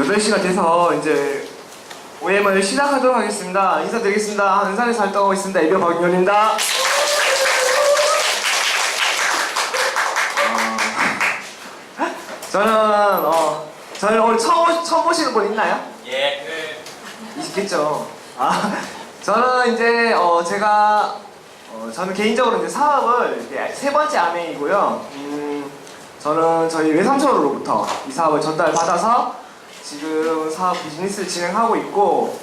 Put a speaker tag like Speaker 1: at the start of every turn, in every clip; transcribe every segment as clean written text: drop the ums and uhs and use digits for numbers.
Speaker 1: 8시가 돼서 이제 OM을 시작하도록 하겠습니다. 인사드리겠습니다. 안산에서 활동하고 있습니다. 예비 박윤현입니다. 저는 오늘 처음 보시는 분 있나요?
Speaker 2: 예.
Speaker 1: 있겠죠. 저는 이제 저는 개인적으로 이제 사업을 이게 3번째 아메이고요. 저는 저희 외삼촌으로부터 이 사업을 전달받아서 지금 사업 비즈니스를 진행하고 있고,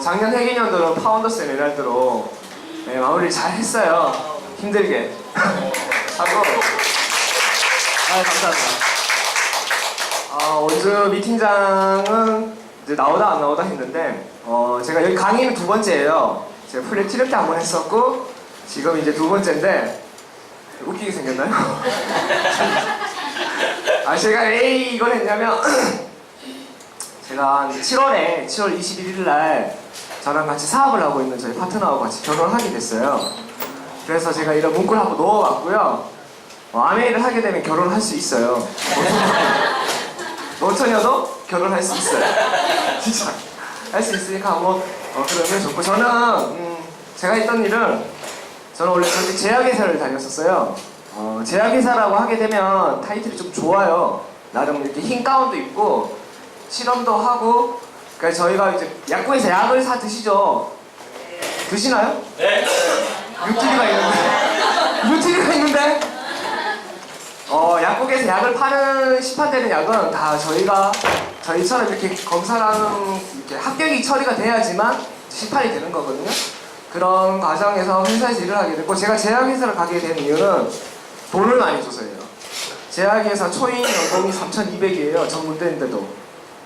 Speaker 1: 작년 해기년도는 파운더스 에메랄드로 마무리를 잘 했어요. 힘들게. 하고. 감사합니다. 원주 미팅장은 이제 나오다 안 나오다 했는데, 제가 여기 강의는 2번째예요. 제가 플래티넘 때 한 번 했었고, 지금 이제 2번째인데, 웃기게 생겼나요? 제가 왜 이걸 했냐면, 제가 7월 21일 날 저랑 같이 사업을 하고 있는 저희 파트너하고 같이 결혼을 하게 됐어요. 그래서 제가 이런 문구를 한번 넣어봤고요. 아메이를 하게 되면 결혼을 할 수 있어요. 노처녀도 결혼할 수 있어요. 진짜 할 수 있으니까 그러면 좋고, 저는 제가 했던 일은, 저는 원래 저기 제약회사를 다녔었어요. 제약회사라고 하게 되면 타이틀이 좀 좋아요. 나름 이렇게 흰 가운도 입고 실험도 하고. 그러니까 저희가 이제 약국에서 약을 사 드시죠? 드시나요?
Speaker 2: 네.
Speaker 1: 뉴트리가 있는데 약국에서 약을 파는 시판되는 약은 다 저희처럼 이렇게 검사랑 이렇게 합격이 처리가 돼야지만 시판이 되는 거거든요. 그런 과정에서 회사에서 일을 하게 됐고, 제가 제약회사를 가게 된 이유는 돈을 많이 줘서예요. 제약회사 초임 연봉이 3,200이에요. 전문대인데도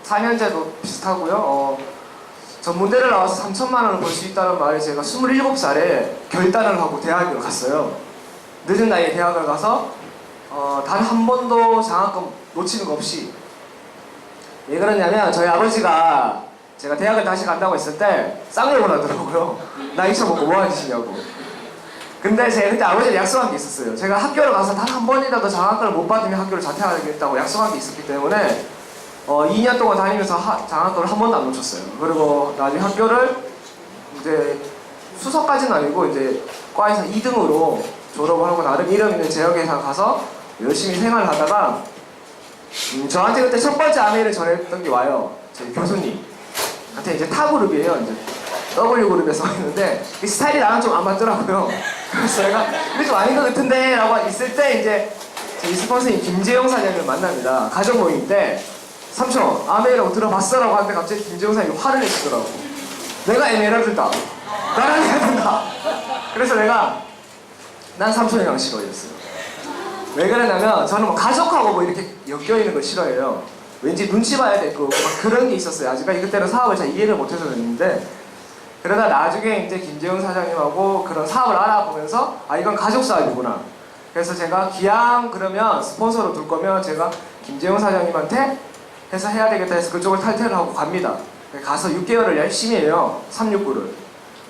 Speaker 1: 4년제도 비슷하고요. 전문대를 나와서 3천만 원을 벌 수 있다는 말에 제가 27살에 결단을 하고 대학을 갔어요. 늦은 나이에 대학을 가서 단 한 번도 장학금 놓치는 거 없이. 왜 그러냐면, 저희 아버지가 제가 대학을 다시 간다고 했을 때 쌍욕을 하더라고요. 나 잊혀먹고 뭐 하는 짓이냐고. 근데 제가 그때 아버지랑 약속한 게 있었어요. 제가 학교를 가서 단 한 번이라도 장학금을 못 받으면 학교를 자퇴하겠다고 약속한 게 있었기 때문에 2년 동안 다니면서 장학금을 한 번도 안 놓쳤어요. 그리고 나중에 학교를 이제 수석까지는 아니고 이제 과에서 2등으로 졸업을 하고 나름 이름 있는 제약회사 가서 열심히 생활을 하다가 저한테 그때 첫 번째 아메이를 전했던 게 와요. 저희 교수님 한테 이제 타그룹이에요. 이제 W그룹에 써 있는데 이 스타일이 나랑 좀 안 맞더라고요. 그래서 내가 이게 좀 아닌 것 같은데 라고 있을 때 이제 저희 스폰서인 김재영 사장님을 만납니다. 가족 모임 때 삼촌 아메이라고 들어봤어? 라고 하는데 갑자기 김재영 사장님이 화를 내시더라고. 내가 에메랄드다. 나랑 해야 된다. 그래서 난 삼촌이랑 싫어 이랬어요. 왜 그러냐면, 저는 가족하고 이렇게 엮여있는 걸 싫어해요. 왠지 눈치 봐야 될 거고 그런 게 있었어요. 아직까지 그때는 사업을 잘 이해를 못해서 그랬는데, 그러다 나중에 이제 김재훈 사장님하고 그런 사업을 알아보면서 이건 가족 사업이구나. 그래서 제가 기왕 그러면 스폰서로 둘 거면 제가 김재훈 사장님한테 해서 해야 되겠다 해서 그쪽을 탈퇴를 하고 갑니다. 가서 6개월을 열심히 해요. 369를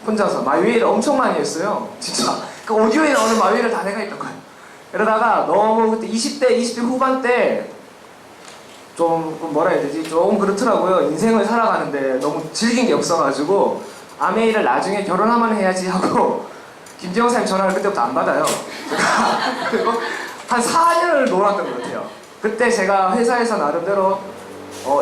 Speaker 1: 혼자서 마이웨이를 엄청 많이 했어요. 진짜 그 오디오에 나오는 마이웨이를 다 내가 했던 거예요. 그러다가 너무 그때 20대 후반 때 좀 뭐라 해야 되지? 조금 그렇더라고요. 인생을 살아가는데 너무 즐긴 게 없어가지고 아메이를 나중에 결혼하면 해야지 하고 김재영 사장님 전화를 그때부터 안 받아요. 그리고 한 4년을 놀았던 것 같아요. 그때 제가 회사에서 나름대로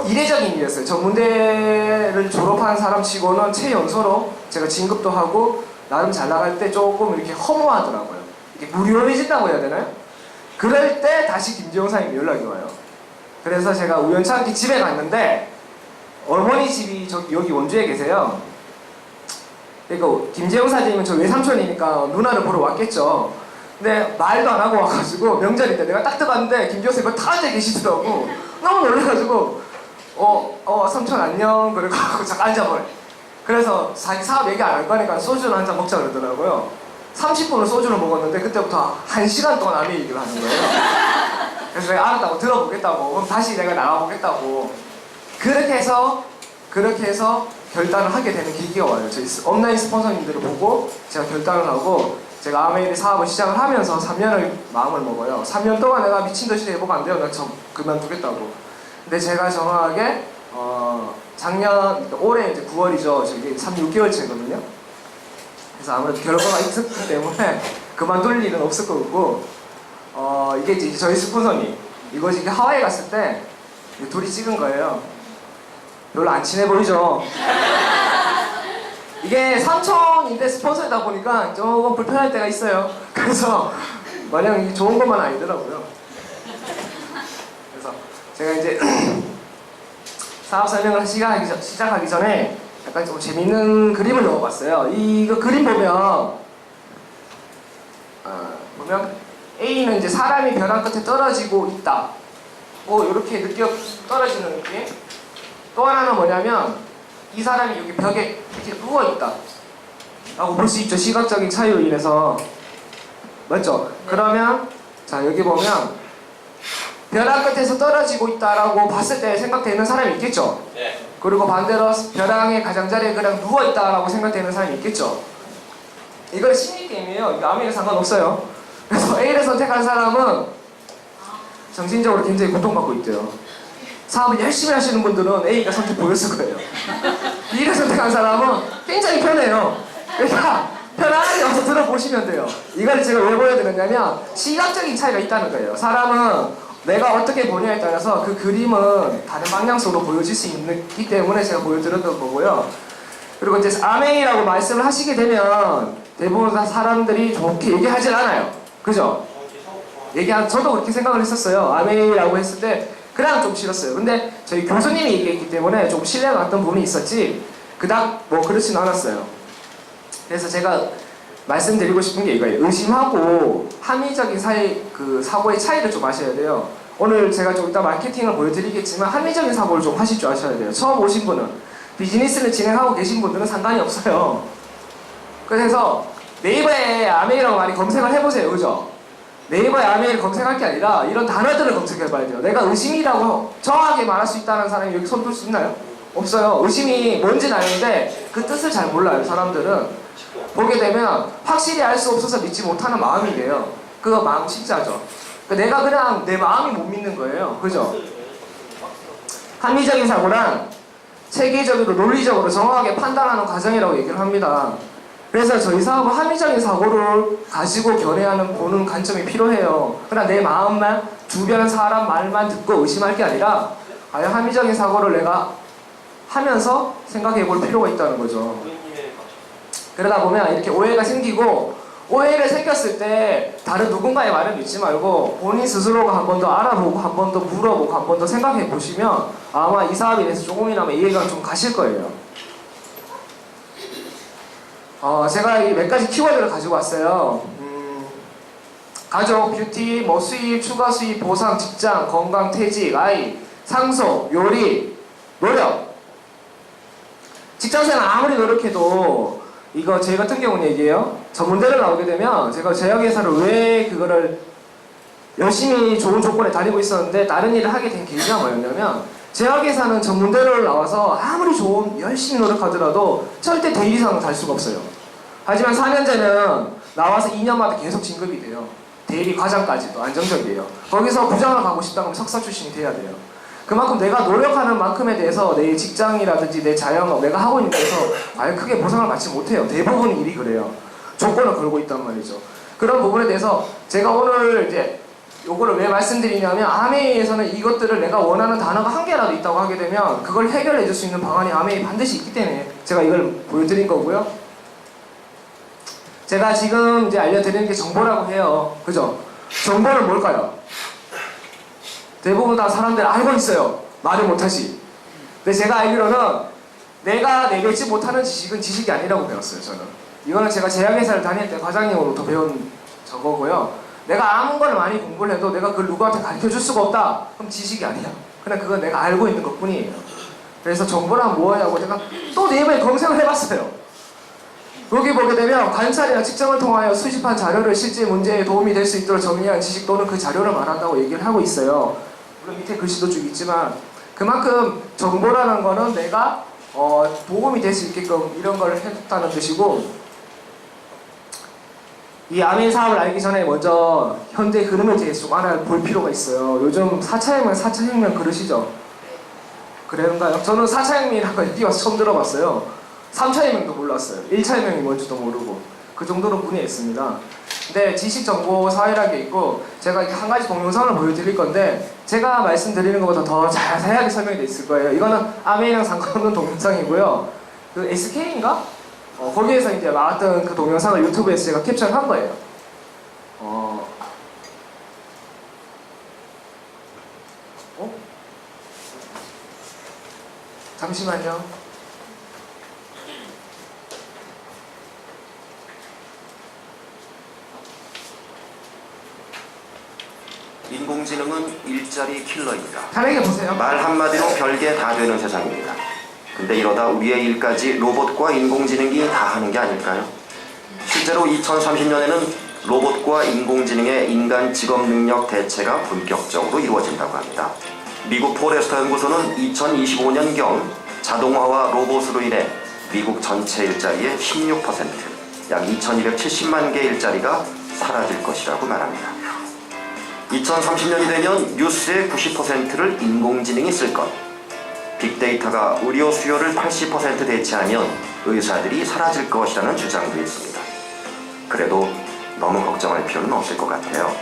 Speaker 1: 이례적인 일이었어요. 전문대를 졸업한 사람 치고는 최연소로 제가 진급도 하고 나름 잘 나갈 때 조금 이렇게 허무하더라고요. 이게 무료해진다고 해야 되나요? 그럴 때 다시 김재영 사장님이 연락이 와요. 그래서 제가 우연찮게 집에 갔는데 어머니 집이 여기 원주에 계세요. 그러니까 김재영 사장님은 저 외삼촌이니까 누나를 보러 왔겠죠. 근데 말도 안 하고 와가지고 명절인데 내가 딱 들어갔는데 김재영 선생님이 다 앉아 계시더라고. 너무 놀라가지고 삼촌 안녕. 그리고 잠깐 앉아버려. 그래서 자기 사업 얘기 안 할 거니까 소주를 한 잔 먹자 그러더라고요. 30분을 소주를 먹었는데 그때부터 1시간 동안 아메 얘기를 하는 거예요. 그래서 내가 알았다고 들어보겠다고, 그럼 다시 내가 나가보겠다고. 그렇게 해서 결단을 하게 되는 계기가 와요. 저희 온라인 스폰서님들을 보고 제가 결단을 하고, 제가 아메이리 사업을 시작을 하면서 3년을 마음을 먹어요. 3년 동안 내가 미친듯이 해보면 안 돼요. 나 그만두겠다고. 근데 제가 정확하게 올해 이제 9월이죠. 저게 6개월째거든요. 그래서 아무래도 결과가 있었기 때문에 그만둘 일은 없을 거고, 이게 이제 저희 스폰서님, 이거 지금 하와이 갔을 때 둘이 찍은 거예요. 별로 안 친해 보이죠? 이게 삼청인데 스폰서이다 보니까 조금 불편할 때가 있어요. 그래서 마냥 좋은 것만 아니더라고요. 그래서 제가 이제 사업 설명을 시작하기 전에 약간 좀 재밌는 그림을 넣어봤어요. 이거 그림 보면 A는 이제 사람이 벼랑 끝에 떨어지고 있다. 이렇게 떨어지는 느낌. 또 하나는 뭐냐면 이 사람이 여기 벽에 이렇게 누워있다 라고 볼 수 있죠. 시각적인 차이로 인해서. 맞죠? 그러면 자 여기 보면 벼랑 끝에서 떨어지고 있다라고 봤을 때 생각되는 사람이 있겠죠?
Speaker 2: 네.
Speaker 1: 그리고 반대로 벼랑의 가장자리에 그냥 누워있다라고 생각되는 사람이 있겠죠? 이건 심리게임이에요. 이거 아무에나 상관없어요. 그래서 A를 선택한 사람은 정신적으로 굉장히 고통받고 있대요. 사업을 열심히 하시는 분들은 A가 선택 보였을 거예요. B를 선택한 사람은 굉장히 편해요. 그러니까 편안하게 와서 들어보시면 돼요. 이걸 제가 왜 보여드렸냐면 시각적인 차이가 있다는 거예요. 사람은 내가 어떻게 보냐에 따라서 그 그림은 다른 방향성으로 보여질 수 있기 때문에 제가 보여드렸던 거고요. 그리고 이제 아메이라고 말씀을 하시게 되면 대부분 다 사람들이 좋게 얘기하질 않아요. 그죠? 저도 그렇게 생각을 했었어요. 아메이라고 했을 때 그냥 좀 싫었어요. 근데 저희 교수님이 얘기했기 때문에 좀 신뢰가 갔던 부분이 있었지 그닥 뭐 그렇진 않았어요. 그래서 제가 말씀드리고 싶은 게 이거예요. 의심하고 합리적인 사고의 차이를 좀 아셔야 돼요. 오늘 제가 좀 이따 마케팅을 보여드리겠지만 합리적인 사고를 좀 하실 줄 아셔야 돼요. 처음 오신 분은 비즈니스를 진행하고 계신 분들은 상관이 없어요. 그래서 네이버에 아메이라고 많이 검색을 해보세요. 그죠? 네이버에 아메이를 검색할 게 아니라 이런 단어들을 검색해봐야 돼요. 내가 의심이라고 정확하게 말할 수 있다는 사람이 여기 손 들 수 있나요? 없어요. 의심이 뭔지는 아는데 그 뜻을 잘 몰라요. 사람들은 보게 되면 확실히 알 수 없어서 믿지 못하는 마음이래요. 그거 마음 진짜죠. 내가 그냥 내 마음이 못 믿는 거예요. 그죠? 합리적인 사고란 체계적으로 논리적으로 정확하게 판단하는 과정이라고 얘기를 합니다. 그래서 저희 사업은 합리적인 사고를 가지고 견해하는 보는 관점이 필요해요. 그러나 내 마음만 주변 사람 말만 듣고 의심할 게 아니라 과연 합리적인 사고를 내가 하면서 생각해 볼 필요가 있다는 거죠. 그러다 보면 이렇게 오해가 생기고 오해를 생겼을 때 다른 누군가의 말을 믿지 말고 본인 스스로가 한 번 더 알아보고 한 번 더 물어보고 한 번 더 생각해 보시면 아마 이 사업에 대해서 조금이나마 이해가 좀 가실 거예요. 제가 이 몇 가지 키워드를 가지고 왔어요. 가족, 뷰티, 뭐 수입, 추가 수입, 보상, 직장, 건강, 퇴직, 아이, 상속, 요리, 노력. 직장생활 아무리 노력해도 이거 제 같은 경우는 얘기해요. 전문대를 나오게 되면 제가 제약회사를 왜 그거를 열심히 좋은 조건에 다니고 있었는데 다른 일을 하게 된 계기가 뭐였냐면 제약회사는 전문대를 나와서 아무리 열심히 노력하더라도 절대 대리 이상은 달 수가 없어요. 하지만 4년제는 나와서 2년마다 계속 진급이 돼요. 대리 과장까지도 안정적이에요. 거기서 부장을 가고 싶다 그러면 석사 출신이 돼야 돼요. 그만큼 내가 노력하는 만큼에 대해서 내 직장이라든지 내 자영업 내가 하고 있는 데서 아예 크게 보상을 받지 못해요. 대부분 일이 그래요. 조건을 걸고 있단 말이죠. 그런 부분에 대해서 제가 오늘 이제 요거를 왜 말씀드리냐면 아메이에서는 이것들을 내가 원하는 단어가 한 개라도 있다고 하게 되면 그걸 해결해 줄 수 있는 방안이 아메이 반드시 있기 때문에 제가 이걸 보여드린 거고요. 제가 지금 이제 알려드리는 게 정보라고 해요. 그죠? 정보는 뭘까요? 대부분 다 사람들 알고 있어요. 말을 못하지. 근데 제가 알기로는 내가 내뱉지 못하는 지식은 지식이 아니라고 배웠어요. 저는 이거는 제가 제약회사를 다닐 때 과장님으로부터 배운 저거고요. 내가 아무거나 많이 공부를 해도 내가 그걸 누구한테 가르쳐줄 수가 없다. 그럼 지식이 아니야. 그냥 그건 내가 알고 있는 것 뿐이에요. 그래서 정보란 뭐냐고 제가 또 네이버에 검색을 해봤어요. 여기 보게 되면 관찰이나 측정을 통하여 수집한 자료를 실제 문제에 도움이 될 수 있도록 정리한 지식 또는 그 자료를 말한다고 얘기를 하고 있어요. 물론 밑에 글씨도 쭉 있지만 그만큼 정보라는 거는 내가 도움이 될 수 있게끔 이런 걸 해줬다는 뜻이고 이 아메이 사업을 알기 전에 먼저 현대 흐름에 대해서 좀 알아볼 필요가 있어요. 요즘 4차 혁명 그러시죠? 그런가요? 저는 4차 혁명이라는 걸 여기 와서 처음 들어봤어요. 3차 혁명도 몰랐어요. 1차 혁명이 뭔지도 모르고 그 정도로 분해했습니다. 근데 지식정보 사회라는 게 있고 제가 한 가지 동영상을 보여드릴 건데 제가 말씀드리는 것보다 더 자세하게 설명이 돼 있을 거예요. 이거는 아메이랑 상관없는 동영상이고요. 그 SK인가? 거기에서 이제 나왔던 그 동영상을 유튜브에서 제가 캡처를 한 거예요. 잠시만요.
Speaker 2: 인공지능은 일자리 킬러입니다.
Speaker 1: 편하게 보세요.
Speaker 2: 말 한마디로 별게 다 되는 세상입니다. 근데 이러다 우리의 일까지 로봇과 인공지능이 다 하는 게 아닐까요? 실제로 2030년에는 로봇과 인공지능의 인간 직업 능력 대체가 본격적으로 이루어진다고 합니다. 미국 포레스터 연구소는 2025년경 자동화와 로봇으로 인해 미국 전체 일자리의 16%, 약 2270만 개 일자리가 사라질 것이라고 말합니다. 2030년이 되면 뉴스의 90%를 인공지능이 쓸 것, 빅데이터가 의료 수요를 80% 대체하면 의사들이 사라질 것이라는 주장도 있습니다. 그래도 너무 걱정할 필요는 없을 것 같아요.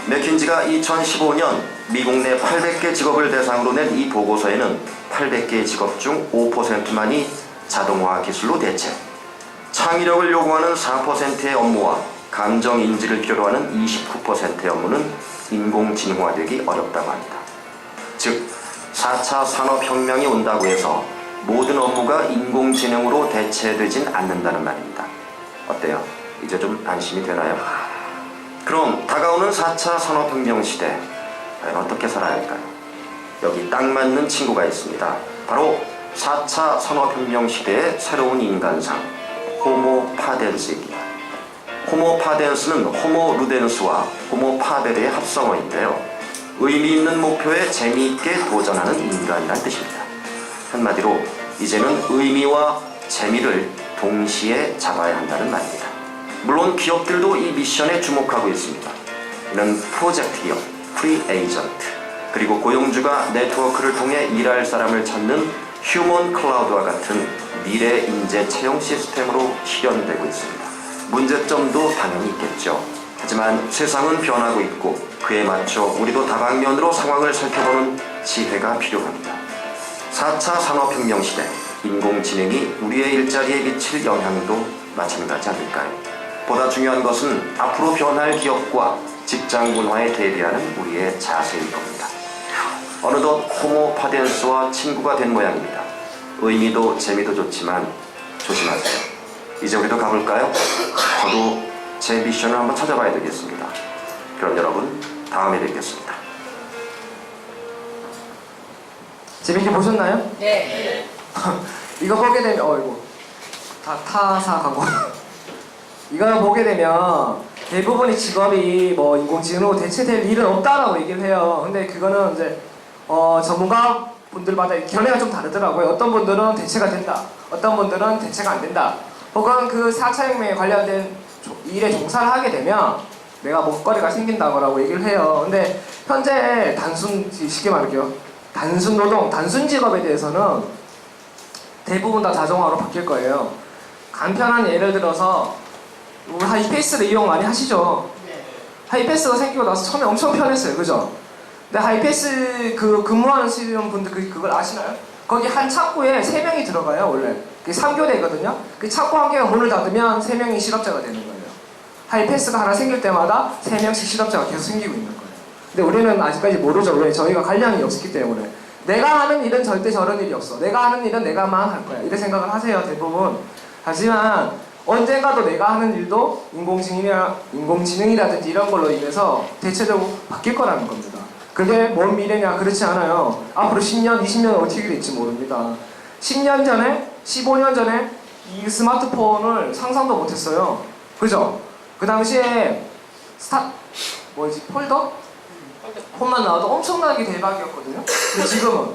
Speaker 2: 맥킨지가 2015년 미국 내 800개 직업을 대상으로 낸 이 보고서에는 800개의 직업 중 5%만이 자동화 기술로 대체, 창의력을 요구하는 4%의 업무와 감정 인지를 필요로 하는 29%의 업무는 인공지능화되기 어렵다고 합니다. 즉, 4차 산업혁명이 온다고 해서 모든 업무가 인공지능으로 대체되진 않는다는 말입니다. 어때요? 이제 좀 안심이 되나요? 그럼 다가오는 4차 산업혁명 시대, 과연 어떻게 살아야 할까요? 여기 딱 맞는 친구가 있습니다. 바로 4차 산업혁명 시대의 새로운 인간상, 호모 파덴스입니다. 호모 파덴스는 호모 루덴스와 호모 파베르의 합성어인데요. 의미 있는 목표에 재미있게 도전하는 인간이란 뜻입니다. 한마디로 이제는 의미와 재미를 동시에 잡아야 한다는 말입니다. 물론 기업들도 이 미션에 주목하고 있습니다. 이는 프로젝트 기업, 프리 에이전트, 그리고 고용주가 네트워크를 통해 일할 사람을 찾는 휴먼 클라우드와 같은 미래 인재 채용 시스템으로 실현되고 있습니다. 문제점도 당연히 있겠죠. 하지만 세상은 변하고 있고 그에 맞춰 우리도 다방면으로 상황을 살펴보는 지혜가 필요합니다. 4차 산업혁명 시대, 인공지능이 우리의 일자리에 미칠 영향도 마찬가지 아닐까요? 보다 중요한 것은 앞으로 변할 기업과 직장 문화에 대비하는 우리의 자세일 겁니다. 어느덧 호모 파덴스와 친구가 된 모양입니다. 의미도 재미도 좋지만 조심하세요. 이제 우리도 가볼까요? 저도 제 미션을 한번 찾아봐야 되겠습니다. 그럼 여러분, 다음에 뵙겠습니다.
Speaker 1: 재밌게 보셨나요?
Speaker 3: 네.
Speaker 1: 이거 보게 되면 이거 다 타사 광고. 이거 보게 되면 대부분의 직업이 뭐 인공지능으로 대체될 일은 없다라고 얘기를 해요. 근데 그거는 이제 전문가 분들마다 견해가 좀 다르더라고요. 어떤 분들은 대체가 된다, 어떤 분들은 대체가 안 된다. 혹은 그 4차 혁명에 관련된 일에 종사를 하게 되면 내가 먹거리가 생긴다고 얘기를 해요. 근데 현재 쉽게 말할게요. 단순 노동, 단순 직업에 대해서는 대부분 다 자동화로 바뀔 거예요. 간편한 예를 들어서 우리 하이패스를 이용 많이 하시죠? 하이패스가 생기고 나서 처음에 엄청 편했어요. 그죠? 근데 하이패스 근무하시는 분들 그걸 아시나요? 거기 한 창구에 3명이 들어가요, 원래. 그게 3교대거든요. 그 창구 한 개가 문을 닫으면 3명이 실업자가 되는 거예요. 하이패스가 하나 생길 때마다 3명씩 실업자가 계속 생기고 있는 거예요. 근데 우리는 아직까지 모르죠. 왜? 저희가 관련이 없기 때문에. 내가 하는 일은 절대 저런 일이 없어. 내가 하는 일은 내가만 할 거야. 이런 생각을 하세요, 대부분. 하지만 언젠가도 내가 하는 일도 인공지능이라든지 이런 걸로 인해서 대체적으로 바뀔 거라는 겁니다. 그게 먼 미래냐? 그렇지 않아요. 앞으로 10년, 20년은 어떻게 될지 모릅니다. 10년 전에, 15년 전에 이 스마트폰을 상상도 못했어요. 그죠? 그 당시에 폴더? 폰만 나와도 엄청나게 대박이었거든요. 근데 지금은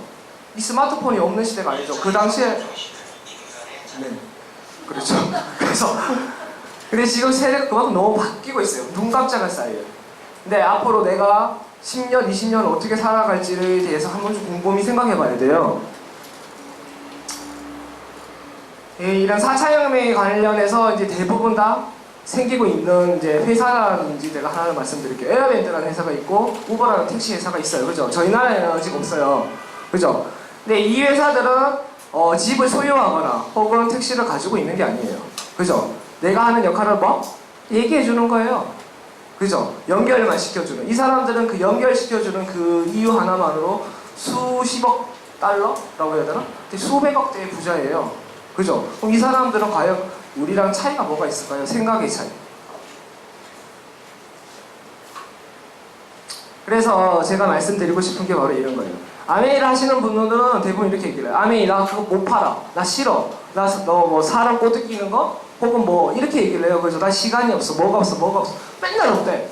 Speaker 1: 이 스마트폰이 없는 시대가 아니죠. 그 당시에 네, 그렇죠. 근데 지금 세대가 그만큼 너무 바뀌고 있어요. 눈 깜짝할 사이에. 근데 앞으로 내가 10년, 20년 어떻게 살아갈지에 대해서 한 번쯤 곰곰이 생각해 봐야 돼요. 이런 4차 혁명에 관련해서 이제 대부분 다 생기고 있는 이제 회사라든지 제가 하나를 말씀드릴게요. 에어밴드라는 회사가 있고 우버라는 택시 회사가 있어요. 그죠? 저희 나라에는 아직 없어요. 그죠? 근데 이 회사들은 집을 소유하거나 혹은 택시를 가지고 있는 게 아니에요. 그죠? 내가 하는 역할을 뭐? 얘기해 주는 거예요. 그죠? 연결만 시켜주는. 이 사람들은 그 연결시켜주는 그 이유 하나만으로 수십억 달러라고 해야 되나? 수백억대의 부자예요. 그죠? 그럼 이 사람들은 과연 우리랑 차이가 뭐가 있을까요? 생각의 차이. 그래서 제가 말씀드리고 싶은 게 바로 이런 거예요. 아메이를 하시는 분들은 대부분 이렇게 얘기를 해요. 아메이 나 그거 못 팔아. 나 싫어. 너 뭐 사람 꼬드기는 거? 혹은 뭐 이렇게 얘기를 해요. 그래서 나 시간이 없어. 뭐가 없어. 맨날 없대.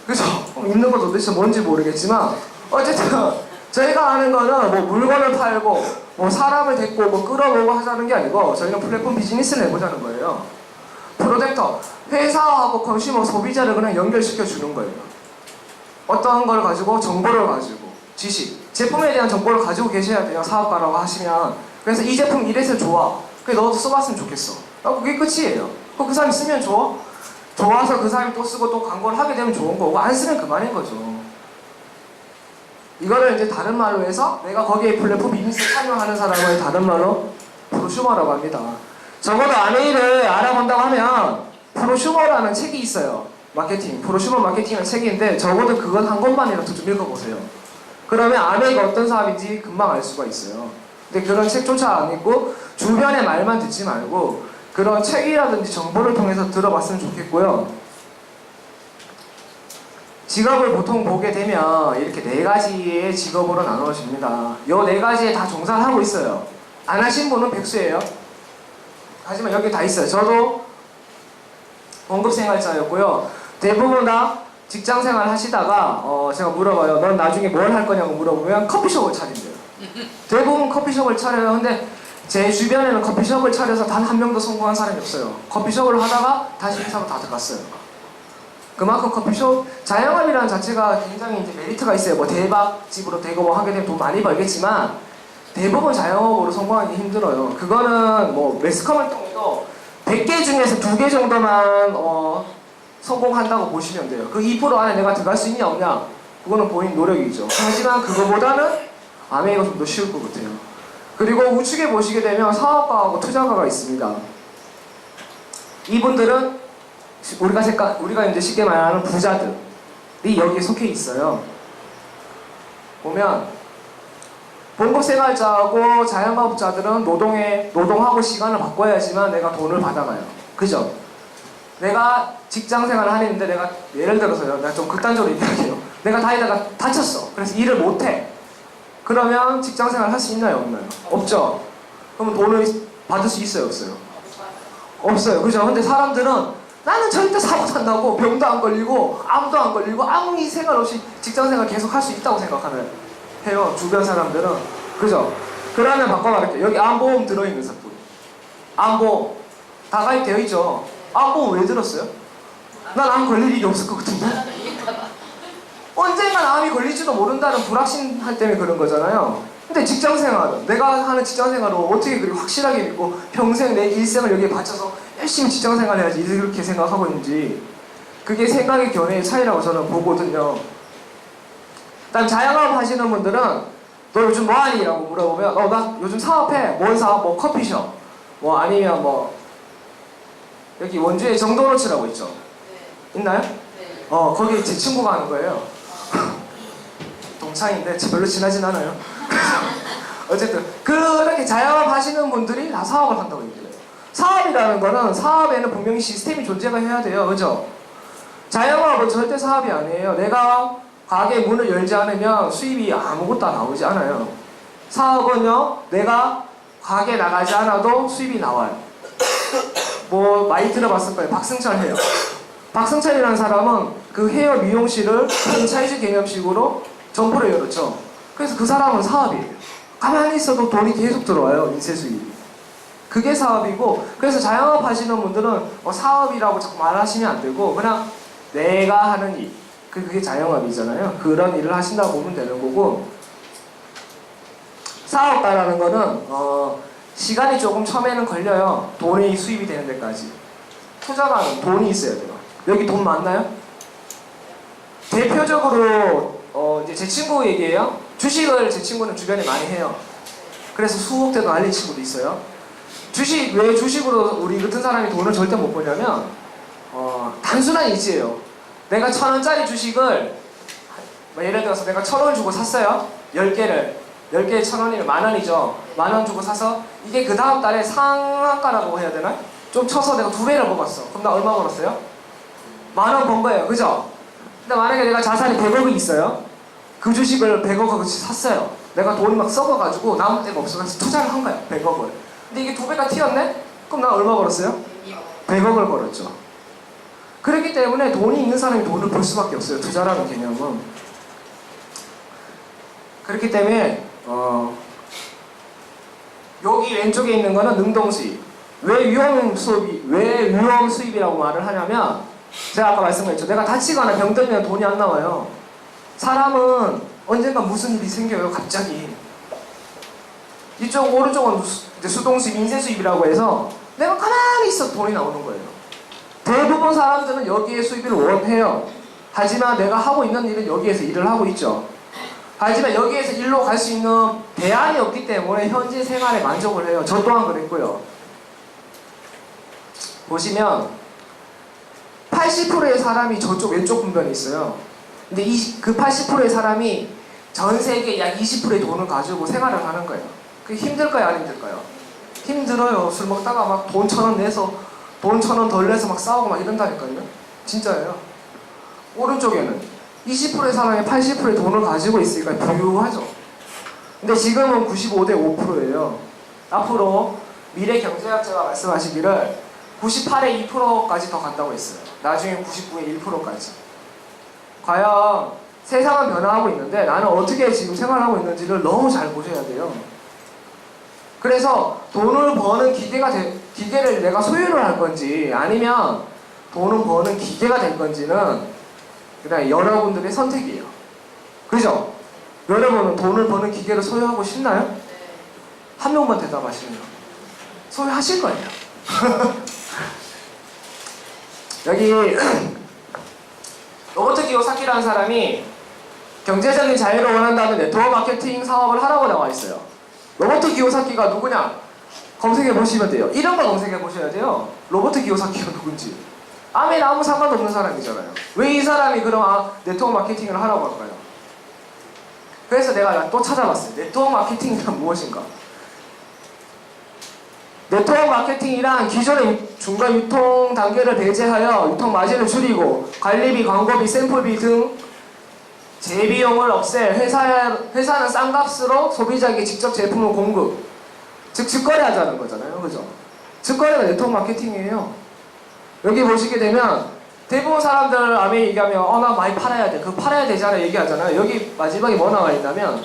Speaker 1: 그죠? 있는 거 도대체 뭔지 모르겠지만 어쨌든 저희가 하는 거는 뭐 물건을 팔고 뭐 사람을 데리고 뭐 끌어모으고 하자는 게 아니고 저희는 플랫폼 비즈니스를 해보자는 거예요. 프로젝터, 회사하고 컨슈머 소비자를 그냥 연결시켜 주는 거예요. 어떤 걸 가지고 정보를 가지고 지식, 제품에 대한 정보를 가지고 계셔야 돼요. 사업가라고 하시면. 그래서 이 제품 이래서 좋아. 그래 너도 써봤으면 좋겠어. 그게 끝이에요. 그 사람이 쓰면 좋아? 좋아서 그 사람이 또 쓰고 또 광고를 하게 되면 좋은 거고 안 쓰면 그만인 거죠. 이거를 이제 다른 말로 해서 내가 거기에 플랫폼 비즈니스 참여하는 사람을 다른 말로 프로슈머라고 합니다. 적어도 아메이를 알아본다고 하면 프로슈머라는 책이 있어요. 마케팅, 프로슈머 마케팅이라는 책인데 적어도 그건 한 권만이라도 좀 읽어보세요. 그러면 아메이가 어떤 사업인지 금방 알 수가 있어요. 근데 그런 책조차 안 읽고 주변의 말만 듣지 말고 그런 책이라든지 정보를 통해서 들어봤으면 좋겠고요. 직업을 보통 보게 되면 이렇게 4가지의 직업으로 나누어집니다. 이 4가지에 다 종사를 하고 있어요. 안 하신 분은 백수예요. 하지만 여기 다 있어요. 저도 봉급생활자였고요. 대부분 다 직장생활 하시다가 제가 물어봐요. 넌 나중에 뭘 할 거냐고 물어보면 커피숍을 차린대요. 대부분 커피숍을 차려요. 근데 제 주변에는 커피숍을 차려서 단 한 명도 성공한 사람이 없어요. 커피숍을 하다가 다시 회사로 다 들어갔어요. 그만큼 커피숍 자영업이라는 자체가 굉장히 이제 메리트가 있어요. 뭐 대박집으로 되고 뭐 하게 되면 돈 많이 벌겠지만 대부분 자영업으로 성공하기 힘들어요. 그거는 뭐 매스컴을 통해서 100개 중에서 2개 정도만 성공한다고 보시면 돼요. 그 2% 안에 내가 들어갈 수 있냐 없냐 그거는 본인 노력이죠. 하지만 그거보다는 아메이가 좀 더 쉬울 것 같아요. 그리고 우측에 보시게 되면 사업가하고 투자가가 있습니다. 이분들은 우리가 이제 쉽게 말하는 부자들이 여기에 속해 있어요. 보면 봉급생활자하고 자영업자들은 노동하고 시간을 바꿔야지만 내가 돈을 받아가요. 그죠? 내가 직장생활을 하는데 내가 예를 들어서요. 내가 좀 극단적으로 얘기할게요. 내가 다니다가 다쳤어. 그래서 일을 못해. 그러면 직장생활 할 수 있나요? 없나요? 없죠. 그러면 돈을 받을 수 있어요? 없어요? 없어요. 그죠? 근데 사람들은 나는 절대 사고 산다고 병도 안 걸리고 암도 안 걸리고 아무 생각 없이 직장생활 계속 할 수 있다고 생각하는 해요. 주변 사람들은. 그죠? 그러면 바꿔말할게요. 여기 암보험 들어있는 사람. 암보험 다 가입되어 있죠. 암보험 왜 들었어요? 난 암 걸릴 일이 없을 것 같은데? 언젠간 암이 걸릴지도 모른다는 불확신할 때문에 그런 거잖아요. 근데 직장생활은 내가 하는 직장생활을 어떻게 그렇게 확실하게 믿고 평생 내 일생을 여기에 바쳐서 열심히 직장생활 해야지 이렇게 생각하고 있는지 그게 생각의 견해의 차이라고 저는 보거든요. 일단 자영업 하시는 분들은 너 요즘 뭐하니? 라고 물어보면 나 요즘 사업해. 뭔 사업? 뭐 커피숍 뭐 아니면 뭐 여기 원주에 정도너츠라고 있죠? 네. 있나요? 네. 거기 제 친구가 하는 거예요. 동창인데 별로 친하진 않아요. 어쨌든 그렇게 자영업 하시는 분들이 다 사업을 한다고 얘기해요. 사업이라는 거는 사업에는 분명히 시스템이 존재가 해야 돼요. 그죠? 자영업은 절대 사업이 아니에요. 내가 가게 문을 열지 않으면 수입이 아무것도 나오지 않아요. 사업은요, 내가 가게 나가지 않아도 수입이 나와요. 뭐 많이 들어봤을 거예요. 박승철 헤어. 박승철이라는 사람은 그 헤어 미용실을 프랜차이즈 개념식으로 점포를 열었죠. 그래서 그 사람은 사업이에요. 가만히 있어도 돈이 계속 들어와요. 인쇄 수입이. 그게 사업이고, 그래서 자영업 하시는 분들은 사업이라고 자꾸 말하시면 안 되고 그냥 내가 하는 일, 그게 자영업이잖아요. 그런 일을 하신다고 보면 되는 거고, 사업가라는 거는 시간이 조금 처음에는 걸려요. 돈이 수입이 되는 데까지. 투자가는 돈이 있어야 돼요. 여기 돈 많나요? 대표적으로 이제 제 친구 얘기예요. 주식을 제 친구는 주변에 많이 해요. 그래서 수억대도 날린 친구도 있어요. 왜 주식으로 우리 같은 사람이 돈을 절대 못 버냐면 단순한 이치예요. 내가 1,000원짜리 주식을 예를 들어서 내가 1,000원을 주고 샀어요. 10개에 1,000원이면 10,000원이죠. 10,000원 주고 사서 이게 그 다음 달에 상한가라고 해야 되나? 좀 쳐서 내가 2배를 먹었어. 그럼 나 얼마 벌었어요? 10,000원 번 거예요. 그죠? 근데 만약에 내가 자산이 100억이 있어요. 그 주식을 100억어치 샀어요. 내가 돈이 막 썩어가지고 남을 데가 없어서 투자를 한 거야. 100억을. 근데 이게 2배가 튀었네? 그럼 나 얼마 벌었어요? 100억을 벌었죠. 그렇기 때문에 돈이 있는 사람이 돈을 벌 수밖에 없어요. 투자라는 개념은. 그렇기 때문에 여기 왼쪽에 있는 거는 능동수입. 왜 위험 수입이라고 말을 하냐면, 제가 아까 말씀드렸죠. 내가 다치거나 병들면 돈이 안 나와요. 사람은 언젠가 무슨 일이 생겨요. 갑자기. 이쪽 오른쪽은 이제 수동수입, 인쇄수입이라고 해서 내가 가만히 있어도 돈이 나오는 거예요. 대부분 사람들은 여기에 수입을 원해요. 하지만 내가 하고 있는 일은 여기에서 일을 하고 있죠. 하지만 여기에서 일로 갈 수 있는 대안이 없기 때문에 현재 생활에 만족을 해요. 저 또한 그랬고요. 보시면 80%의 사람이 저쪽 왼쪽 분변에 있어요. 근데 그 80%의 사람이 전 세계 약 20%의 돈을 가지고 생활을 하는 거예요. 그게 힘들까요? 안 힘들까요? 힘들어요. 술 먹다가 막 돈 1,000원 내서 돈 1,000원 덜 내서 막 싸우고 막 이런다니까요. 진짜예요. 오른쪽에는 20%의 사람이 80%의 돈을 가지고 있으니까 부유하죠. 근데 지금은 95대 5%예요. 앞으로 미래 경제학자가 말씀하시기를 98의 2%까지 더 간다고 했어요. 나중에 99의 1%까지. 과연 세상은 변화하고 있는데 나는 어떻게 지금 생활하고 있는지를 너무 잘 보셔야 돼요. 그래서 돈을 버는 기계를 내가 소유를 할 건지, 아니면 돈을 버는 기계가 될 건지는 그냥 여러분들의 선택이에요. 그죠? 여러분은 돈을 버는 기계를 소유하고 싶나요? 한 명만 대답하시면 소유하실 거예요. 여기 로버트 기요사키라는 사람이 경제적인 자유를 원한다는 네트워크 마케팅 사업을 하라고 나와 있어요. 로버트 기요사키가 누구냐? 검색해 보시면 돼요. 이런 거 검색해 보셔야 돼요. 로버트 기요사키가 누군지. 아무나 아무 상관도 없는 사람이잖아요. 왜 이 사람이 그럼 네트워크 마케팅을 하라고 할까요? 그래서 내가 또 찾아봤어요. 네트워크 마케팅이란 무엇인가? 네트워크 마케팅이란 기존의 중간 유통 단계를 배제하여 유통 마진을 줄이고 관리비, 광고비, 샘플비 등 재비용을 없앨 회사는 싼 값으로 소비자에게 직접 제품을 공급, 즉 직거래 하자는 거잖아요. 그죠? 직거래가 네트워크 마케팅이에요. 여기 보시게 되면 대부분 사람들 아메 얘기하면 나 많이 팔아야 돼. 그 팔아야 되잖아 얘기하잖아요. 여기 마지막에 뭐 나와 있냐면,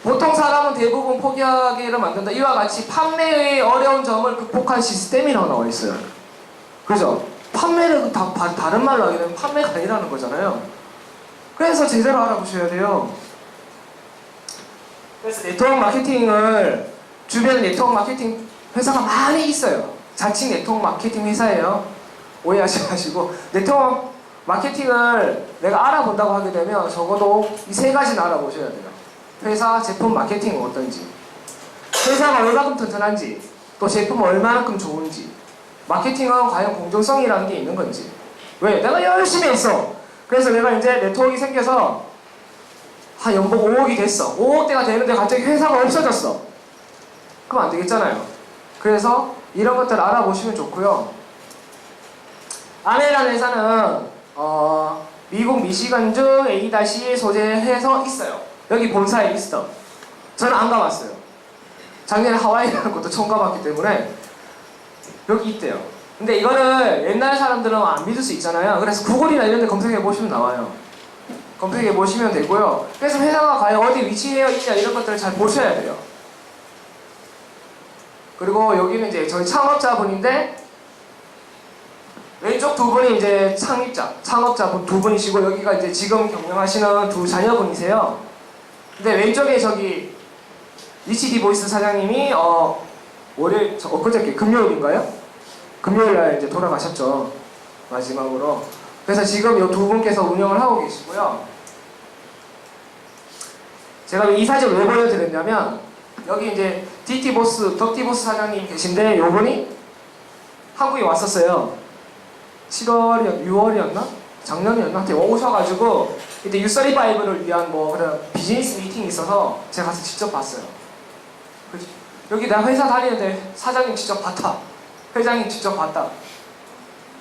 Speaker 1: 보통 사람은 대부분 포기하기를 만든다. 이와 같이 판매의 어려운 점을 극복한 시스템이라고 나와 있어요. 그죠? 판매를 다른 말로 하게 되면 판매가 아니라는 거잖아요. 그래서 제대로 알아보셔야 돼요. 그래서 네트워크 마케팅을, 주변에 네트워크 마케팅 회사가 많이 있어요. 자칭 네트워크 마케팅 회사예요. 오해하지 마시고, 네트워크 마케팅을 내가 알아본다고 하게 되면 적어도 이 3가지는 알아보셔야 돼요. 회사, 제품, 마케팅은 어떤지, 회사가 얼마큼 튼튼한지, 또 제품은 얼마만큼 좋은지, 마케팅은 과연 공정성이라는 게 있는 건지. 왜? 내가 열심히 했어. 그래서 내가 이제 네트워크가 생겨서 연봉 5억이 됐어. 5억대가 되는데 갑자기 회사가 없어졌어. 그럼 안 되겠잖아요. 그래서 이런 것들 알아보시면 좋고요. 아메라는 회사는 미국 미시건주 A-1 소재해서 있어요. 여기 본사에 있어. 저는 안 가봤어요. 작년에 하와이라는 것도 처음 가봤기 때문에 여기 있대요. 근데 이거를 옛날 사람들은 안 믿을 수 있잖아요. 그래서 구글이나 이런 데 검색해 보시면 나와요. 검색해 보시면 되고요. 그래서 회사가 과연 어디 위치해 있냐 이런 것들을 잘 보셔야 돼요. 그리고 여기는 이제 저희 창업자분인데, 왼쪽 두 분이 이제 창업자 두 분이시고 여기가 이제 지금 경영하시는 두 자녀분이세요. 근데 왼쪽에 저기 리치디 보이스 사장님이 엊그저께 금요일인가요? 금요일날 이제 돌아가셨죠. 마지막으로. 그래서 지금 이 두 분께서 운영을 하고 계시고요. 제가 이 사진을 왜 보여드렸냐면 여기 이제 덕티보스 사장님 계신데 요분이 한국에 왔었어요. 6월이었나? 작년이었나? 하여튼 오셔가지고 이때 U35를 위한 뭐 그런 비즈니스 미팅이 있어서 제가 가서 직접 봤어요. 여기 내가 회사 다니는데 사장님 직접 봤다. 회장님 직접 봤다.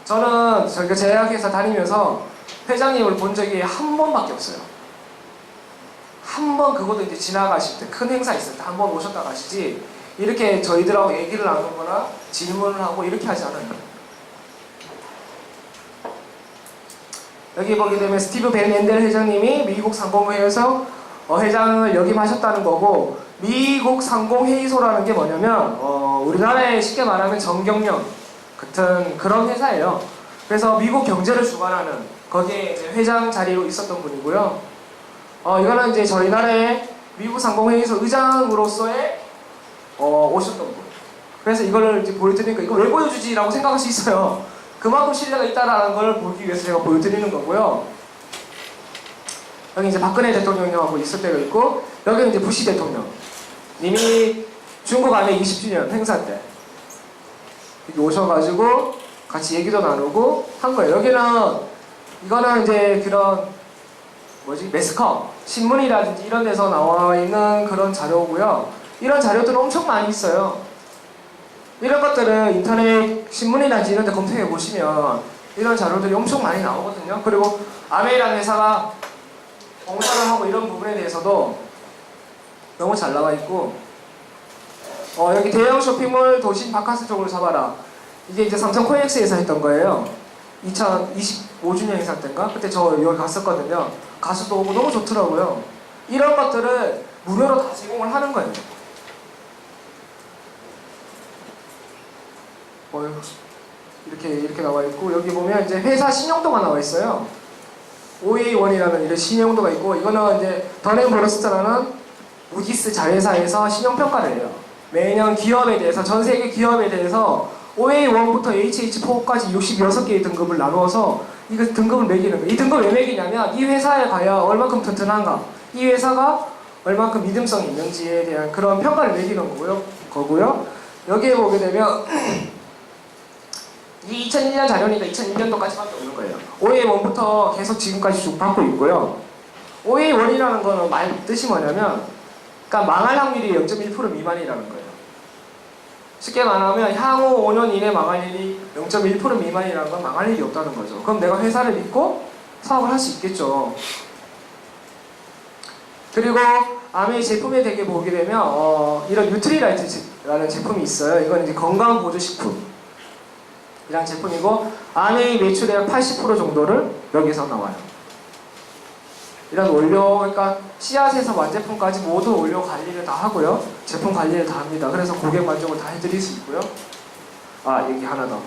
Speaker 1: 저는 저희가 제약회사 다니면서 회장님을 본 적이 한 번밖에 없어요. 한 번 그것도 이제 지나가실 때 큰 행사 있을 때 한 번 오셨다 가시지 이렇게 저희들하고 얘기를 나누거나 질문을 하고 이렇게 하지 않아요. 여기 보게 되면 스티브 벤 앤델 회장님이 미국 상공회의에서 회장을 역임하셨다는 거고 미국 상공회의소라는 게 뭐냐면 우리나라에 쉽게 말하면 정경련 같은 그런 회사예요. 그래서 미국 경제를 주관하는 거기에 이제 회장 자리로 있었던 분이고요. 이거는 이제 저희 나라의 미국 상공회의소 의장으로서의 오셨던 분. 그래서 이거를 이제 보여드리니까 이걸 왜 보여주지라고 생각할 수 있어요. 그만큼 신뢰가 있다라는 걸 보기 위해서 제가 보여드리는 거고요. 여기 이제 박근혜 대통령하고 있을 때가 있고 여기는 이제 부시 대통령. 이미 중국 안에 20주년 행사 때 여기 오셔가지고 같이 얘기도 나누고 한 거예요. 이거는 이제 그런 매스컴, 신문이라든지 이런 데서 나와 있는 그런 자료고요. 이런 자료들은 엄청 많이 있어요. 이런 것들은 인터넷 신문이라든지 이런 데 검색해 보시면 이런 자료들이 엄청 많이 나오거든요. 그리고 아메이라는 회사가 공사를 하고 이런 부분에 대해서도 너무 잘 나와 있고 여기 대형 쇼핑몰 도심 바카스 쪽으로 잡아라. 이게 이제 삼성 코엑스에서 했던 거예요. 2025주년 행사 때인가? 그때 저 여기 갔었거든요. 가수도 오고 너무 좋더라고요. 이런 것들을 무료로 다 제공을 하는 거예요. 이렇게 나와 있고 여기 보면 이제 회사 신용도가 나와 있어요. OA1이라는 이런 신용도가 있고 이거는 이제 더넨브로스트라는 무디스 자회사에서 신용평가를 해요. 매년 기업에 대해서 전 세계 기업에 대해서 OA1부터 HH4까지 66개의 등급을 나누어서 이거 등급을 매기는 거예요. 이 등급을 왜 매기냐면 이 회사에 가야 얼만큼 튼튼한가, 이 회사가 얼만큼 믿음성이 있는지에 대한 그런 평가를 매기는 거고요. 여기에 보게 되면 이 2001년 자료니까 2001년도까지밖에 없는 거예요. OA1부터 계속 지금까지 쭉 받고 있고요. OA1이라는 거는 뜻이 뭐냐면 그러니까 망할 확률이 0.1% 미만이라는 거예요. 쉽게 말하면 향후 5년 이내 망할 일이 0.1% 미만이라는 건 망할 일이 없다는 거죠. 그럼 내가 회사를 믿고 사업을 할 수 있겠죠. 그리고 아메이 제품에 대해 보게 되면 이런 뉴트리라이트라는 제품이 있어요. 이건 이제 건강보조식품 이란 제품이고 아메이 매출의 80% 정도를 여기서 나와요. 이런 원료, 그러니까 씨앗에서 완제품까지 모두 원료 관리를 다 하고요. 제품 관리를 다 합니다. 그래서 고객 만족을 다 해드릴 수 있고요. 얘기 하나 더.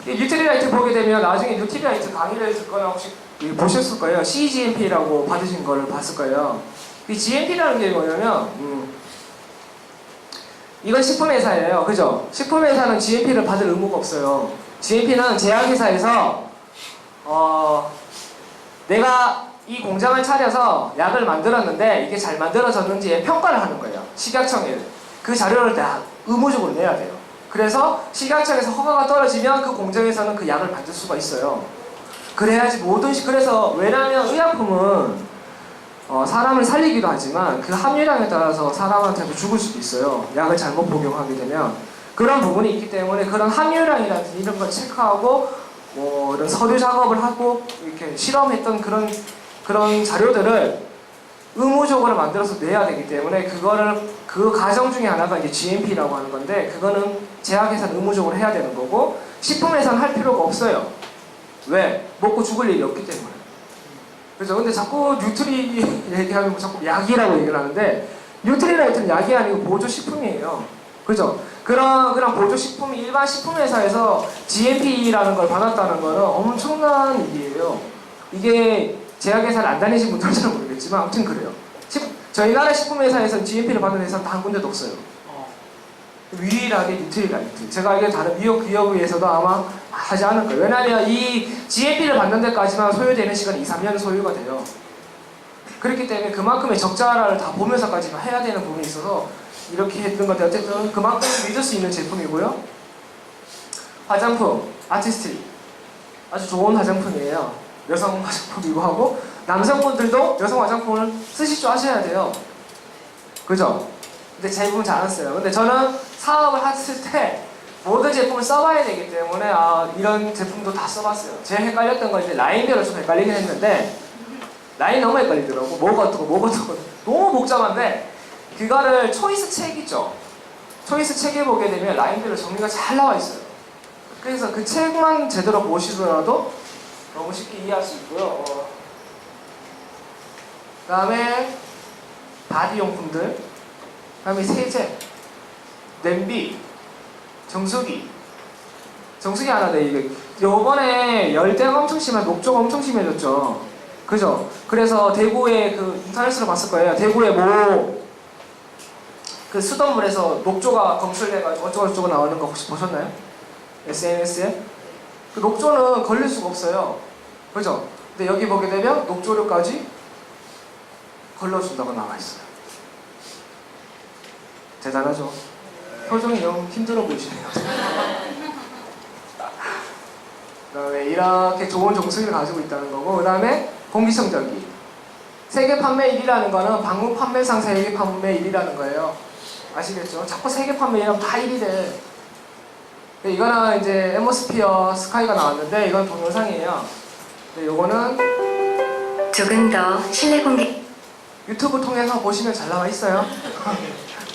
Speaker 1: 이 뉴트리라이트 보게 되면 나중에 뉴트리라이트 강의를 듣거나 혹시 보셨을 거예요. CGMP라고 받으신 거를 봤을 거예요. 이 GMP라는 게 뭐냐면 이건 식품회사예요. 그죠? 식품회사는 GMP를 받을 의무가 없어요. GMP는 제약회사에서 내가 이 공장을 차려서 약을 만들었는데 이게 잘 만들어졌는지에 평가를 하는 거예요. 식약청에 그 자료를 다 의무적으로 내야 돼요. 그래서 식약청에서 허가가 떨어지면 그 공장에서는 그 약을 만들 수가 있어요. 그래야지 그래서 왜냐하면 의약품은 사람을 살리기도 하지만 그 함유량에 따라서 사람한테도 죽을 수도 있어요. 약을 잘못 복용하게 되면 그런 부분이 있기 때문에 그런 함유량이라든지 이런 걸 체크하고 이런 서류 작업을 하고 이렇게 실험했던 그런 자료들을 의무적으로 만들어서 내야 되기 때문에 그 과정 중에 하나가 이제 GMP라고 하는 건데 그거는 제약회사는 의무적으로 해야 되는 거고 식품회사는 할 필요가 없어요. 왜? 먹고 죽을 일이 없기 때문에. 그죠? 근데 자꾸 뉴트리 얘기하면 자꾸 약이라고 얘기를 하는데 뉴트리라이트는 약이 아니고 보조식품이에요. 그죠? 그런 보조식품이 일반 식품회사에서 GMP라는 걸 받았다는 거는 엄청난 일이에요. 이게 제약회사를 안 다니신 분들은 잘 모르겠지만 아무튼 그래요. 저희 나라 식품회사에서 GMP를 받는 회사는 단 한 군데도 없어요. 유일하게 뉴트리라이트. 제가 알기로 다른 기업에서도 아마 하지 않을 거예요. 왜냐하면 이 GMP를 받는 데까지만 소요되는 시간이 2, 3년 소요가 돼요. 그렇기 때문에 그만큼의 적자를 다 보면서까지 해야 되는 부분이 있어서 이렇게 했던 건데 어쨌든 그만큼 믿을 수 있는 제품이고요. 화장품, 아티스트리. 아주 좋은 화장품이에요. 여성 화장품이고 하고 남성분들도 여성 화장품을 쓰실 줄 아셔야 돼요. 그죠? 근데 제품은 잘 안 써요. 근데 저는 사업을 했을 때 모든 제품을 써봐야 되기 때문에 이런 제품도 다 써봤어요. 제일 헷갈렸던 건 이제 라인별로 좀 헷갈리긴 했는데 라인 너무 헷갈리더라고. 뭐가 어떻고 뭐가 어떻고 너무 복잡한데 그거를 초이스 책 있죠. 초이스 책에 보게 되면 라인별로 정리가 잘 나와 있어요. 그래서 그 책만 제대로 보시더라도 너무 쉽게 이해할 수 있고요. 그 다음에 바디용품들, 그 다음에 세제, 냄비, 정수기. 정수기 하나 돼. 이게 요번에 열대가 엄청 심한 녹조가 엄청 심해졌죠. 그죠? 그래서 대구에 그 인터넷으로 봤을 거예요. 대구에 그 수돗물에서 녹조가 검출돼가지고 어쩌고저쩌고 나오는 거 혹시 보셨나요? SNS에? 그 녹조는 걸릴 수가 없어요. 그죠? 근데 여기 보게 되면 녹조류까지 걸러준다고 나와 있어요. 대단하죠? 표정이 너무 힘들어 보이시네요. 그 다음에 이렇게 좋은 정수기를 가지고 있다는 거고, 그 다음에 공기청정기. 세계 판매 1위라는 거는 방문 판매상 세계 판매 1위라는 거예요. 아시겠죠? 자꾸 세계 판매 1위라면 다 1위래. 이거는 이제 앰모스피어 스카이가 나왔는데 이건 동영상이에요. 근데 요거는
Speaker 3: 조금 더 실내 공기
Speaker 1: 유튜브 통해서 보시면 잘 나와 있어요.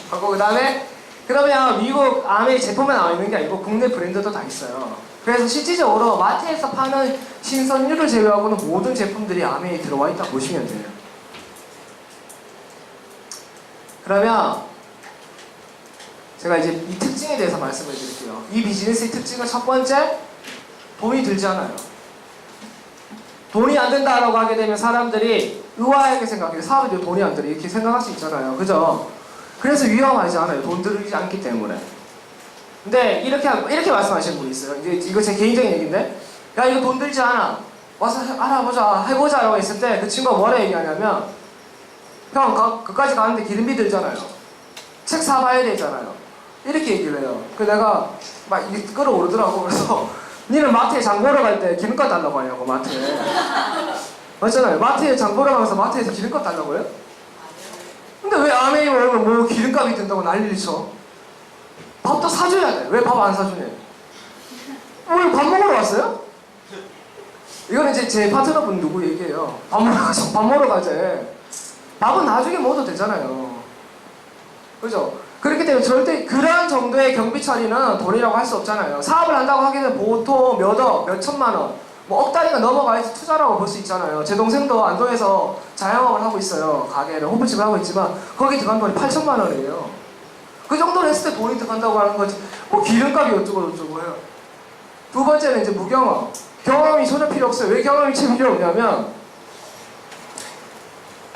Speaker 1: 하고 그 다음에 그러면 미국 아메이 제품만 나와 있는 게 아니고 국내 브랜드도 다 있어요. 그래서 실질적으로 마트에서 파는 신선류를 제외하고는 모든 제품들이 아메이에 들어와 있다 보시면 돼요. 그러면 제가 이제 이 특징에 대해서 말씀을 드릴게요. 이 비즈니스의 특징은 첫 번째, 돈이 들지 않아요. 돈이 안 된다라고 하게 되면 사람들이 의아하게 생각해요. 사업에 돈이 안 들어 이렇게 생각할 수 있잖아요. 그죠? 그래서 위험하지 않아요. 돈 들이지 않기 때문에. 근데 이렇게 말씀하시는 분이 있어요. 이거 제 개인적인 얘기인데, 야 이거 돈 들지 않아. 와서 알아보자, 해보자라고 했을 때 그 친구가 뭐라 얘기하냐면, 형 그까지 가는데 기름비 들잖아요. 책 사봐야 되잖아요. 이렇게 얘기를 해요. 그래서 내가 막 이게 끌어오르더라고. 그래서 니는 마트에 장 보러 갈 때 기름값 달라고 하냐고. 마트에 맞잖아요. 마트에 장 보러 가면서 마트에서 기름값 달라고 해요? 근데 왜 아메이 오면 뭐 기름값이 든다고 난리를 쳐? 밥도 사줘야 돼. 왜 밥 안 사주네? 오늘 밥 먹으러 왔어요? 이거는 이제 제 파트너분 누구 얘기예요. 밥 먹으러 가재. 밥은 나중에 먹어도 되잖아요. 그죠? 그렇기 때문에 절대 그런 정도의 경비 처리는 돈이라고 할 수 없잖아요. 사업을 한다고 하게 되면 보통 몇 천만 원, 뭐 억 단위가 넘어가야지 투자라고 볼 수 있잖아요. 제 동생도 안동에서 자영업을 하고 있어요. 가게를, 호프집을 하고 있지만 거기 들어간 돈이 8천만 원이에요. 그 정도를 했을 때 돈이 들어간다고 하는 거지. 뭐 기름값이 어쩌고 저쩌고 해요. 두 번째는 이제 무경험. 경험이 전혀 필요 없어요. 왜 경험이 필요 없냐면,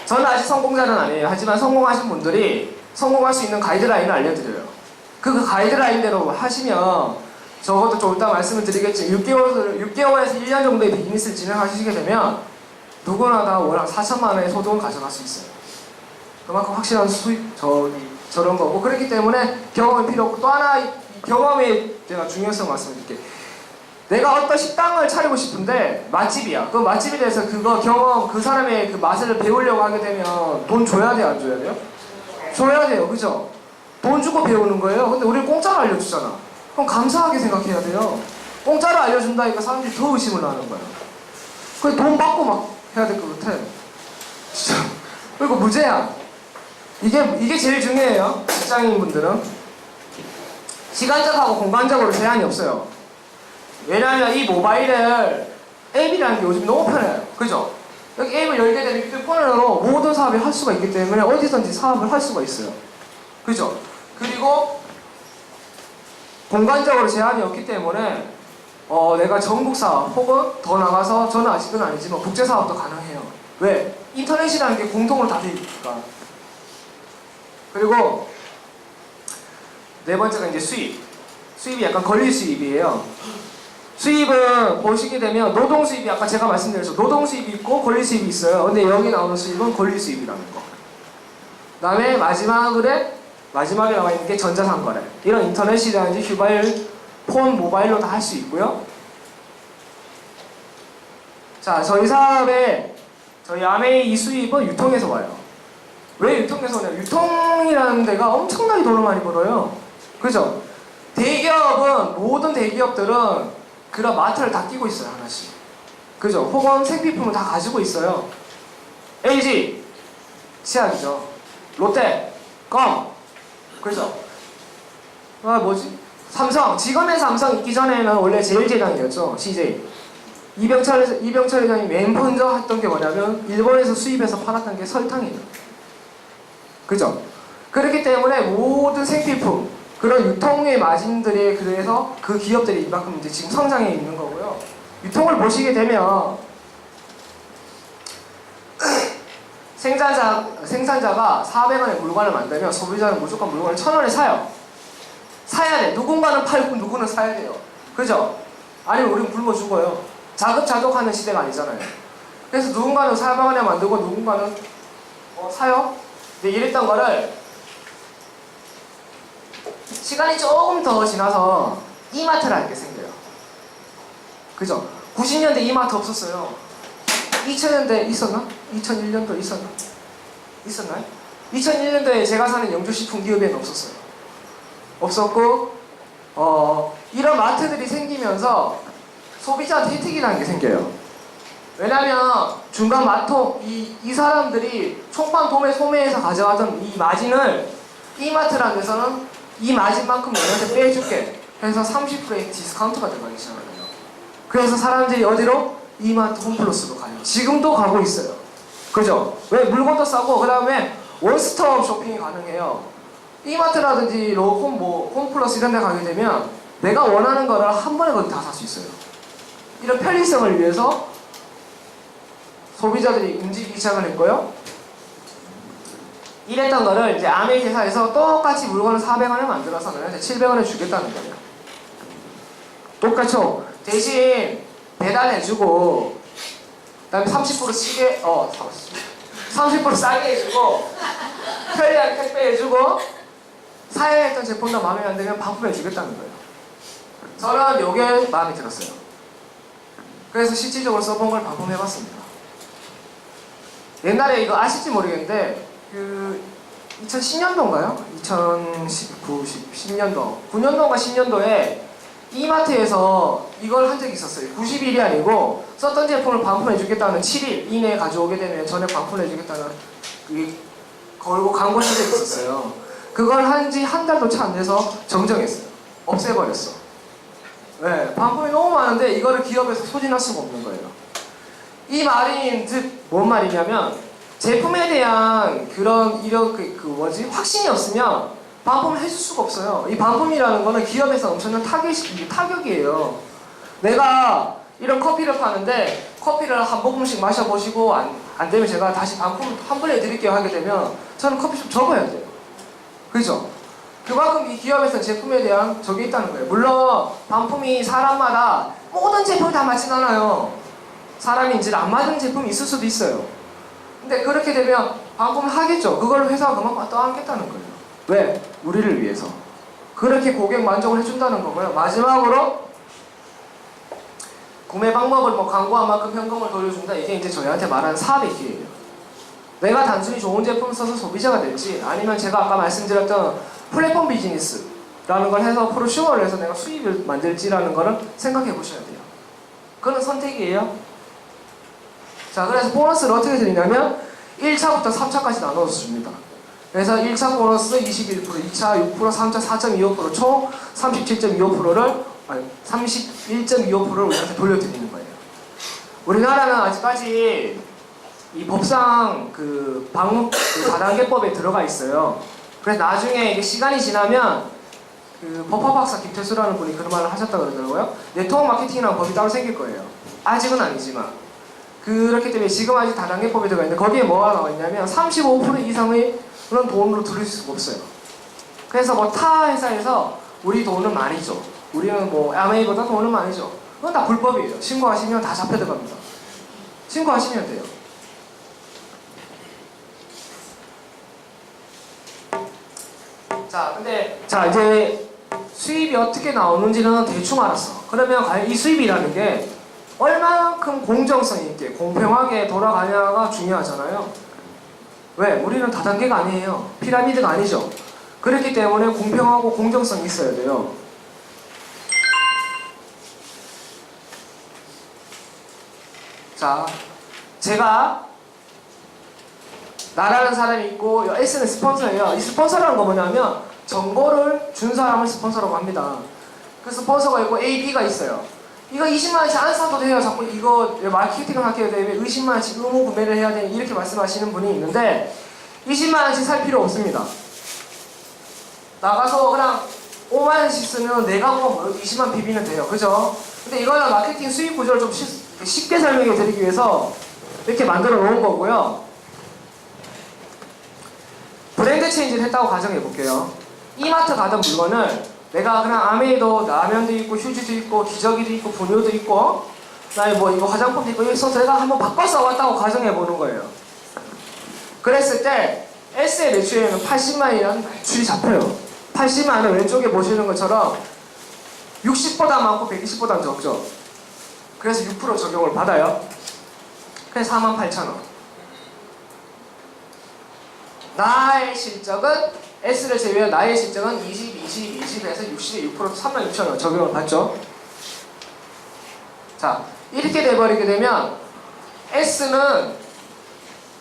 Speaker 1: 저는 아직 성공자는 아니에요. 하지만 성공하신 분들이 성공할 수 있는 가이드라인을 알려드려요. 그 가이드라인대로 하시면, 적어도 좀 이따 말씀을 드리겠지만 6개월에서 1년 정도의 비즈니스를 진행하시게 되면 누구나 다 월 4천만 원의 소득을 가져갈 수 있어요. 그만큼 확실한 수익 저런 거고, 그렇기 때문에 경험이 필요 없고, 또 하나 경험의 제가 중요성 말씀드릴게요. 내가 어떤 식당을 차리고 싶은데 맛집이야. 그 맛집에 대해서 그거 경험, 그 사람의 그 맛을 배우려고 하게 되면 돈 줘야 돼요, 안 줘야 돼요? 줘야 돼요, 그죠? 돈 주고 배우는 거예요. 근데 우리는 공짜로 알려주잖아. 그럼 감사하게 생각해야 돼요. 공짜로 알려준다니까 사람들이 더 의심을 하는 거예요. 그래서 돈 받고 막 해야 될 것 같아. 진짜. 그리고 무제한. 이게 제일 중요해요. 직장인분들은. 시간적하고 공간적으로 제한이 없어요. 왜냐하면 이 모바일을 앱이라는 게 요즘 너무 편해요. 그죠? 여기 앱을 열게 되면 휴대폰으로 모든 사업을 할 수가 있기 때문에 어디서든지 사업을 할 수가 있어요. 그죠? 그리고 공간적으로 제한이 없기 때문에 내가 전국사업 혹은 더 나가서 저는 아직은 아니지만 국제사업도 가능해요. 왜? 인터넷이라는 게 공통으로 다 돼 있으니까. 그리고 네 번째가 이제 수입. 수입이 약간 권리 수입이에요. 수입은 보시게 되면 노동 수입이 아까 제가 말씀드렸죠. 노동 수입이 있고 권리 수입이 있어요. 근데 여기 나오는 수입은 권리 수입이라는 거. 그다음에 마지막에 나와 있는 게 전자상거래. 이런 인터넷이라든지 휴바일, 폰, 모바일로 다 할 수 있고요. 자, 저희 사업에 저희 아메이 이 수입은 유통에서 와요. 왜 유통에서 오냐면 유통이라는 데가 엄청나게 돈을 많이 벌어요. 그죠? 대기업은 모든 대기업들은 그런 마트를 다 끼고 있어요, 하나씩. 그죠? 혹은 생필품을 다 가지고 있어요. LG 치약이죠. 롯데 껌. 그죠? 뭐지? 삼성. 지금의 삼성 있기 전에는 원래 제일제당이었죠. CJ. 이병철 회장이 맨 먼저 했던 게 뭐냐면 일본에서 수입해서 팔았던 게 설탕이에요. 그죠? 그렇기 때문에 모든 생필품 그런 유통의 마진들이 그래서 그 기업들이 이만큼 이제 지금 성장해 있는 거고요. 유통을 보시게 되면 생산자가 400원의 물건을 만들면 소비자는 무조건 물건을 1000원에 사요. 사야 돼. 누군가는 팔고 누구는 사야 돼요. 그죠? 아니면 우리는 굶어 죽어요. 자급자족하는 시대가 아니잖아요. 그래서 누군가는 400원에 만들고 누군가는 사요. 근데 이랬던 거를 시간이 조금 더 지나서 이마트라는 게 생겨요. 그죠? 90년대 이마트 없었어요. 2000년대 있었나? 2001년도 있었나? 있었나요? 2001년도에 제가 사는 영주식품기업에는 없었어요. 없었고 이런 마트들이 생기면서 소비자한테 혜택이라는 게 생겨요. 왜냐면 중간 마통 이 사람들이 총판 소매에서 가져가던 이 마진을 이마트라는 데서는 이 마진만큼 너한테 빼줄게 해서 30%의 디스카운트가 들어가기 시작해요. 그래서 사람들이 어디로? 이마트 홈플러스로 가요. 지금도 가고 있어요. 그죠? 왜? 물건도 싸고 그 다음에 원스톱 쇼핑이 가능해요. 이마트라든지 홈플러스 이런 데 가게 되면 내가 원하는 거를 한 번에 거의 다 살 수 있어요. 이런 편리성을 위해서 소비자들이 움직이기 시작을 했고요. 이랬던 거를 이제 아메이 회사에서 똑같이 물건을 400원에 만들어서 너한테 700원에 주겠다는 거예요. 똑같죠? 대신 배달해주고 그다음에 30% 싸게 30% 싸게 해주고 편리하게 택배해주고 사야 했던 제품도 마음에 안 들면 반품해주겠다는 거예요. 저는 이게 마음에 들었어요. 그래서 실질적으로 써본 걸 반품해봤습니다. 옛날에 이거 아실지 모르겠는데 2010년도인가요? 10년도 9년도인가 10년도에 이마트에서 이걸 한 적이 있었어요. 90일이 아니고 썼던 제품을 반품해주겠다는 7일 이내에 가져오게 되면 전에 반품해주겠다는 걸고 광고 한 적이 있었어요. 그걸 한 지 한 달도 채 안 돼서 정정했어요. 없애버렸어. 네, 반품이 너무 많은데 이거를 기업에서 소진할 수가 없는 거예요. 이 말인 즉 뭔 말이냐면 제품에 대한 확신이 없으면 반품을 해줄 수가 없어요. 이 반품이라는 거는 기업에서 엄청난 타격이에요. 내가 이런 커피를 파는데 커피를 한 모금씩 마셔보시고 안 되면 제가 다시 반품 환불해드릴게요 하게 되면 저는 커피숍 접어야 돼요. 그죠? 그만큼 이 기업에서 제품에 대한 적이 있다는 거예요. 물론 반품이 사람마다 모든 제품이 다 맞진 않아요. 사람이 이제 안 맞는 제품이 있을 수도 있어요. 근데 그렇게 되면 반품을 하겠죠. 그걸 회사가 그만큼 떠안겠다는 거예요. 왜? 우리를 위해서. 그렇게 고객 만족을 해준다는 거고요. 마지막으로 구매 방법을 광고한 만큼 현금을 돌려준다. 이게 이제 저희한테 말하는 사업의 기회예요. 내가 단순히 좋은 제품을 써서 소비자가 될지 아니면 제가 아까 말씀드렸던 플랫폼 비즈니스라는 걸 해서 프로슈머를 해서 내가 수입을 만들지라는 거를 생각해 보셔야 돼요. 그건 선택이에요. 자, 그래서 보너스를 어떻게 드리냐면 1차부터 3차까지 나눠서 줍니다. 그래서 1차 보너스 21%, 2차 6%, 3차 4.25%, 총 37.25%를 31.25%를 우리한테 돌려드리는 거예요. 우리나라는 아직까지 이 법상 다단계법에 들어가 있어요. 그래서 나중에 이게 시간이 지나면 그 법학 박사 김태수라는 분이 그런 말을 하셨다 그러더라고요. 네트워크 마케팅이라는 법이 따로 생길 거예요. 아직은 아니지만. 그렇기 때문에 지금 아직 다단계법이 들어가 있는데 거기에 뭐가 나와 있냐면 35% 이상의 그런 돈으로 들을 수가 없어요. 그래서 뭐 타 회사에서 우리 돈은 많이 줘. 우리는 뭐 아메이보다 돈은 많이 줘. 그건 다 불법이에요. 신고하시면 다 잡혀 들어갑니다. 신고하시면 돼요. 자 이제 수입이 어떻게 나오는지는 대충 알았어. 그러면 과연 이 수입이라는 게 얼마만큼 공정성 있게 공평하게 돌아가냐가 중요하잖아요. 왜? 우리는 다단계가 아니에요. 피라미드가 아니죠. 그렇기 때문에 공평하고 공정성이 있어야 돼요. 자, 제가 나라는 사람이 있고 S는 스폰서예요. 이 스폰서라는 거 뭐냐면 정보를 준 사람을 스폰서라고 합니다. 그 스폰서가 있고 A, B가 있어요. 이거 20만 원씩 안 사도 돼요. 자꾸 이거 마케팅을 하게 되면 20만 원씩 의무 구매를 해야 돼. 이렇게 말씀하시는 분이 있는데 20만 원씩 살 필요 없습니다. 나가서 그냥 5만 원씩 쓰면 내가 뭐 20만 비비면 돼요. 그죠? 근데 이거는 마케팅 수익 구조를 좀 쉽게 설명해 드리기 위해서 이렇게 만들어 놓은 거고요. 브랜드 체인지를 했다고 가정해 볼게요. 이마트 가던 물건을 내가 그냥 아메이도 라면도 있고 휴지도 있고 기저귀도 있고 분유도 있고 그다음에 뭐 이거 화장품도 있고 여기서 내가 한번 바꿔 써왔다고 가정해 보는 거예요. 그랬을 때 S의 매출에는 80만이라는 매출이 잡혀요. 80만은 왼쪽에 보시는 것처럼 60보다 많고 120보다 적죠. 그래서 6% 적용을 받아요. 그래서 48,000원. 나의 실적은 S를 제외한 나의 실적은 20에서 60에 6% 36,000원 적용을 받죠. 자, 이렇게 돼버리게 되면 S는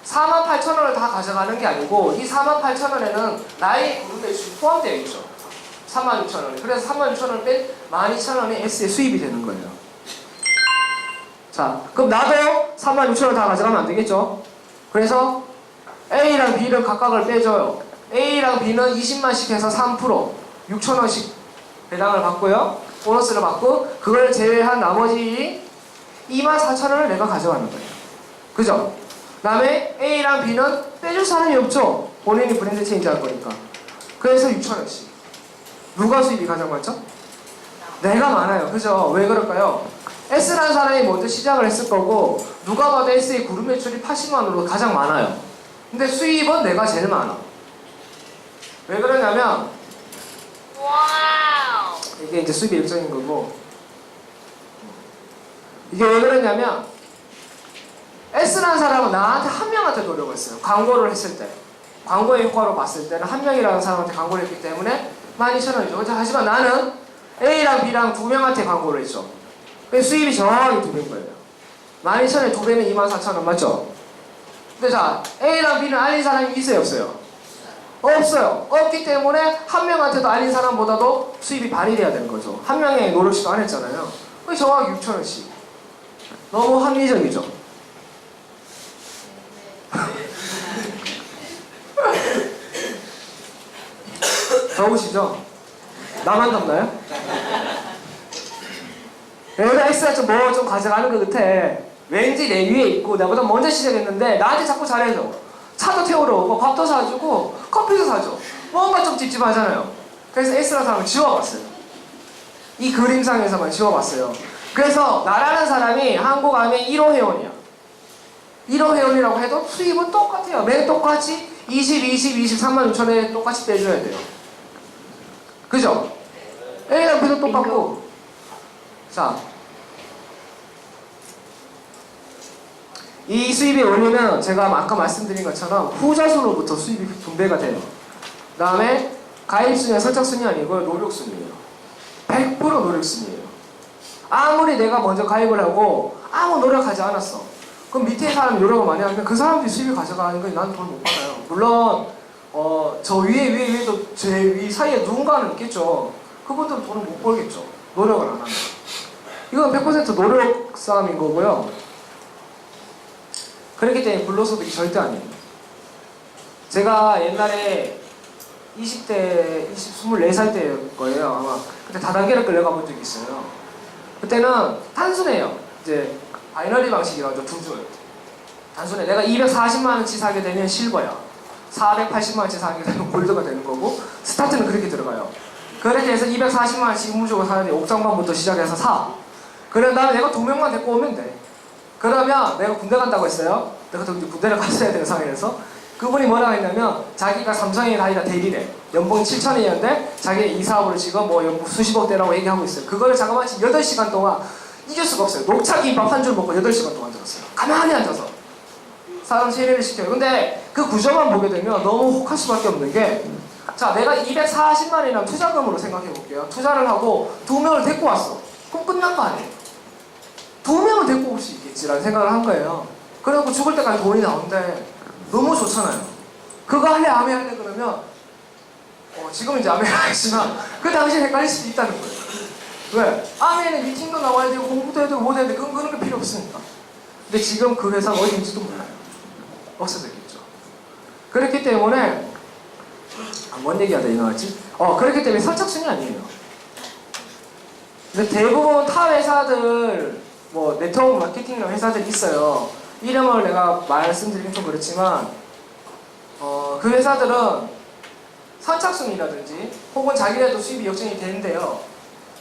Speaker 1: 48,000원을 다 가져가는 게 아니고 이 48,000원에는 나의 그룹 매출이 포함되어 있죠. 36,000원. 그래서 36,000원을 뺀 12,000원이 S의 수입이 되는 거예요. 자, 그럼 나도 36,000원 다 가져가면 안 되겠죠? 그래서 A랑 B를 각각을 빼줘요. A랑 B는 20만씩 해서 3% 6,000원씩 배당을 받고요. 보너스를 받고 그걸 제외한 나머지 24,000원을 내가 가져가는 거예요. 그죠? 그 다음에 A랑 B는 빼줄 사람이 없죠. 본인이 브랜드 체인지 할 거니까. 그래서 6,000원씩. 누가 수입이 가장 많죠? 내가 많아요. 그죠? 왜 그럴까요? S라는 사람이 먼저 시작을 했을 거고 누가 봐도 S의 그룹 매출이 80만으로 가장 많아요. 근데 수입은 내가 제일 많아. 왜 그러냐면 이게 이제 수입 일정인 거고 이게 왜 그러냐면 S라는 사람은 나한테 한 명한테 노력을 했어요. 광고를 했을 때 광고의 효과로 봤을 때는 한 명이라는 사람한테 광고를 했기 때문에 12,000원이죠. 하지만 나는 A랑 B랑 두 명한테 광고를 했죠. 그래서 수입이 정확히 2배인 거예요. 12,000원에 2배는 24,000원 맞죠? 근데 자, A랑 B는 알린 사람이 있어요 없어요? 없어요. 없기 때문에 한 명한테도 알린 사람보다도 수입이 반이 돼야 되는 거죠. 한 명의 노력시도 안 했잖아요. 그게 정확히 6,000원씩. 너무 합리적이죠? 더우시죠? 나만 덥나요? 여기다 X가 좀 뭐 좀 가져가는 것 같아. 왠지 내 위에 있고 나보다 먼저 시작했는데 나한테 자꾸 잘해줘. 차도 태우러 오고 밥도 사주고 커피도 사줘. 뭔가 좀 찝찝하잖아요. 그래서 S라는 사람을 지워봤어요. 이 그림상에서만 지워봤어요. 그래서 나라는 사람이 한국 아메 1호 회원이야. 1호 회원이라고 해도 수입은 똑같아요. 매일 똑같이 23만 6천에 똑같이 떼줘야 돼요. 그죠? A랑 B도 똑같고. 자, 이 수입의 원리는 제가 아까 말씀드린 것처럼 후자순으로부터 수입이 분배가 돼요. 그 다음에 가입순위와 선착순위 아니고 노력순위예요. 100% 노력순위예요. 아무리 내가 먼저 가입을 하고 아무 노력하지 않았어. 그럼 밑에 사람이 노력을 많이 하면 그 사람들이 수입을 가져가는 거니 나는 돈 못 받아요. 물론 저 위에도 제 위 사이에 누군가는 있겠죠. 그분들은 돈을 못 벌겠죠. 노력을 안 하면. 이건 100% 노력 싸움인 거고요. 그렇기 때문에 불로소득이 절대 아니에요. 제가 옛날에 20대, 24살 때일 거예요, 아마. 그때 다단계를 끌려가 본 적이 있어요. 그때는 단순해요. 이제 바이너리 방식이라죠, 두 줄. 단순해. 내가 240만원치 사게 되면 실버야. 480만원치 사게 되면 골드가 되는 거고, 스타트는 그렇게 들어가요. 그렇게 해서 240만원치 의무적으로 사야 돼. 옥장반부터 시작해서 사. 그런 다음에 내가 2명만 데리고 오면 돼. 그러면 내가 군대 간다고 했어요. 내가 또 군대를 갔어야 되는 상황에서 그분이 뭐라고 했냐면 자기가 삼성에 다니다 대리래. 연봉이 7천원이었는데 자기가 이 사업을 지금 뭐 연봉 수십억 대라고 얘기하고 있어요. 그거를 잠깐만 8시간 동안 이길 수가 없어요. 녹차김밥 한 줄 먹고 8시간 동안 들었어요. 가만히 앉아서 사람 세례를 시켜요. 근데 그 구조만 보게 되면 너무 혹할 수밖에 없는 게, 자, 내가 240만이라는 투자금으로 생각해 볼게요. 투자를 하고 2명을 데리고 왔어. 그럼 끝난 거 아니에요? 2명을 데리고 올 수 있겠지라는 생각을 한 거예요. 그리고 죽을 때까지 돈이 나오는데 너무 좋잖아요. 그거 할래 아메 할래 그러면 지금 이제 아메 하겠지만 그 당시에 헷갈릴 수도 있다는 거예요. 왜? 아메는 미팅도 나와야 되고 공부도 해야 되고 뭐 해야 되고 그런 게 필요 없으니까. 근데 지금 그 회사가 어디인지도 몰라요. 없어졌겠죠. 그렇기 때문에 뭔 얘기하다 이거지? 그렇기 때문에 선착순이 아니에요. 근데 대부분 타 회사들 뭐 네트워크 마케팅이라는 회사들이 있어요. 이름을 내가 말씀드리긴 좀 그렇지만 그 회사들은 선착순이라든지 혹은 자기네도 수입이 역전이 되는데요.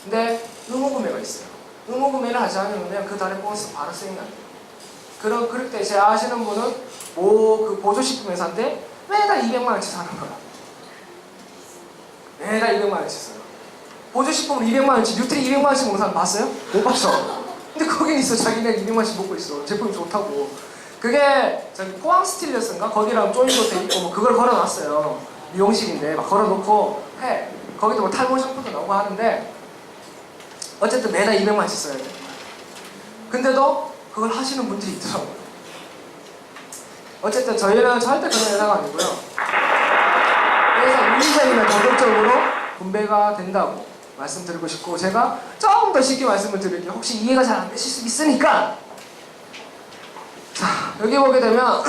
Speaker 1: 근데 의무구매가 있어요. 의무구매를 하지 않으면 그 달에 보너스 바로 수익이 안 돼요. 그럴 때 제가 아시는 분은 그 보조식품 회사인데 매달 200만원치 사는 거야. 매달 200만원치 써요. 보조식품을 200만원치, 뉴트리 200만원치 먹는 사람 봤어요? 못 봤어. 근데 거긴 있어. 자기네 200만원씩 먹고 있어. 제품이 좋다고. 그게 저기 포항 스틸러스인가? 거기랑 조인도 돼 있고 뭐 그걸 걸어놨어요. 미용실인데 막 걸어놓고 해. 거기도 뭐 탈모 샴푸도 나오고 하는데 어쨌든 매달 200만원씩 써야 돼. 근데도 그걸 하시는 분들이 있더라고요. 어쨌든 저희는 절대 그런 회사가 아니고요. 그래서 유의적이면 적극적으로 분배가 된다고 말씀드리고 싶고, 제가 조금 더 쉽게 말씀을 드릴게요. 혹시 이해가 잘 안 되실 수 있으니까. 자, 여기 보게 되면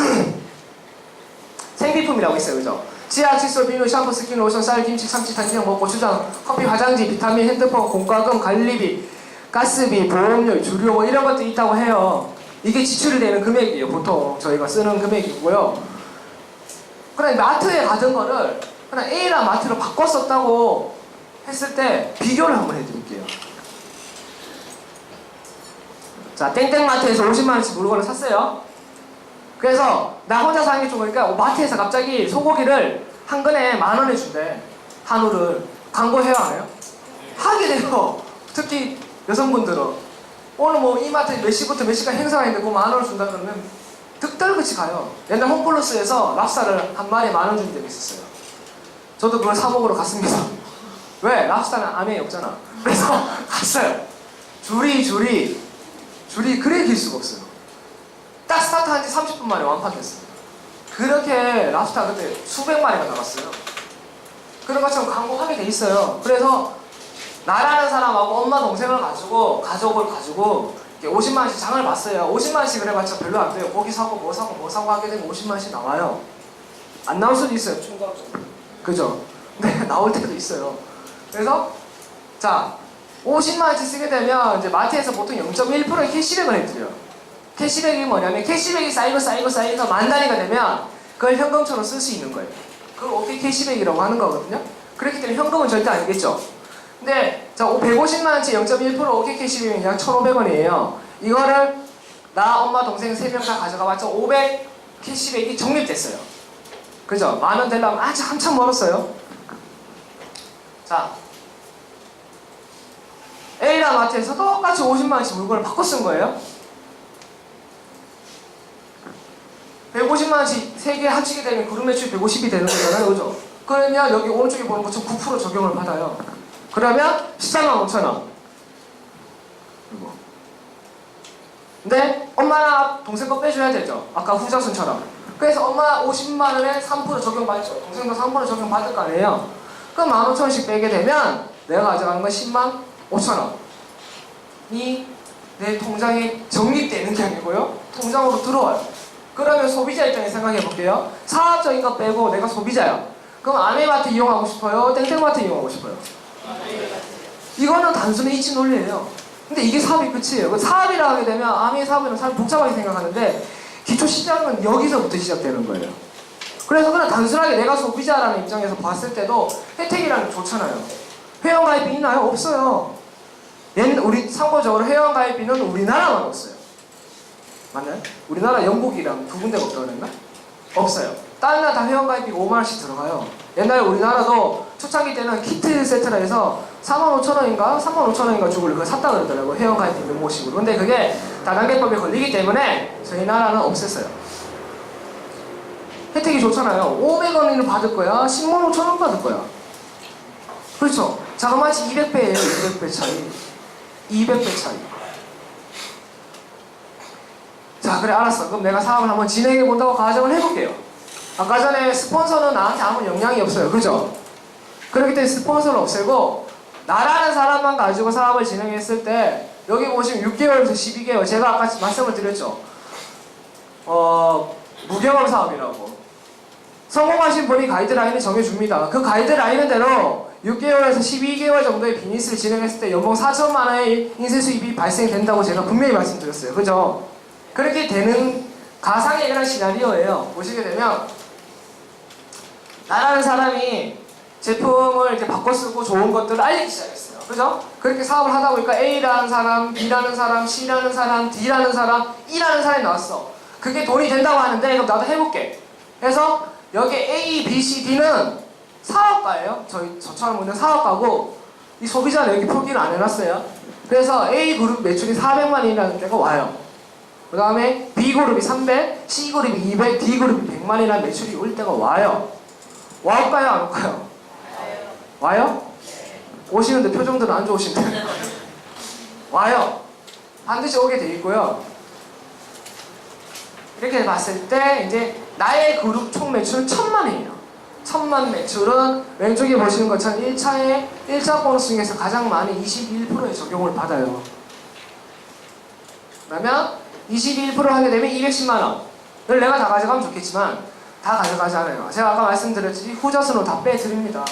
Speaker 1: 생비품이라고 있어요, 그죠? 치약, 칫솔, 비누, 샴푸, 스킨, 로션, 쌀, 김치, 참치, 단지형, 뭐 고추장, 커피, 화장지, 비타민, 핸드폰, 공과금, 관리비, 가스비, 보험료, 주료 뭐 이런 것들이 있다고 해요. 이게 지출이 되는 금액이에요. 보통 저희가 쓰는 금액이고요. 그럼 마트에 가던 거를 그냥 A랑 마트로 바꿔 썼다고 했을 때 비교를 한번 해드릴게요. 자, 땡땡마트에서 50만원치 물건을 샀어요. 그래서 나 혼자 사는 게 좀 그러니까 마트에서 갑자기 소고기를 한 근에 10,000원에 준대. 한우를. 광고해요 안 해요? 하게 돼요. 특히 여성분들은 오늘 뭐 이마트 몇 시부터 몇 시까지 행사가 있는데 그 10,000원을 준다 그러면 득달같이 가요. 옛날 홈플러스에서 랍스타를 한 마리에 10,000원 준 적이 있었어요. 저도 그걸 사 먹으러 갔습니다. 왜? 랍스타는 암에 없잖아. 그래서 갔어요. 줄이 그래 길 수가 없어요. 딱 스타트한 지 30분 만에 완판됐어요. 그렇게 랍스타 그때 수백 마리가 나갔어요. 그런 것처럼 광고하게 돼 있어요. 그래서 나라는 사람하고 엄마 동생을 가지고 가족을 가지고 50만원씩 장을 봤어요. 50만원씩 그래봤자 별로 안 돼요. 고기 사고 뭐 사고 하게 되면 50만원씩 나와요. 안 나올 수도 있어요. 충격적으로. 그죠? 근데 나올 때도 있어요. 그래서 자 50만원씩 쓰게 되면 이제 마트에서 보통 0.1%의 캐시백을 해드려요. 캐시백이 뭐냐면 캐시백이 쌓이고 만 단위가 되면 그걸 현금처럼 쓸 수 있는 거예요. 그걸 오케이 캐시백이라고 하는 거거든요. 그렇기 때문에 현금은 절대 아니겠죠. 근데 자 150만원치 0.1% 오케이 캐시백이 약 1,500원이에요. 이거를 나 엄마 동생 3명 다 가져가봤자 500 캐시백이 적립됐어요. 그죠? 10,000원 되려면 아직 한참 멀었어요. 자 A랑 마트에서 똑같이 50만원씩 물건을 바꿔 쓴 거예요. 150만원씩 3개 합치게 되면 그룹 매출이 150이 되는 거잖아요. 그죠? 그러면 여기 오른쪽에 보는 것처럼 9% 적용을 받아요. 그러면 145,000원. 근데 엄마랑 동생 거 빼줘야 되죠. 아까 후자순처럼. 그래서 엄마 50만원에 3% 적용받죠. 동생도 3% 적용받을 거 아니에요. 그럼 15,000원씩 빼게 되면 내가 가져가는 건 105,000원이 내 통장에 적립되는 게 아니고요. 통장으로 들어와요. 그러면 소비자 입장에 생각해 볼게요. 사업적인 거 빼고 내가 소비자야. 그럼 아메마트 이용하고 싶어요? 땡땡마트 이용하고 싶어요? 이거는 단순히 이치 논리예요. 근데 이게 사업이 끝이에요. 그 사업이라 하게 되면 아메 사업은 사실 복잡하게 생각하는데 기초 시작은 여기서부터 시작되는 거예요. 그래서 그냥 단순하게 내가 소비자라는 입장에서 봤을 때도 혜택이라는 게 좋잖아요. 회원가입비 있나요? 없어요. 우리 참고적으로 회원가입비는 우리나라만 없어요. 맞나요? 우리나라 영국이랑 두 군데가 없다고 그랬나? 없어요. 다른 나라 다 회원가입비가 5만원씩 들어가요. 옛날에 우리나라도 초창기 때는 키트 세트라 해서 45,000원인가 35,000원인가 주고 그걸 샀다 그러더라고요. 회원가입비 명목식으로. 근데 그게 다단계법에 걸리기 때문에 저희 나라는 없앴어요. 혜택이 좋잖아요. 500원을 받을 거야? 105,000원 받을 거야. 그렇죠? 자그마치 200배예요. 200배 차이. 200배 차이. 자, 그래 알았어. 그럼 내가 사업을 한번 진행해 본다고 가정을 해볼게요. 아까 전에 스폰서는 나한테 아무 영향이 없어요. 그죠? 그렇기 때문에 스폰서를 없애고 나라는 사람만 가지고 사업을 진행했을 때 여기 보시면 6개월에서 12개월 제가 아까 말씀을 드렸죠. 무경험 사업이라고. 성공하신 분이 가이드라인을 정해줍니다. 그 가이드라인은 대로 6개월에서 12개월 정도의 비즈니스를 진행했을 때 연봉 4천만 원의 인쇄 수입이 발생된다고 제가 분명히 말씀드렸어요. 그죠? 그렇게 되는 가상의 그런 시나리오예요. 보시게 되면 나라는 사람이 제품을 이렇게 바꿔 쓰고 좋은 것들을 알리기 시작했어요. 그죠? 그렇게 사업을 하다 보니까 A라는 사람, B라는 사람, C라는 사람, D라는 사람, E라는 사람이 나왔어. 그게 돈이 된다고 하는데 그럼 나도 해볼게. 그래서 여기 A, B, C, D는 사업가예요. 저처럼 보면 사업가고 이 소비자는 여기 표기를 안 해놨어요. 그래서 A 그룹 매출이 400만이라는 데가 와요. 그 다음에 B그룹이 300, C그룹이 200, D그룹이 100만이라는 매출이 올 때가 와요. 와올까요? 안 올까요? 와요? 오시는데 표정들은 안 좋으신데 와요. 반드시 오게 돼 있고요. 이렇게 봤을 때 이제 나의 그룹 총 매출은 1,000만이에요. 1,000만 매출은 왼쪽에 보시는 것처럼 1차 보너스 중에서 가장 많이 21%의 적용을 받아요. 그러면 21% 하게 되면 210만 원을 내가 다 가져가면 좋겠지만 다 가져가지 않아요. 제가 아까 말씀드렸듯이 후자순으로 다 빼드립니다.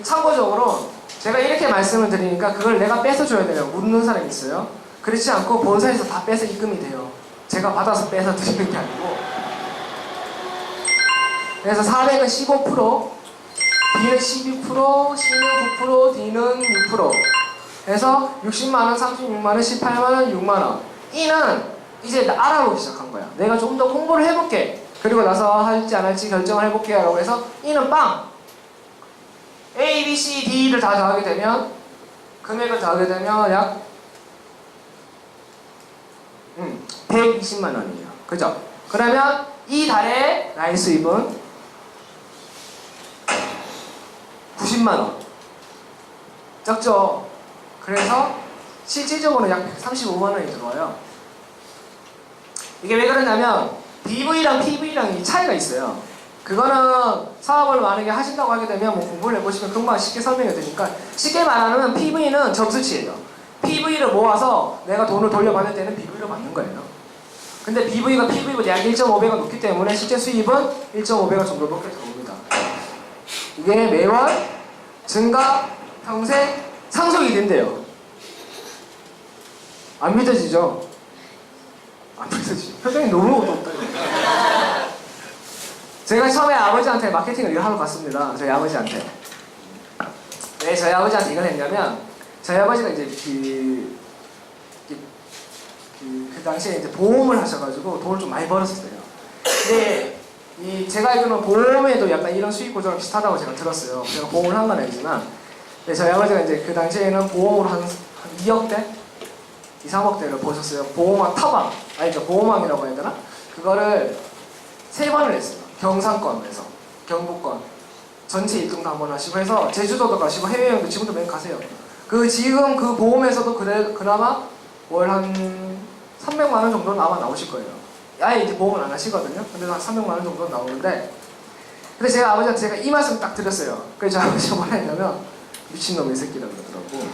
Speaker 1: 참고적으로 제가 이렇게 말씀을 드리니까 그걸 내가 뺏어줘야 돼요. 묻는 사람이 있어요. 그렇지 않고 본사에서 다 빼서 입금이 돼요. 제가 받아서 빼서 드리는 게 아니고. 그래서 400은 15%, B는 12%, C는 9%, D는 6%. 해서 60만원, 36만원, 18만원, 6만원. E는 이제 알아보기 시작한 거야. 내가 좀 더 공부를 해볼게. 그리고 나서 할지 안 할지 결정을 해볼게 라고 해서 E는 빵! A, B, C, D를 다 더하게 되면 금액을 더하게 되면 약 120만 원이에요. 그죠? 그러면 이 달에 나의 수입은 90만 원. 적죠? 그래서 실질적으로 약 135만 원이 들어와요. 이게 왜 그러냐면 BV랑 PV랑 이 차이가 있어요. 그거는 사업을 만약에 하신다고 하게 되면 뭐 공부를 해보시면 금방 쉽게 설명이 되니까 쉽게 말하면 PV는 점수치예요. PV를 모아서 내가 돈을 돌려받을 때는 BV로 받는 거예요. 근데 BV가 PV보다 약 1.5배가 높기 때문에 실제 수입은 1.5배가 좀 더 높게 들어옵니다. 이게 매월 증가, 평생 상속이 된대요. 안 믿어지죠? 안 믿어지죠? 표정이 너무 어둡다. 제가 처음에 아버지한테 마케팅을 일하러 갔습니다. 저희 아버지한테. 왜 저희 아버지한테 이걸 했냐면 저희 아버지가 이제 그 당시에 이제 보험을 하셔가지고 돈을 좀 많이 벌었어요. 근데 제가 알기로는 보험에도 약간 이런 수익 구조랑 비슷하다고 제가 들었어요. 제가 보험을 한 건 아니지만. 근데 저희 아버지가 이제 그 당시에는 보험으로 한 2억대? 2, 3억대를 버셨어요. 보험왕 타방. 아니죠. 보험왕이라고 해야 되나? 그거를 3번을 했어요. 경상권에서, 경북권. 전체 1등도 한번 하시고 해서 제주도도 가시고 해외여행도 지금도 매일 가세요. 지금 그 보험에서도 그나마 월 한 300만 원 정도는 아마 나오실 거예요. 아예 이제 보험을 안 하시거든요. 근데 한 300만 원 정도는 나오는데 근데 제가 아버지한테 제가 이 말씀 딱 드렸어요. 그래서 아버지가 뭐라 했냐면 미친놈 이 새끼라고 그러더라고.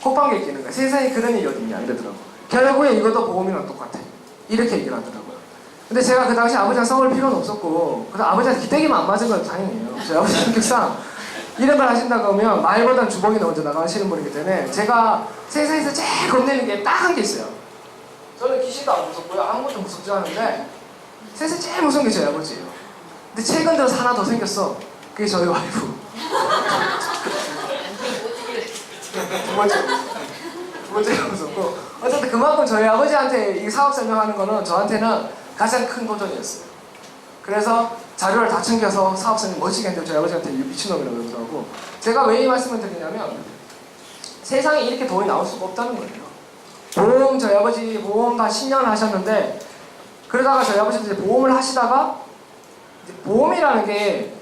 Speaker 1: 콧방귀 끼는 거야. 세상에 그런 일이 어딨냐 이러더라고. 결국에 이것도 보험이랑 똑같아. 이렇게 얘기를 하더라고요. 근데 제가 그 당시 아버지랑 싸울 필요는 없었고, 그래서 아버지한테 기대기만 안 맞은 건 다행이에요. 저희 아버지 성격상 이런 걸 하신다고 하면 말보단 주먹이 먼저 나가시는 분이기 때문에 제가 세상에서 제일 겁내는 게 딱 한 게 있어요. 저는 귀신도 안 무섭고요. 아무것도 무섭지 않은데 세상에 제일 무서운 게 저희 아버지예요. 근데 최근 들어서 하나 더 생겼어. 그게 저희 와이프. 두 번째가 무섭고, 어쨌든 그만큼 저희 아버지한테 이 사업 설명하는 거는 저한테는 가장 큰 도전이었어요. 그래서 자료를 다 챙겨서 사업 설명 멋지게 했는데 저희 아버지한테 미친놈이라고 그러더라고. 제가 왜 이 말씀을 드리냐면 세상에 이렇게 돈이 나올 수가 없다는 거예요. 보험, 저희 아버지 보험 다 10년 하셨는데, 그러다가 저희 아버지도 이제 보험을 하시다가 이제 보험이라는 게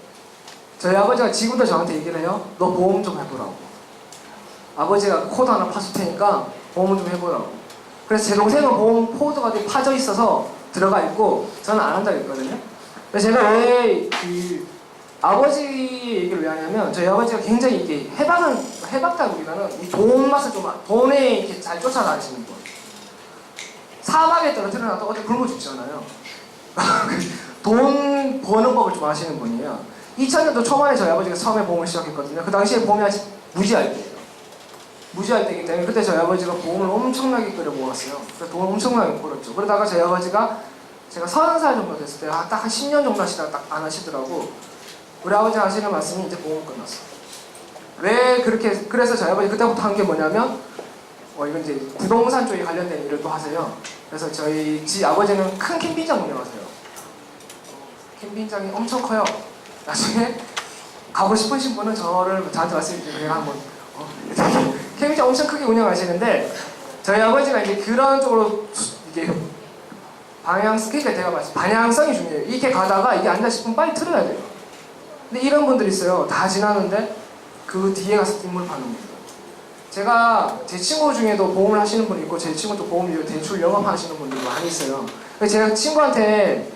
Speaker 1: 저희 아버지가 지금도 저한테 얘기를 해요. 너 보험 좀 해보라고. 아버지가 코드 하나 파줄 테니까 보험 좀 해보라고. 그래서 제 동생은 보험 코드가 되게 파져 있어서 들어가 있고 저는 안 한다고 했거든요. 그래서 제가 왜 아버지 얘기를 왜 하냐면 저희 아버지가 굉장히 이게 해박다기보다는 이 돈 맛을 좀 돈에 이렇게 잘 쫓아다니시는 분. 사막에 떨어뜨려놔도 어디 굶어 죽잖아요. 돈 버는 법을 좀 아시는 분이에요. 2000년도 초반에 저희 아버지가 처음에 보험을 시작했거든요. 그 당시에 보험이 아직 무지할 때예요. 무지할 때이기 때문에 그때 저희 아버지가 보험을 엄청나게 끌어 모았어요. 그래서 돈을 엄청나게 벌었죠. 그러다가 저희 아버지가 제가 30살 정도 됐을 때 딱 한 10년 정도 하시다가 딱 안 하시더라고. 우리 아버지가 하시는 말씀이 이제 보험 끝났어. 왜 그렇게, 그래서 저희 아버지 그때부터 한 게 뭐냐면 이건 이제 부동산 쪽에 관련된 일을 또 하세요. 그래서 저희 아버지는 큰 캠핑장 운영하세요. 캠핑장이 엄청 커요. 나중에 가고 싶으신 분은 저한테 말씀해주세요. 제가 한번 캠핑장 엄청 크게 운영하시는데 저희 아버지가 이제 그런 쪽으로 이게 그러니까 제가 말씀 방향성이 중요해요. 이렇게 가다가 이게 아니다 싶으면 빨리 틀어야 돼요. 근데 이런 분들이 있어요. 다 지나는데 그 뒤에 가서 뒷물 파는 분들. 제가 제 친구 중에도 보험을 하시는 분이 있고 제 친구도 보험 대출 영업하시는 분들이 많이 있어요. 그래서 제가 친구한테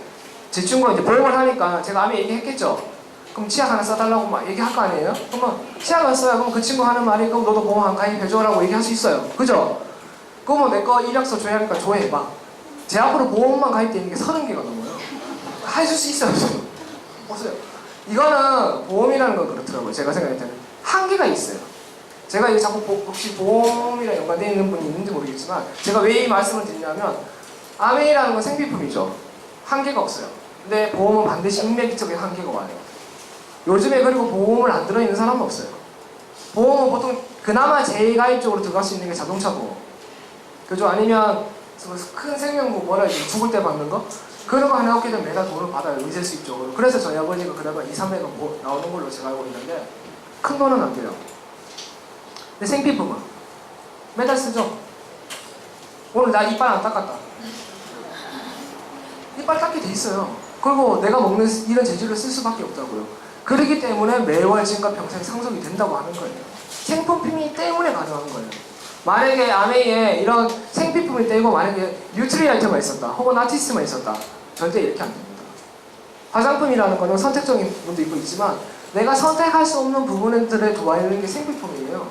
Speaker 1: 제 친구가 이제 보험을 하니까 제가 아까 얘기했겠죠. 그럼 치약 하나 써달라고 막 얘기할 거 아니에요? 그러면 치약을 써요. 그럼 그 친구 하는 말이 그럼 너도 보험 한 가입해줘라고 얘기할 수 있어요. 그죠? 그러면 내 거 이력서 줘야 하니까 줘해봐. 제 앞으로 보험만 가입되어 있는 게 30개가 넘어요. 하실 수 있어요. 보세요. 이거는 보험이라는 건 그렇더라고요. 제가 생각할 때는 한계가 있어요. 제가 이게 자꾸 혹시 보험이랑 연관되어 있는 분이 있는지 모르겠지만 제가 왜 이 말씀을 드리냐면 암웨이라는 건 생비품이죠. 한계가 없어요. 근데 보험은 반드시 인맥적인 한계가 와요. 요즘에 그리고 보험을 안 들어있는 사람은 없어요. 보험은 보통 그나마 재가입적으로 들어갈 수 있는 게 자동차 보험. 그죠? 아니면 큰 생명보험 뭐라 해야지 죽을 때 받는 거? 그런 거 하나 얻게 되면 매달 돈을 받아요. 의제 수입적으로. 그래서 저희 아버지가 그나마 2, 300원 나오는 걸로 제가 알고 있는데 큰 돈은 안 돼요. 근데 생필품은 매달 쓰죠. 오늘 나 이빨 안 닦았다. 이빨 닦게 돼 있어요. 그리고 내가 먹는 이런 재질을 쓸 수밖에 없다고요. 그렇기 때문에 매월 증가 평생 상속이 된다고 하는 거예요. 생필품이 때문에 가능한 거예요. 만약에 아메이에 이런 생필품을 떼고 만약에 뉴트리 아이템만 있었다 혹은 아티스트만 있었다 절대 이렇게 안 됩니다. 화장품이라는 거는 선택적인 부분도 있고 있지만 내가 선택할 수 없는 부분들에 들어와 있는 게 생필품이에요.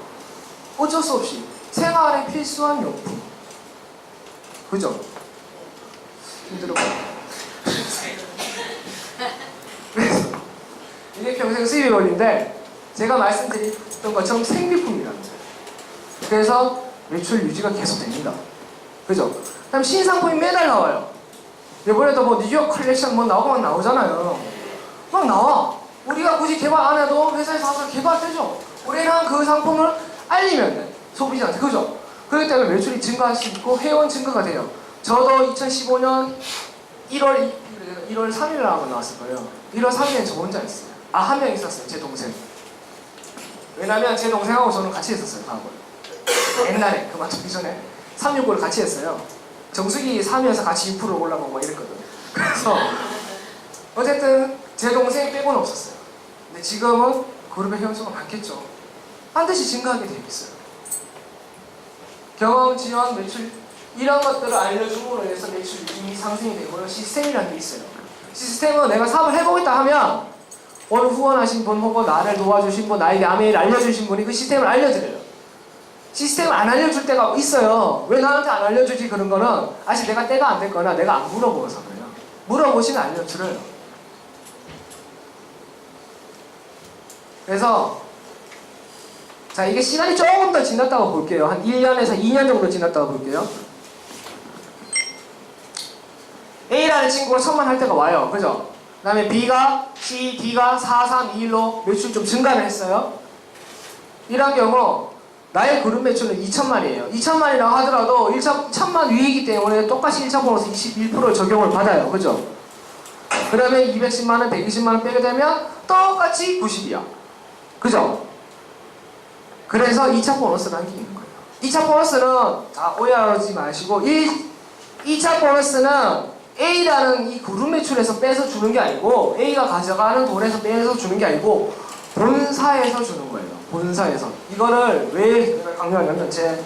Speaker 1: 어쩔 수 없이 생활에 필수한 용품. 그죠? 힘들어요. 그래서 이게 평생 수입이 걸린데 제가 말씀드렸던 것처럼 생필품이라는 거예요. 그래서 매출 유지가 계속 됩니다. 그죠? 그다음 신상품이 매달 나와요. 이번에도 뭐 뉴욕 컬렉션 뭐 나오고 막 나오잖아요. 막 나와. 우리가 굳이 개발 안 해도 회사에서 항상 개발되죠. 우리는 그 상품을 알리면 돼. 소비자한테. 그죠? 그렇기 때문에 매출이 증가할 수 있고 회원 증가가 돼요. 저도 2015년 1월 3일 날 나왔을 거예요. 1월 3일엔 저 혼자 있어요. 한 명 있었어요. 제 동생. 왜냐면 제 동생하고 저는 같이 했었어요. 사업을. 옛날에 그만두기 전에 365를 같이 했어요. 정수기 3위에서 같이 6% 올라가고 막 이랬거든. 그래서 어쨌든 제 동생 빼고는 없었어요. 근데 지금은 그룹의 회원수가 많겠죠. 반드시 증가하게 되어 있어요. 경험, 지원, 매출 이런 것들을 알려줌으로 해서 매출이 이미 상승이 되고요. 시스템이라는 게 있어요. 시스템은 내가 사업을 해보겠다 하면 오늘 후원하신 분 혹은 나를 도와주신 분, 나에게 아메이를 알려주신 분이 그 시스템을 알려드려요. 시스템을 안 알려줄 때가 있어요. 왜 나한테 안 알려주지? 그런 거는 아직 내가 때가 안 됐거나 내가 안 물어보어서 그래요. 물어보시면 알려드려요. 그래서 자, 이게 시간이 조금 더 지났다고 볼게요. 한 1년에서 2년 정도 지났다고 볼게요. A라는 친구가 천만 할 때가 와요. 그죠? 그 다음에 B가, C, D가 4, 3, 2, 1로 매출 좀 증가를 했어요. 이런 경우 나의 그룹 매출은 2천만이에요. 2천만이라고 하더라도 1천만 위이기 때문에 똑같이 1차 보너스 21% 적용을 받아요. 그죠? 그러면 210만원, 120만원 빼게 되면 똑같이 90이야. 그죠? 그래서 2차 보너스라는 게 있는 거예요. 2차 보너스는 다 오해하지 마시고 2차 보너스는 A라는 이 그룹 매출에서 빼서 주는 게 아니고 A가 가져가는 돈에서 빼서 주는 게 아니고 본사에서 주는 거예요. 본사에서. 이거를 왜 강조하냐면 이제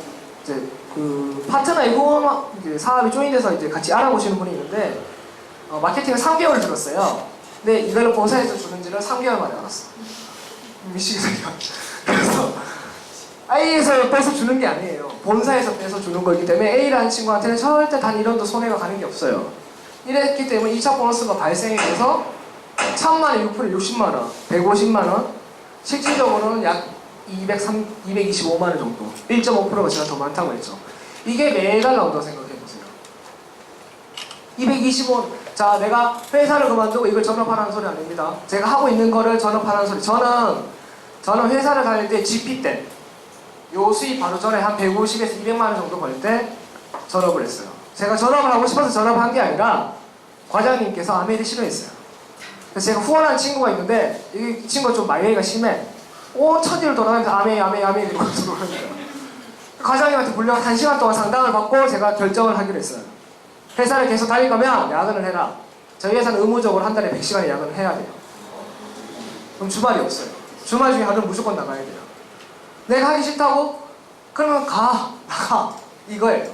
Speaker 1: 그 파트너 이거 사업이 조인돼서 이제 같이 알아보시는 분이 있는데 마케팅을 3개월 들었어요. 근데 이거를 본사에서 주는지를 3개월 만에 알았어. 미치겠어요. 그래서 A에서 빼서 주는 게 아니에요. 본사에서 빼서 주는 거기 때문에 A라는 친구한테는 절대 단 1원도 손해가 가는 게 없어요. 이랬기 때문에 2차 보너스가 발생이 돼서 1000만에 6% 60만원, 150만원, 실질적으로는 약 225만원 정도, 1.5%가 제가 더 많다고 했죠. 이게 매달 나온다고 생각해보세요. 225원. 자, 내가 회사를 그만두고 이걸 전업하라는 소리 아닙니다. 제가 하고 있는 거를 전업하라는 소리. 저는 회사를 다닐 때 GP 때, 요 수입 바로 전에 한 150에서 200만원 정도 벌 때 전업을 했어요. 제가 전업을 하고 싶어서 전업한 게 아니라 과장님께서 아메를 싫어했어요. 그래서 제가 후원한 친구가 있는데 이 친구가 좀 말얘기가 심해. 온 천지를 돌아다니면서 아메 이러고 들어오는 과장님한테 불려 1시간 동안 상담을 받고 제가 결정을 하기로 했어요. 회사를 계속 다닐 거면 야근을 해라. 저희 회사는 의무적으로 한 달에 100시간의 야근을 해야 돼요. 그럼 주말이 없어요. 주말 중에 하루는 무조건 나가야 돼요. 내가 하기 싫다고? 그러면 나가. 이거예요.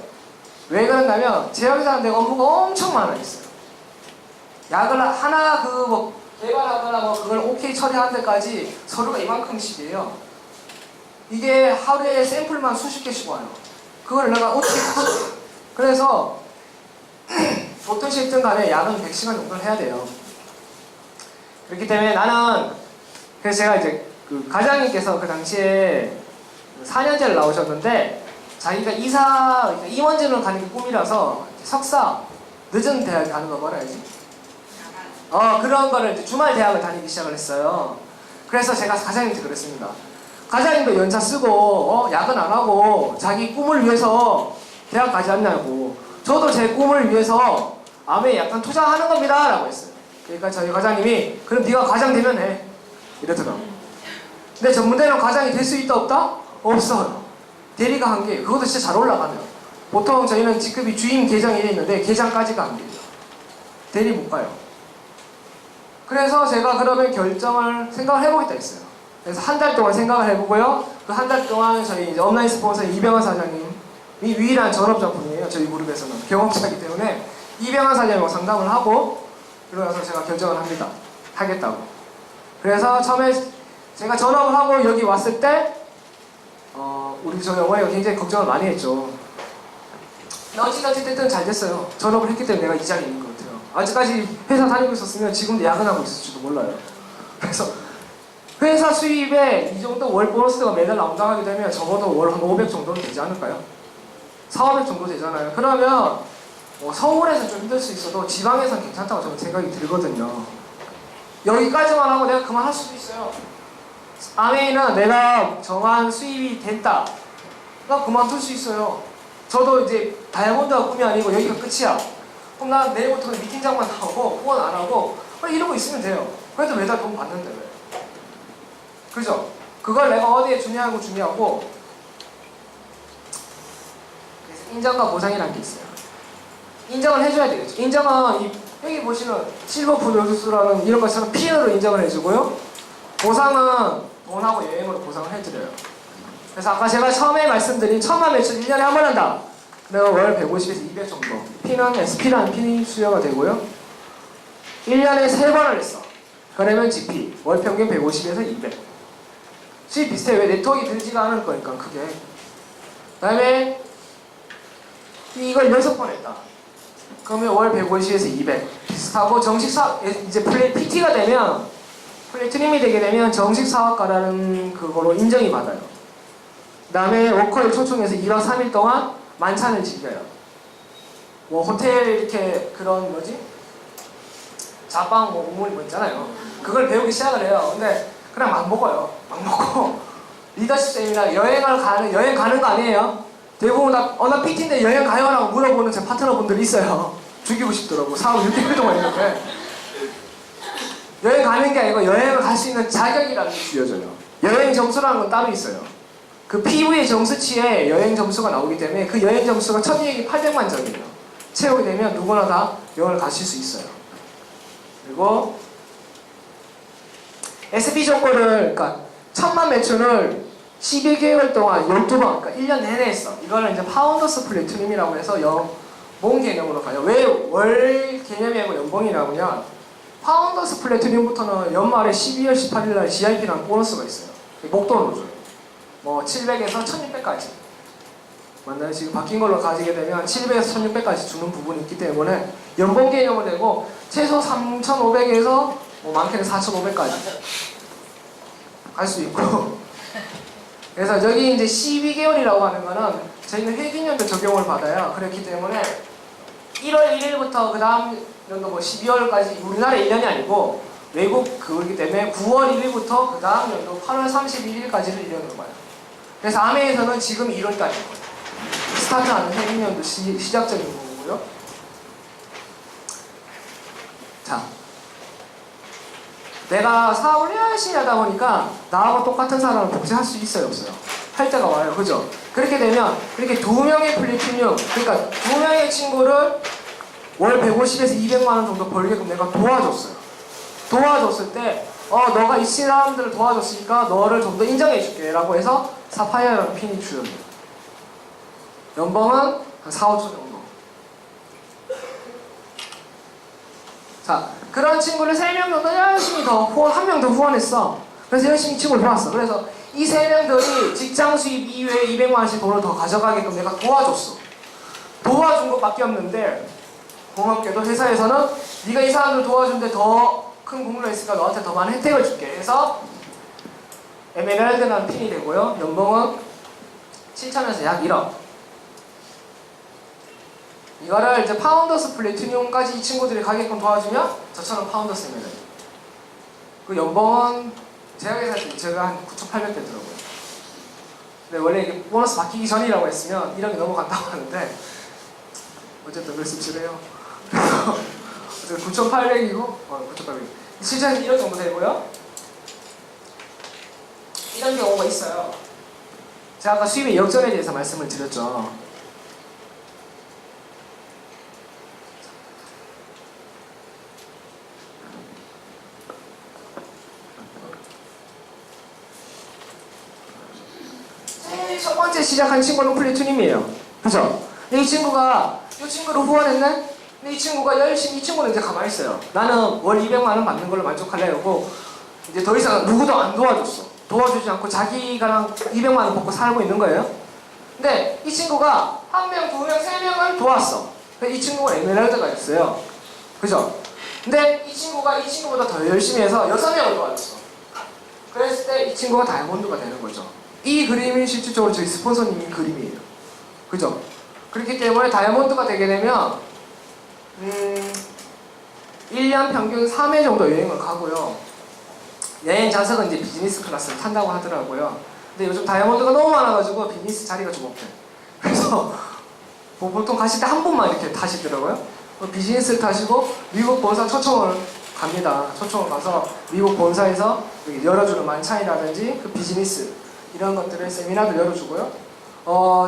Speaker 1: 왜 그러냐면 제 회사는 내가 업무가 엄청 많아 있어요. 약을 하나 개발하거나 그걸 오케이 처리하는 데까지 서류가 이만큼씩이에요. 이게 하루에 샘플만 수십 개씩 와요. 그걸 내가 어떻게 그래서 어떻게 든 간에 야근 100시간 정도는 해야 돼요. 그렇기 때문에 그래서 제가 이제 그 과장님께서 그 당시에 4년제를 나오셨는데 자기가 임원진으로 가는 게 꿈이라서 석사 늦은 대학 가는 거 말아야지. 그런 거를 이제 주말 대학을 다니기 시작을 했어요. 그래서 제가 과장님한테 그랬습니다. 과장님도 연차 쓰고 야근 안 하고 자기 꿈을 위해서 대학 가지 않냐고. 저도 제 꿈을 위해서 암에 약간 투자하는 겁니다 라고 했어요. 그러니까 저희 과장님이 그럼 네가 과장 되면 해 이러더라고요. 근데 전문대는 과장이 될 수 있다 없다? 없어요. 대리가 한 개. 그것도 진짜 잘 올라가면 보통 저희는 직급이 주임 계장 이래 있는데 계장까지가 안 돼요. 대리 못 가요. 그래서 제가 그러면 생각을 해보겠다 했어요. 그래서 한 달 동안 생각을 해보고요. 그 한 달 동안 저희 이제 온라인 스폰서 이병헌 사장님이 유일한 전업자분이에요. 저희 그룹에서는 경험자이기 때문에 이병헌 사장님하고 상담을 하고 그러면서 제가 결정을 합니다. 하겠다고. 그래서 처음에 제가 전업을 하고 여기 왔을 때 저희 어머니가 굉장히 걱정을 많이 했죠. 어찌됐든 잘 됐어요. 전업을 했기 때문에 내가 이 자리에 있는 것 같아요. 아직까지 회사 다니고 있었으면 지금도 야근하고 있을지도 몰라요. 그래서 회사 수입에 이 정도 월 보너스가 매달 나온다고 하게 되면 적어도 월 한 500 정도는 되지 않을까요? 400 정도 되잖아요. 그러면 서울에서 좀 힘들 수 있어도 지방에서는 괜찮다고 저는 생각이 들거든요. 여기까지만 하고 내가 그만할 수도 있어요. 아메이는 내가 정한 수입이 됐다. 나 그만둘 수 있어요. 저도 이제 다이아몬드가 꿈이 아니고 여기가 끝이야. 그럼 난 내일부터는 미팅장만 나오고 후원 안 하고 이러고 있으면 돼요. 그래도 매달 돈 받는데 왜? 그죠? 그걸 내가 어디에 중요하고 그래서 인정과 보상이라는 게 있어요. 인정을 해줘야 되겠죠. 인정은 여기 보시는 실버 프로듀스라는 이런 것처럼 피해로 인정을 해주고요. 보상은 돈하고 여행으로 보상을 해드려요. 그래서 아까 제가 처음에 말씀드린 1000만 매출 1년에 한 번 한다. 그러면 월 150에서 200 정도. P는 SP라는 P 수요가 되고요. 1년에 3번을 했어. 그러면 GP. 월 평균 150에서 200. 수입 비슷해. 왜 네트워크가 들지가 않을 거니까 크게. 그 다음에 이걸 6번 했다. 그러면 월 150에서 200. 비슷해. 비슷하고 이제 PT가 되면 플래티늄이 되게 되면 정식 사업가라는 그거로 인정이 받아요. 그 다음에 워커를 초청해서 2박 3일 동안 만찬을 즐겨요. 뭐 호텔 이렇게 그런 뭐지? 자빵 뭐 우물 뭐 있잖아요. 그걸 배우기 시작을 해요. 근데 그냥 막 먹어요. 막 먹고 리더십 세미나 여행 가는 거 아니에요? 대부분 나 PT인데 여행 가요? 라고 물어보는 제 파트너분들이 있어요. 죽이고 싶더라고. 사업 6개월 동안 했는데 여행 가는 게 아니고 여행을 갈 수 있는 자격이라는 게 주어져요. 여행 점수라는 건 따로 있어요. 그 PV 점수치에 여행 점수가 나오기 때문에 그 여행 점수가 1200만 점이에요. 채우게 되면 누구나 다 여행을 가실 수 있어요. 그리고 SP 조건을 그러니까 1000만 매춘을 12개월 동안 12번 그러니까 1년 내내 했어. 이거는 이제 파운더스 플래티늄이라고 해서 연봉 개념으로 가요. 왜 월 개념이 아니고 연봉이라고 하냐, 파운더스 플래티늄부터는 연말에 12월 18일 날 GIP라는 보너스가 있어요. 목돈으로 줘요. 뭐 700에서 1600까지. 맞나요? 지금 바뀐 걸로 가지게 되면 700에서 1600까지 주는 부분이 있기 때문에 연봉 개념을 내고 최소 3500에서 뭐 많게는 4500까지 갈 수 있고. 그래서 여기 이제 12개월이라고 하는 거는 저희는 회기년도 적용을 받아요. 그렇기 때문에 1월 1일부터 그 다음 연도 뭐 12월까지 우리나라 1년이 아니고 외국 그거기 때문에 9월 1일부터 그 다음 연도 8월 31일까지를 1년으로 봐요. 그래서 아메에서는 지금 1월까지인 거예요. 스타트하는 회기년도 시작적인 거고요. 자, 내가 사업을 열심히 하다 보니까 나하고 똑같은 사람을 복제할 수 있어요, 없어요? 할 때가 와요, 그죠? 그렇게 되면 이렇게 2명의 플래티늄, 그러니까 2명의 친구를 월 150에서 200만 원 정도 벌게끔 내가 도와줬어요. 도와줬을 때 너가 이 사람들을 도와줬으니까 너를 좀 더 인정해줄게 라고 해서 사파이어라는 핀이 주어져요. 연봉은 한 4, 5천 정도. 자, 그런 친구를 3명 정도 열심히 더 한 명 더 후원했어. 그래서 열심히 친구를 도왔어. 그래서 이 3명들이 직장 수입 이외에 200만 원씩 돈을 더 가져가게끔 내가 도와줬어. 도와준 것밖에 없는데 고맙게도 회사에서는 네가 이 사람들 도와준데 더 큰 공로가 있으니까 너한테 더 많은 혜택을 줄게 해서 에메랄드라는 핀이 되고요. 연봉은 7천에서 약 1억. 이거를 이제 파운더스 플래티늄까지 이 친구들이 가게끔 도와주면 저처럼 파운더스 에메랄드. 그 연봉은 제가 계산할 때 제가 한 9,800대 들어고요. 근데 원래 이게 보너스 바뀌기 전이라고 했으면 1억이 넘어간다고 하는데 어쨌든 말씀드려요. 그래서 9,800이고 9,800. 실제로 1억 정도 되고요. 이런 경우가 있어요. 제가 아까 수입의 역전에 대해서 말씀을 드렸죠. 제일 첫 번째 시작한 친구는 플래티늄이에요. 그죠? 이 친구를 후원했네? 근데 이 친구가 열심히, 이 친구는 이제 가만히 있어요. 나는 월 200만 원 받는 걸로 만족하려고 이제 더 이상 누구도 안 도와줬어. 도와주지 않고 자기가 200만 원 받고 살고 있는 거예요. 근데 이 친구가 1명, 2명, 3명을 도왔어. 이 친구가 에메랄드가 있어요. 그죠? 근데 이 친구가 이 친구보다 더 열심히 해서 6명을 도와줬어. 그랬을 때 이 친구가 다이아몬드가 되는 거죠. 이 그림이 실질적으로 저희 스폰서님이 그림이에요. 그죠? 그렇기 때문에 다이아몬드가 되게 되면 1년 평균 3회 정도 여행을 가고요. 여행 좌석은 이제 비즈니스 클래스를 탄다고 하더라고요. 근데 요즘 다이아몬드가 너무 많아가지고 비즈니스 자리가 좀 없대. 그래서 뭐 보통 가실 때 한 번만 이렇게 타시더라고요. 비즈니스를 타시고 미국 본사 초청을 갑니다. 초청을 가서 미국 본사에서 열어주는 만찬이라든지 그 비즈니스 이런 것들을 세미나도 열어주고요.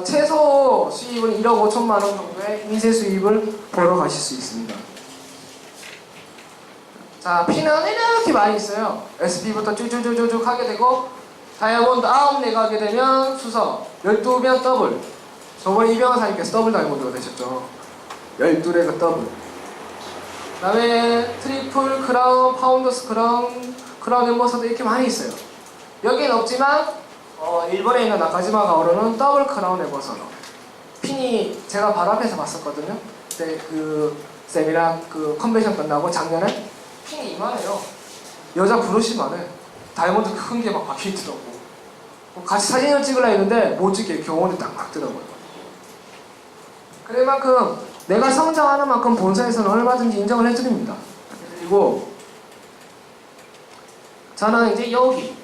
Speaker 1: 최소 수입은 1억 5천만 원 정도의 인쇄 수입을 벌어 가실 수 있습니다. 자, P는 이렇게 많이 있어요. SP부터 쭉쭉쭉쭉 하게 되고 다이아몬드 9개 가게 되면 수석 12면 더블. 저번에 이병헌 사님께서 더블 다이아몬드가 되셨죠. 12의 더블. 그 다음에 트리플, 크라운, 파운더스 크라운, 크라운 엠버서도 이렇게 많이 있어요. 여기는 없지만 일본에 있는 나카지마 가오로는 더블 크라운 엠버서더. 핀이 제가 바로 앞에서 봤었거든요. 근데 그 쌤이랑 그 컨벤션 끝나고 작년에 핑이 이만해요. 여자 브러쉬 만해. 다이아몬드 큰 게 막 박혀있더라고. 같이 사진을 찍으려 했는데 못 찍게 경호원이 딱 막더라고요. 그래만큼 내가 성장하는 만큼 본사에서는 얼마든지 인정을 해드립니다. 그리고 저는 이제 여기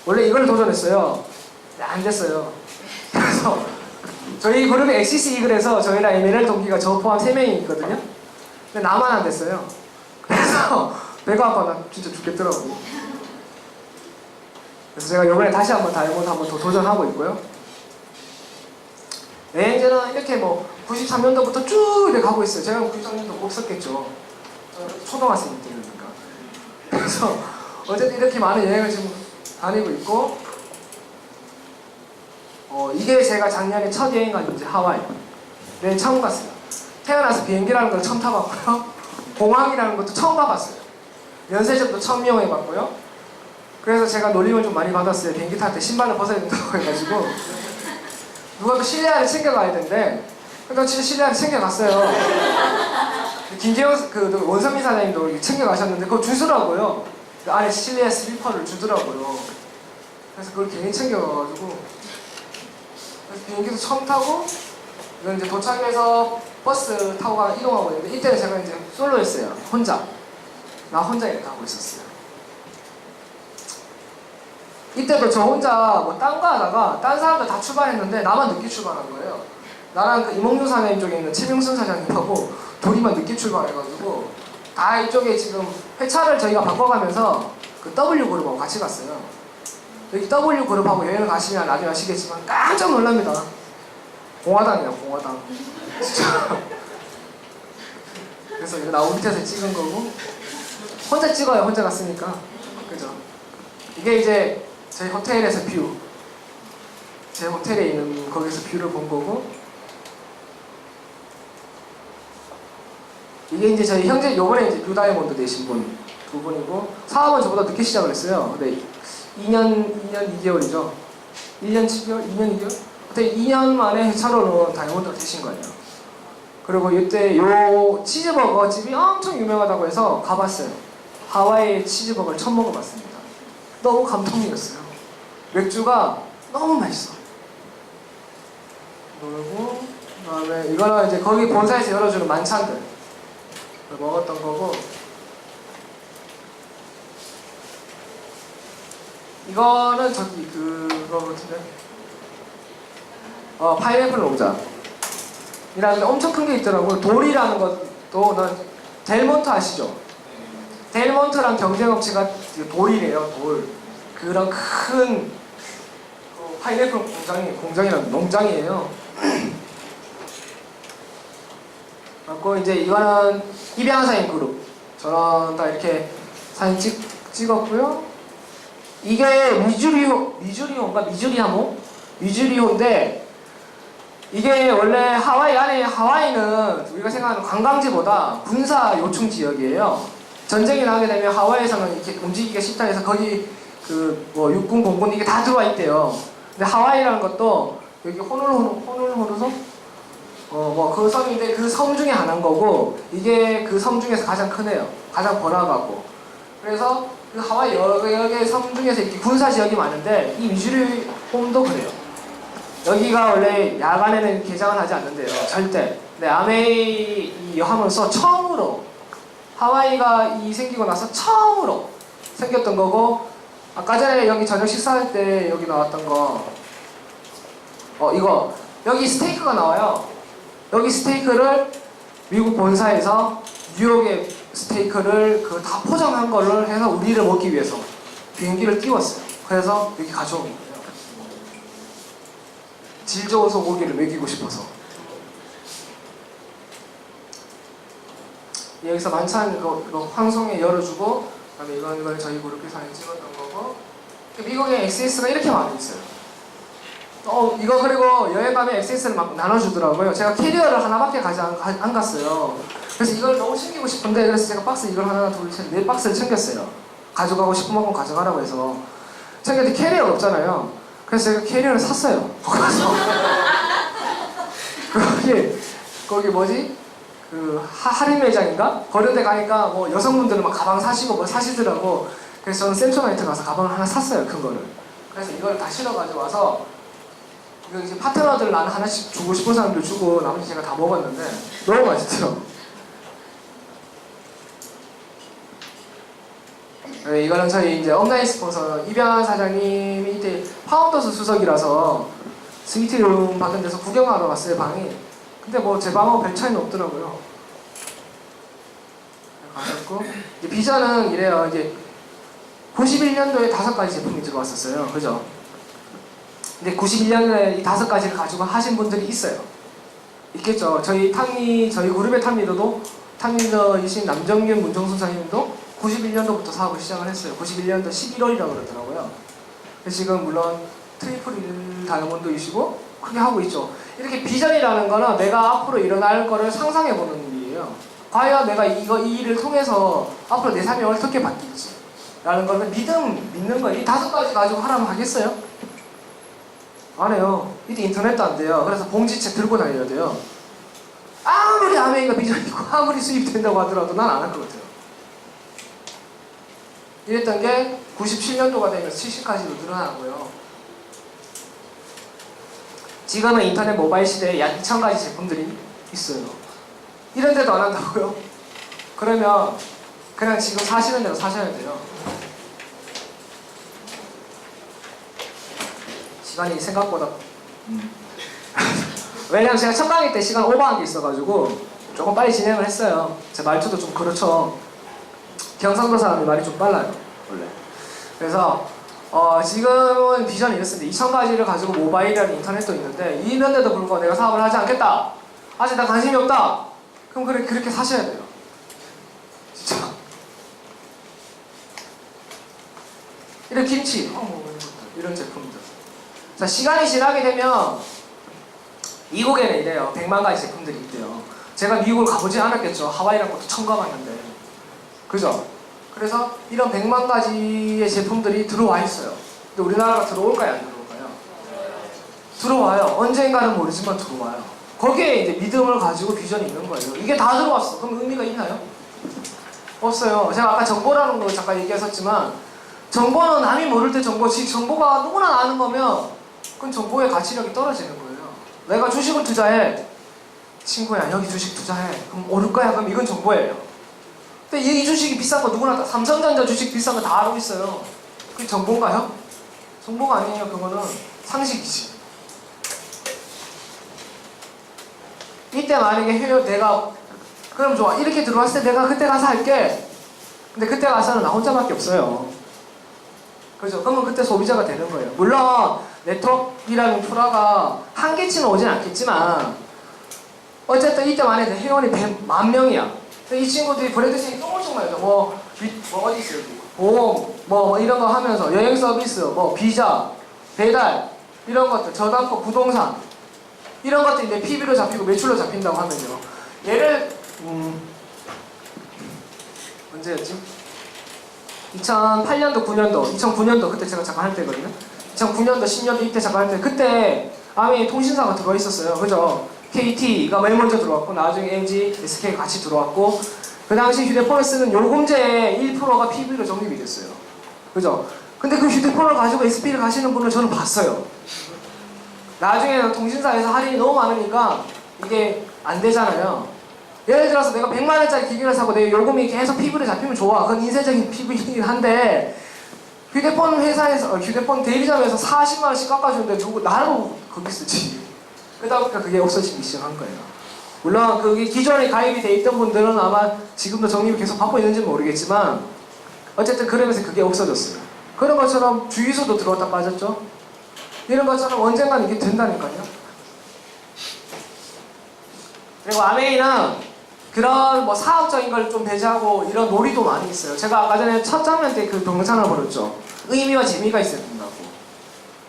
Speaker 1: 원래 이걸 도전했어요. 근데 안 됐어요. 그래서 저희 그룹이 엑시스 이글에서 저희랑 MLL 동기가 저 포함 3명이 있거든요. 근데 나만 안 됐어요. 그래서 배가 아파. 나 진짜 죽겠더라고. 그래서 제가 이번에 다시 한번 다이아몬드 한번 더 도전하고 있고요. 여행제는 이렇게 뭐 93년도부터 쭉 이렇게 가고 있어요. 제가 93년도 못 썼겠죠. 초등학생 때니까. 그래서 어쨌든 이렇게 많은 여행을 지금 다니고 있고, 이게 제가 작년에 첫 여행 간 이제 하와이. 네, 처음 갔어요. 태어나서 비행기라는 걸 처음 타봤고요. 공항이라는 것도 처음 가봤어요. 면세점도 처음 이용해봤고요. 그래서 제가 놀림을 좀 많이 받았어요. 비행기 탈 때 신발을 벗어야 된다고 해가지고. 누가 또 실내화를 챙겨가야 되는데, 그러니까 진짜 실내화를 챙겨갔어요. 김재영 그 원선민 사장님도 이렇게 챙겨가셨는데 그거 주더라고요. 그 안에 실내 슬리퍼를 주더라고요. 그래서 그걸 괜히 챙겨가가지고 그래서 비행기도 처음 타고 이건 이제 도착해서 버스 타고 이동하고 있는데 이때는 제가 이제 솔로였어요. 혼자. 나 혼자 이렇게 하고 있었어요. 이때도 저 혼자 뭐 딴 거 하다가 딴 사람들 다 출발했는데 나만 늦게 출발한 거예요. 나랑 그 이몽규 사장님 쪽에 있는 최명순 사장님하고 둘이만 늦게 출발해가지고 다 이쪽에 지금 회차를 저희가 바꿔가면서 그 W 그룹하고 같이 갔어요. 여기 W 그룹하고 여행을 가시면 나중에 아시겠지만 깜짝 놀랍니다. 공화당이에요, 공화당. 진짜. 그래서 이거 나무 밑에서 찍은 거고 혼자 찍어요, 혼자 갔으니까. 그죠? 이게 이제 저희 호텔에서 뷰. 제 호텔에 있는 거기서 뷰를 본 거고, 이게 이제 저희 형제 요번에 이제 뷰 다이아몬드 되신 분 두 분이고, 사업은 저보다 늦게 시작을 했어요. 근데 2년 2개월이죠. 1년 7개월? 2년 2개월? 그때 2년 만에 회차로는 다이아몬드가 되신 거예요. 그리고 이때 요 치즈버거 집이 엄청 유명하다고 해서 가봤어요. 하와이 치즈버거를 처음 먹어봤습니다. 너무 감동이었어요. 맥주가 너무 맛있어. 그리고 그다음에 이거는 이제 거기 본사에서 열어주는 만찬들 먹었던 거고, 이거는 저기 그거 같은데 파인애플 농장 이라는 데 엄청 큰 게 있더라고요. 돌이라는 것도, 난 델몬트 아시죠? 델몬트랑 경쟁업체가 돌이래요. 돌. 그런 큰 파인애플 공장이란 농장이에요. 그리고 이제 이거는 입양사인 그룹. 저는 다 이렇게 사진 찍었고요. 이게 미주리호인데, 이게 원래 하와이는 우리가 생각하는 관광지보다 군사 요충 지역이에요. 전쟁이 나게 되면 하와이에서는 이렇게 움직이기가 쉽다 해서 거기 그 뭐 육군, 공군 이게 다 들어와 있대요. 근데 하와이라는 것도 여기 호놀루루 뭐 그 섬인데 그 섬 중에 하나인 거고, 이게 그 섬 중에서 가장 크네요. 가장 번화가고. 그래서 그 하와이 여러 개의 섬 중에서 이렇게 군사 지역이 많은데 이 미주리 홈도 그래요. 여기가 원래 야간에는 개장을 하지 않는데요. 절대. 근데 아메이 함으로써 처음으로 하와이가 생기고 나서 처음으로 생겼던 거고, 아까 전에 여기 저녁 식사할 때 여기 나왔던 거 이거 여기 스테이크가 나와요. 여기 스테이크를 미국 본사에서 뉴욕의 스테이크를 그 다 포장한 걸로 해서 우리를 먹기 위해서 비행기를 띄웠어요. 그래서 여기 가져온 거예요. 질 좋은 소고기를 먹이고 싶어서. 여기서 만찬 이거 황송에 열어주고, 그다음에 이건 저희 그룹이 사진 찍었던 거고, 미국에 XS가 이렇게 많이 있어요. 이거 그리고 여행 가면 XS를 막 나눠주더라고요. 제가 캐리어를 하나밖에 안 갔어요. 그래서 이걸 너무 챙기고 싶은데, 그래서 제가 박스 이걸 하나 둘 셋 네 박스를 챙겼어요. 가져가고 싶은 만큼 가져가라고 해서. 챙겼는데 캐리어가 없잖아요. 그래서 제가 캐리어를 샀어요. 거기서. 그게 거기 뭐지? 그 할인 매장인가? 그런 데 가니까 뭐 여성분들은 막 가방 사시고 뭐 사시더라고. 그래서 저는 센초나이트 가서 가방을 하나 샀어요, 큰 거를. 그래서 이걸 다 실어가지고 와서 이거 이제 파트너들 나는 하나씩 주고 싶은 사람들 주고 나머지 제가 다 먹었는데 너무 맛있죠. 네, 이거는 저희 이제 온라인 스폰서 이병환 사장님이 이때 파운더스 수석이라서 스위트룸 받은 데서 구경하러 갔어요, 방이. 근데 뭐 제 방하고 별 차이는 없더라고요. 가셨고 이제 비전은 이래요. 이제 91년도에 5가지 제품이 들어왔었어요. 그죠? 근데 91년도에 이 5가지를 가지고 하신 분들이 있어요. 있겠죠. 저희 그룹의 탑리더이신 남정균 문정순 사장님도 91년도부터 사업을 시작을 했어요. 91년도 11월이라고 그러더라고요. 근데 지금 물론 트리플 다이아몬드이시고 크게 하고 있죠. 이렇게 비전이라는 거는 내가 앞으로 일어날 거를 상상해보는 일이에요. 과연 내가 이 일을 통해서 앞으로 내 삶이 어떻게 바뀔지 라는 거는 믿는 거예요. 이 5가지 가지고 하라면 하겠어요? 안 해요. 이때 인터넷도 안 돼요. 그래서 봉지채 들고 다녀야 돼요. 아무리 아메이가 비전이 있고 아무리 수입이 된다고 하더라도 난 안 할 것 같아요. 이랬던 게 97년도가 되면서 70까지도 늘어나고요. 지금은 인터넷 모바일 시대에 약 2,000가지 제품들이 있어요. 이런데도 안 한다고요? 그러면 그냥 지금 사시는 대로 사셔야 돼요. 시간이 생각보다 왜냐면 제가 첫 강의 때 시간 오버한 게 있어가지고 조금 빨리 진행을 했어요. 제 말투도 좀 그렇죠. 경상도 사람이 말이 좀 빨라요 원래. 그래서 지금은 비전이 이렇습니다. 2,000가지를 가지고 모바일이라는 인터넷도 있는데 이런데도 불구하고 내가 사업을 하지 않겠다, 아직 나 관심이 없다, 그럼 그렇게 사셔야 돼요. 진짜. 이런 김치, 이런 제품들. 자, 시간이 지나게 되면 미국에는 이래요. 100만 가지 제품들이 있대요. 제가 미국을 가보지 않았겠죠. 하와이란 것도 처음 가봤는데. 그죠? 그래서 이런 100만 가지의 제품들이 들어와 있어요. 근데 우리나라가 들어올까요? 안 들어올까요? 들어와요. 언젠가는 모르지만 들어와요. 거기에 이제 믿음을 가지고 비전이 있는 거예요. 이게 다 들어왔어. 그럼 의미가 있나요? 없어요. 제가 아까 정보라는 거 잠깐 얘기했었지만 정보는 남이 모를 때 정보가 누구나 아는 거면 그건 정보의 가치력이 떨어지는 거예요. 내가 주식을 투자해. 친구야, 여기 주식 투자해. 그럼 오를 거야. 그럼 이건 정보예요. 근데 이 주식이 비싼 거 누구나 다, 삼성전자 주식 비싼 거 다 알고 있어요. 그게 정보인가요? 정보가 아니에요. 그거는 상식이지. 이때 만약에 내가 그럼 좋아. 이렇게 들어왔을 때 내가 그때 가서 할게. 근데 그때 가서는 나 혼자밖에 없어요. 그죠? 그러면 그때 소비자가 되는 거예요. 물론 네트워크라는 프로가 한계치는 오진 않겠지만 어쨌든 이때 만약에 회원이 100만 명이야. 이 친구들이 브랜드싱이 조금씩 말이죠. 뭐 어디 있어요? 보험, 뭐 이런 거 하면서 여행 서비스, 뭐 비자, 배달 이런 것들, 저당포, 부동산 이런 것들이 이제 PB로 잡히고 매출로 잡힌다고 하면요. 얘를 언제였지? 2008년도, 9년도, 2009년도 그때 제가 잠깐 할 때거든요. 2009년도, 10년도 이때 잠깐 할 때 그때 아메이 통신사가 들어와 있었어요. 그죠? KT가 맨 먼저 들어왔고 나중에 LG, SK 같이 들어왔고 그 당시 휴대폰을 쓰는 요금제의 1%가 PB로 적립이 됐어요. 그죠? 근데 그 휴대폰을 가지고 SP를 가시는 분을 저는 봤어요. 나중에는 통신사에서 할인이 너무 많으니까 이게 안 되잖아요. 예를 들어서 내가 100만 원짜리 기기를 사고 내 요금이 계속 PB로 잡히면 좋아. 그건 인쇄적인 PB이긴 한데 휴대폰 회사에서 휴대폰 대리점에서 40만 원씩 깎아주는데 나로 거기 쓰지. 그러다 보니까 그게 없어지기 시작한 거예요. 물론 그게 기존에 가입이 돼 있던 분들은 아마 지금도 적립을 계속 받고 있는지는 모르겠지만 어쨌든 그러면서 그게 없어졌어요. 그런 것처럼 주유소도 들어왔다 빠졌죠. 이런 것처럼 언젠가는 이게 된다니까요. 그리고 아메이는 그런 뭐 사업적인 걸 좀 배제하고 이런 놀이도 많이 있어요. 제가 아까 전에 첫 장면 때 그 동영상을 보였죠. 의미와 재미가 있어야 된다고.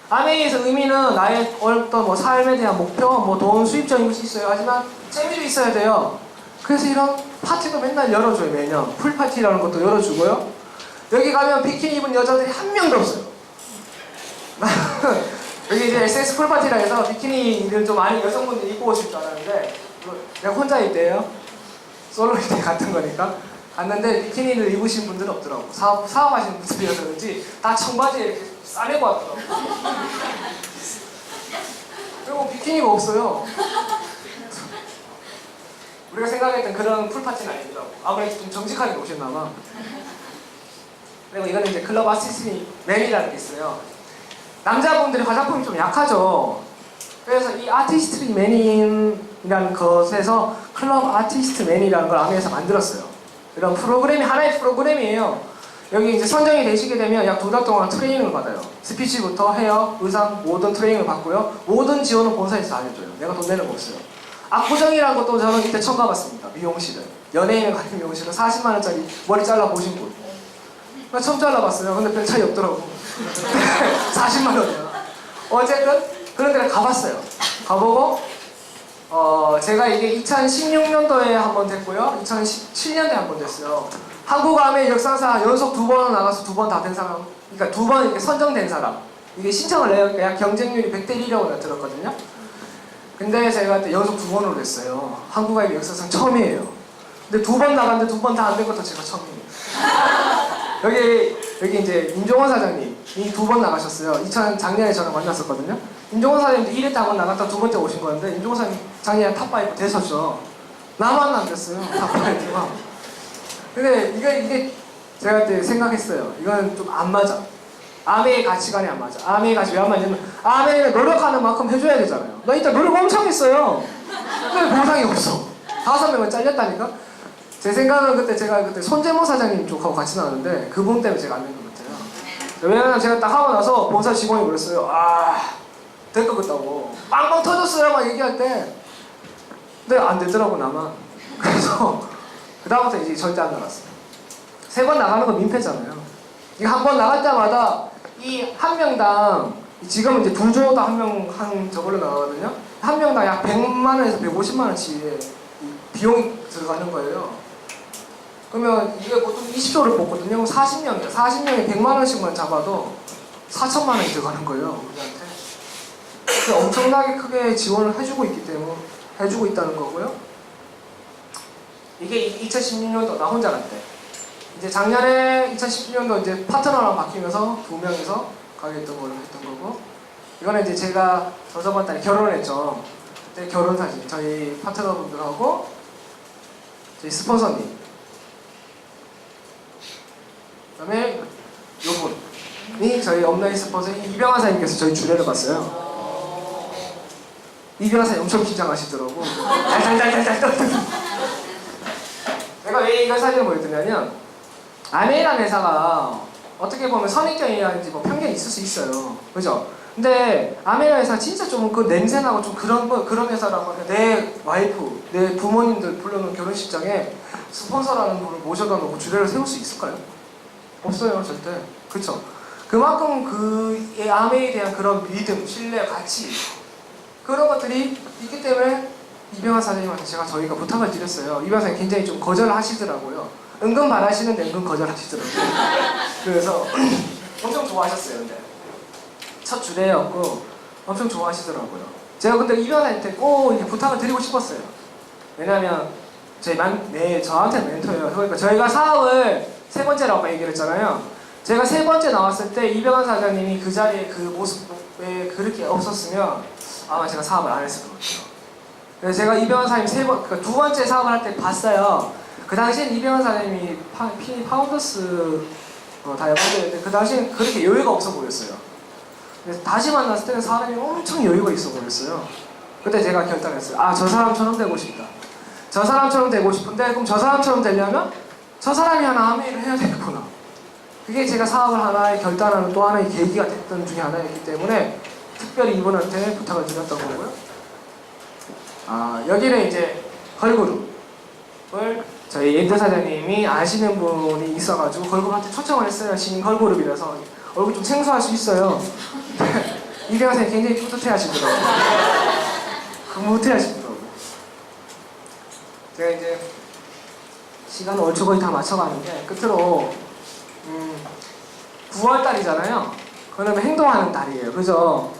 Speaker 1: 아메이에서 의미는 나의 어떤 뭐 삶에 대한 목표, 뭐 돈 수입적인 것이 있어요. 하지만 재미도 있어야 돼요. 그래서 이런 파티도 맨날 열어줘요. 매년 풀파티라는 것도 열어주고요. 여기 가면 비키니 입은 여자들이 한 명도 없어요. 여기 이제 SS 풀파티라 해서 비키니를 좀 많이 여성분들이 입고 오실 줄 알았는데 내가 혼자 있대요. 솔로 이때 갔던 거니까. 갔는데 비키니를 입으신 분들은 없더라고. 사업하시는 분들이어서 그런지 다 청바지에 이렇게 싸매고 왔더라고. 그리고 비키니가 없어요. 우리가 생각했던 그런 풀파티는 아니더라고. 아무래도 좀 정직하게 오셨나봐. 그리고 이거는 이제 클럽 아티스트 맨이라는 게 있어요. 남자분들이 화장품이 좀 약하죠. 그래서 이 아티스트 맨이라는 것에서 클럽 아티스트 맨이라는 걸 아메에서 만들었어요. 이런 프로그램이 하나의 프로그램이에요. 여기 이제 선정이 되시게 되면 약 2달 동안 트레이닝을 받아요. 스피치부터 헤어, 의상 모든 트레이닝을 받고요. 모든 지원은 본사에서 다 해줘요. 내가 돈 내는 거 없어요. 압구정이라는 것도 저는 이때 처음 가봤습니다. 미용실을. 연예인을 가는 미용실은 40만 원짜리 머리 잘라 보신 분. 나 처음 잘라봤어요. 근데 별 차이 없더라고. 40만 원이야. 어쨌든 그런 데를 가봤어요. 가보고 제가 이게 2016년도에 한 번 됐고요. 2017년도에 한 번 됐어요. 한국 아메 역사상 연속 2번 나가서 2번 다 된 사람. 그러니까 2번 이렇게 선정된 사람. 이게 신청을 내요. 약 경쟁률이 100대 1이라고 들었거든요. 근데 제가 그때 연속 2번으로 됐어요. 한국 아메 역사상 처음이에요. 근데 2번 나갔는데 2번 다 안 된 것도 제가 처음이에요. 여기 이제 임종원 사장님이 2번 나가셨어요. 작년에 저랑 만났었거든요. 임종원 사장님도 1회 때 한 번 나갔다 2번째 오신 건데 임종원 사장님 작년에 탑5 되셨죠. 나만 안 됐어요. 탑5가. 근데 이게 제가 그때 생각했어요. 이건 좀 안 맞아. 아메의 가치관이 안 맞아. 아메의 가치 왜 안 맞냐면 아메가 노력하는 만큼 해줘야 되잖아요. 나 이따 노력 엄청 했어요. 근데 보상이 없어. 5명은 잘렸다니까. 제 생각은 그때 제가 손재모 사장님 쪽하고 같이 나왔는데 그분 때문에 제가 안 된 것 같아요. 왜냐면 제가 딱 하고 나서 본사 직원이 그랬어요. 될 것 같다고. 빵빵 터졌어요 막 얘기할 때. 근데 안 되더라고 나만. 그래서 그 다음부터 이제 절대 안 나갔어요. 3번 나가는 건 민폐잖아요. 이거 한 번 나갈 때마다 이 한 명당 지금 이제 2조도 한 저걸로 나가거든요. 한 명당 약 100만 원에서 150만 원치 비용이 들어가는 거예요. 그러면 이게 보통 20조를 뽑거든요. 40명이에요. 40명에 100만 원씩만 잡아도 4천만 원이 들어가는 거예요. 우리한테. 그래서 엄청나게 크게 지원을 해주고 있기 때문에 해주고 있다는 거고요. 이게 2016년도 나 혼자 갈 때. 이제 작년에 2016년도 이제 파트너랑 바뀌면서 2명이서 가게 했던 걸로 했던 거고. 이거는 이제 제가 저번 달에 결혼했죠. 그때 결혼 사진. 저희 파트너분들하고 저희 스폰서님. 그 다음에 요분이 저희 업라인 스폰서인 이병환 사장님께서 저희 주례를 봤어요. 이병환 사장님 엄청 긴장하시더라고. 달달달달달 떨더니. 내가 왜 이걸 사진을 보여드냐면 아메이라는 회사가 어떻게 보면 선입견이라든지 뭐 편견이 있을 수 있어요. 그죠? 근데 아메이라는 회사가 진짜 좀 그 냄새나고 좀 그런 회사라고 하면 내 와이프, 내 부모님들 불러놓은 결혼식장에 스폰서라는 분을 모셔다 놓고 주례를 세울 수 있을까요? 없어요, 절대. 그쵸? 그만큼 그 아메에 대한 그런 믿음, 신뢰, 가치 그런 것들이 있기 때문에 이병환 사장님한테 저희가 부탁을 드렸어요. 이병환 사장님 굉장히 좀 거절하시더라고요. 은근 바라시는데 은근 거절하시더라고요. 그래서 엄청 좋아하셨어요, 근데. 첫 주례였고 엄청 좋아하시더라고요. 제가 근데 이병환 사장님한테 꼭 이렇게 부탁을 드리고 싶었어요. 왜냐면 저한테 멘토예요. 그러니까 저희가 사업을 3번째라고 아까 얘기를 했잖아요. 제가 3번째 나왔을 때 이병환 사장님이 그 자리에 그 모습에 그렇게 없었으면 아마 제가 사업을 안 했을 것 같아요. 그래서 제가 이병환 사장님 그러니까 2번째 사업을 할 때 봤어요. 그 당시엔 이병환 사장님이 파운더스 다이어트였는데 그 당시엔 그렇게 여유가 없어 보였어요. 그래서 다시 만났을 때는 사람이 엄청 여유가 있어 보였어요. 그때 제가 결단했어요. 저 사람처럼 되고 싶다. 저 사람처럼 되고 싶은데 그럼 저 사람처럼 되려면 저 사람이 하나 아메이를 해야 되겠구나. 그게 제가 사업을 하나의 결단하는 또 하나의 계기가 됐던 중에 하나였기 때문에 특별히 이분한테 부탁을 드렸던 거고요. 여기는 이제 걸그룹을 저희 엔드 사장님이 아시는 분이 있어가지고 걸그룹한테 초청을 했어요. 신인 걸그룹이라서 얼굴 좀 생소할 수 있어요. 이병환 선생님 굉장히 뿌듯해 하시더라고요. 흐뭇해 하시더라고요. 제가 이제 시간을 얼추 거의 다 맞춰가는데 끝으로 9월달이잖아요. 그러면 행동하는 달이에요. 그죠?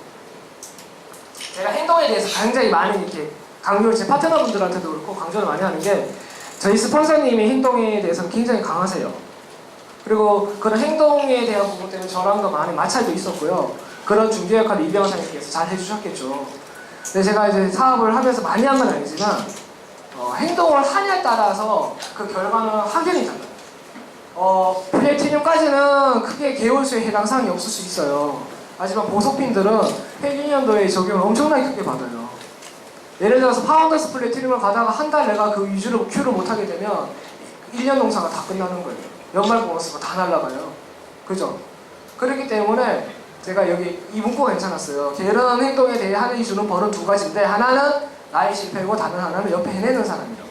Speaker 1: 제가 행동에 대해서 굉장히 많은 이렇게 강조를 제 파트너분들한테도 그렇고 강조를 많이 하는 게 저희 스폰서님의 행동에 대해서는 굉장히 강하세요. 그리고 그런 행동에 대한 부분 때문에 저랑도 많이 마찰도 있었고요. 그런 중재 역할을 이병헌 사장님께서 잘 해주셨겠죠. 근데 제가 이제 사업을 하면서 많이 한 건 아니지만 행동을 하냐에 따라서 그 결과는 확연히 달라요. 플래티늄까지는 크게 계열수에 해당 사항이 없을 수 있어요. 하지만 보석핀들은 폐기년도에 적용을 엄청나게 크게 받아요. 예를 들어서 파운더스 플래티늄을 가다가 한 달 내가 그 위주로 큐를 못하게 되면 1년 농사가 다 끝나는 거예요. 연말 보너스가 다 날라가요. 그죠? 그렇기 때문에 제가 여기 이 문구가 괜찮았어요. 게으른 행동에 대해 하늘이 주는 벌은 두 가지인데 하나는 나의 실패고 다른 하나는 옆에 해내는 사람이라고.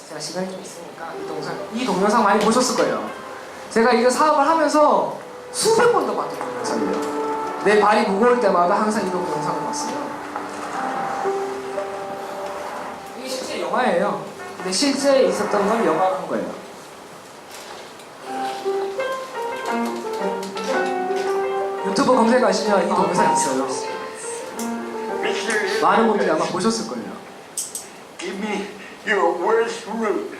Speaker 1: 제가 시간이 좀 있으니까 이 동영상 많이 보셨을 거예요. 제가 이거 사업을 하면서 수백 번도 봤던 동영상이에요. 내 발이 무거울 때마다 항상 이 동영상을 봤어요. 이게 실제 영화예요. 근데 실제 있었던 건 영화한 거예요. 유튜브 검색하시면 이 동영상 있어요. 많은 분들이 아마 보셨을 거예요.
Speaker 4: Give me your worst route.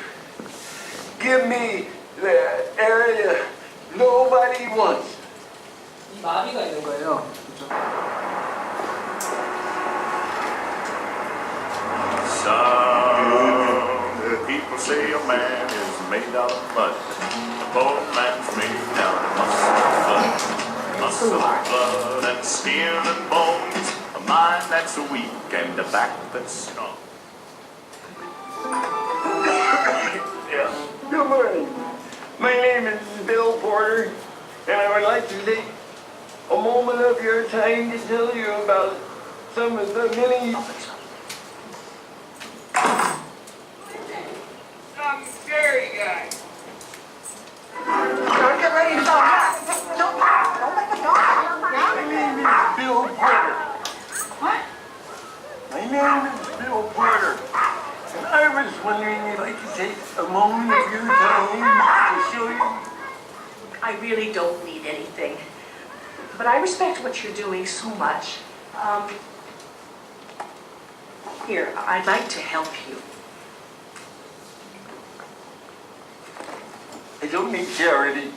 Speaker 4: Give me the area nobody wants.
Speaker 1: 이 마비가 있는 거예요. 그렇죠?
Speaker 5: Some people say a man is made out of mud. A poor man's made out of muscle, blood, and skin and bones. A mind that's weak and a back that's strong.
Speaker 4: Yeah. Good morning. My name is Bill Porter, and I would like to take a moment of your time to tell you about some of the many. I'm scary guy. My name is Bill Porter. What? My name is Bill Porter. And I was wondering if I could take a moment of your time to show you.
Speaker 6: I really don't need anything. But I respect what you're doing so much. Here, I'd like to help you.
Speaker 4: I don't need charity.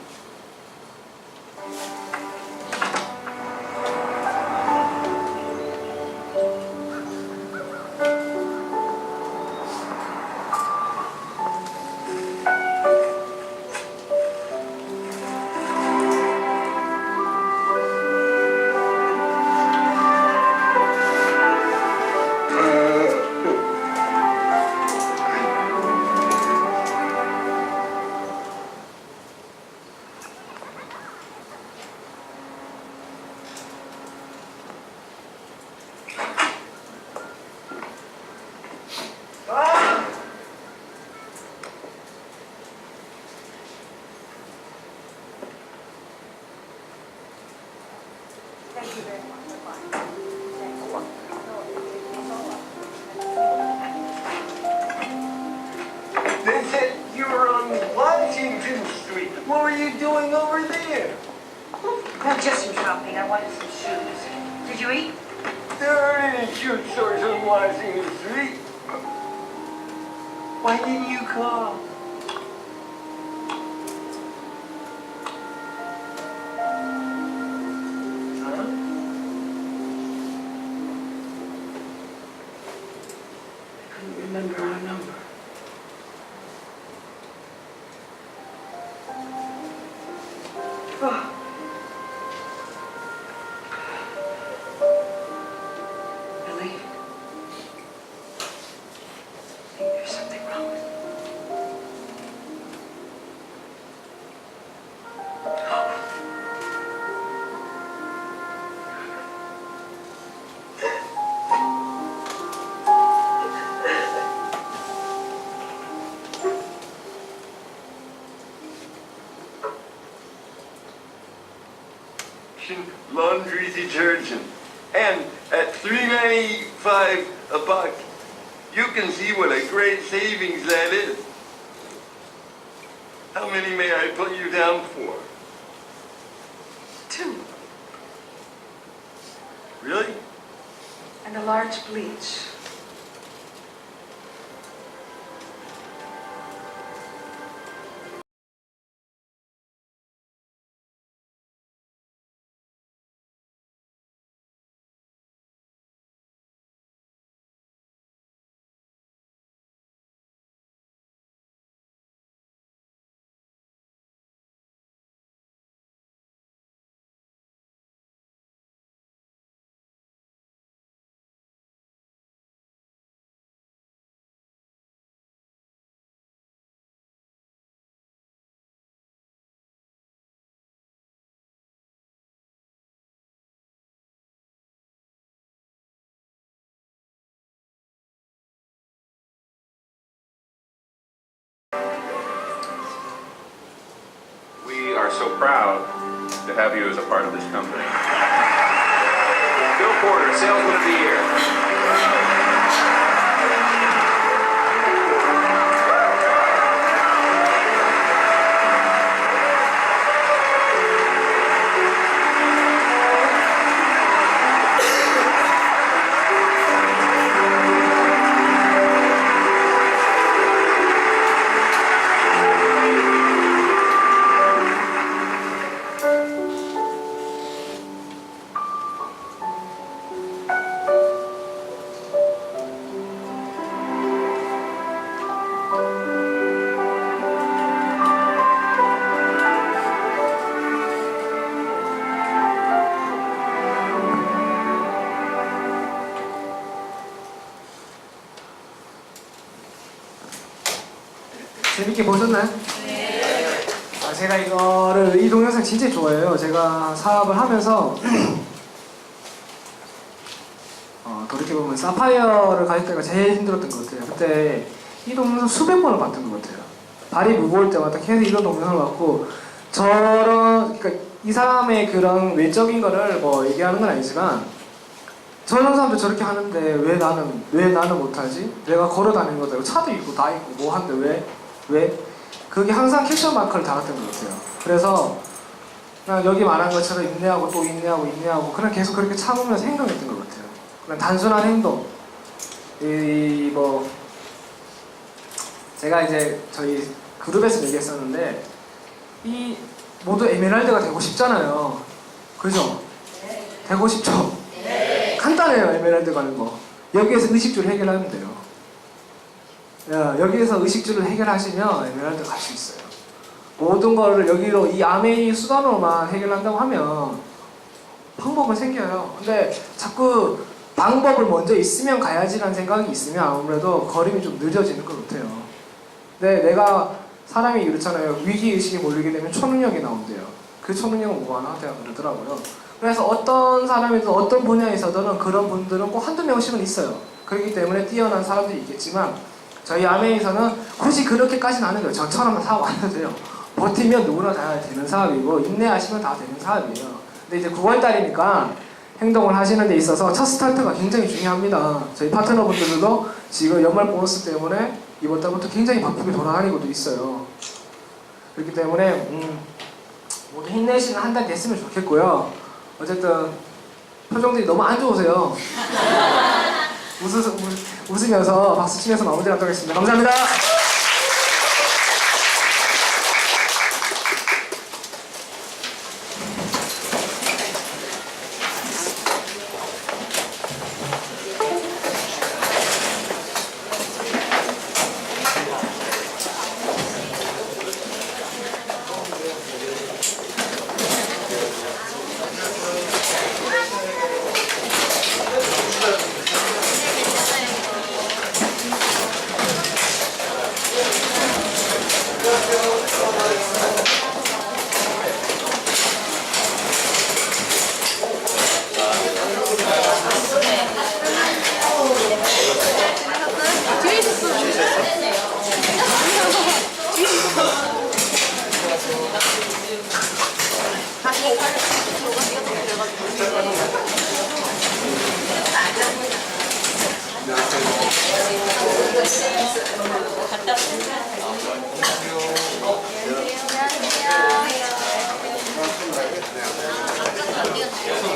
Speaker 4: They said you were on Washington Street. What were you doing over there?
Speaker 6: Oh, just some shopping. I wanted some shoes. Did you eat?
Speaker 4: There aren't any shoe stores on Washington Street. Why didn't you call? Huh? I couldn't remember our number. Oh. Billy, I think there's something wrong with you. Laundry detergent, and at $3.95 a buck, you can see what a great savings that is. How many may I put you down for?
Speaker 6: 2.
Speaker 4: Really?
Speaker 6: and a large bleach.
Speaker 7: We are so proud to have you as a part of this company. Bill Porter, Salesman of the Year.
Speaker 1: 재밌게 보셨나요? 네. 제가 이 동영상 진짜 좋아해요. 제가 사업을 하면서 돌이켜보면 사파이어를 가질 때가 제일 힘들었던 것 같아요. 그때 이 동영상 수백 번을 봤던 것 같아요. 발이 무거울 때마다 계속 이런 동영상을 봤고 그러니까 이 사람의 그런 외적인 거를 뭐 얘기하는 건 아니지만 저런 사람도 저렇게 하는데 왜 나는 못하지? 내가 걸어다니는 거다. 차도 있고 다 있고 뭐 한데 왜? 그게 항상 캡션 마크를 달았던 것 같아요. 그래서 그냥 여기 말한 것처럼 인내하고 또 인내하고 그냥 계속 그렇게 참으면서 행동했던 것 같아요. 그냥 단순한 행동. 제가 이제 저희 그룹에서 얘기했었는데 이 모두 에메랄드가 되고 싶잖아요. 그죠? 네. 되고 싶죠? 네. 간단해요. 에메랄드 가는 거. 여기에서 의식주를 해결하면 돼요. 여기에서 의식주를 해결하시면 에메랄드 갈 수 있어요. 모든 거를 여기로 이 아메이 수단으로만 해결한다고 하면 방법은 생겨요. 근데 자꾸 방법을 먼저 있으면 가야지라는 생각이 있으면 아무래도 걸음이 좀 늦어지는 것 같아요. 근데 내가 사람이 그렇잖아요. 위기의식에 몰리게 되면 초능력이 나온대요. 그 초능력은 뭐하나? 제가 그러더라고요. 그래서 어떤 사람이든 어떤 분야에서든 그런 분들은 꼭 한두 명씩은 있어요. 그렇기 때문에 뛰어난 사람들이 있겠지만 저희 아메이에서는 굳이 그렇게까지는 안 해요. 저처럼 사업 안 해도 돼요. 버티면 누구나 다 되는 사업이고 인내하시면 다 되는 사업이에요. 근데 이제 9월달이니까 행동을 하시는 데 있어서 첫 스타트가 굉장히 중요합니다. 저희 파트너분들도 지금 연말 보너스 때문에 이번 달부터 굉장히 바쁘게 돌아다니고도 있어요. 그렇기 때문에 모두 힘내시는 한 달 됐으면 좋겠고요. 어쨌든 표정들이 너무 안 좋으세요. 웃으면서 박수 치면서 마무리하도록 하겠습니다. 감사합니다.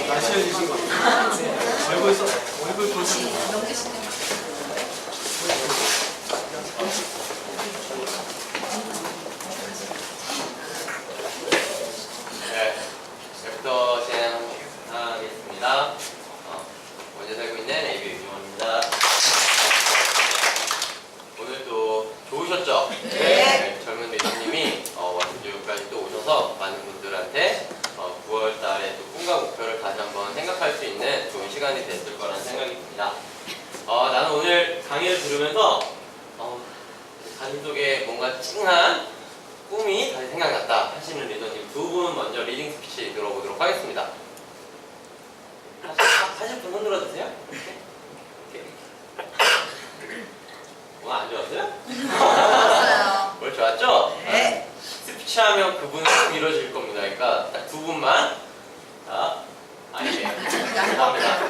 Speaker 8: 날씨 해주신 거. 얼굴 네, 이제부터 진행하겠습니다. 먼저 살고 있는 AB 유지원입니다. 오늘도 좋으셨죠? 네. 젊은 리더님이 원주까지 또 오셔서 많은 분들한테 9월 달에 또 꿈과 목표를 다시 한번 생각할 수 있는 좋은 시간이 됐을 거라는 생각이 듭니다. 나는 오늘 강의를 들으면서 가슴속에 뭔가 찡한 꿈이 다시 생각났다 하시는 리더님 두 분 먼저 리딩 스피치 들어보도록 하겠습니다. 하실 분 손 들어주세요. 오늘 안 좋았어요? 좋았어요. 뭘 좋았죠? 네. 스피치 하면 그분은 꼭 이루어질 겁니다. 그러니까 딱 두 분만. 아니에요. 감사합니다.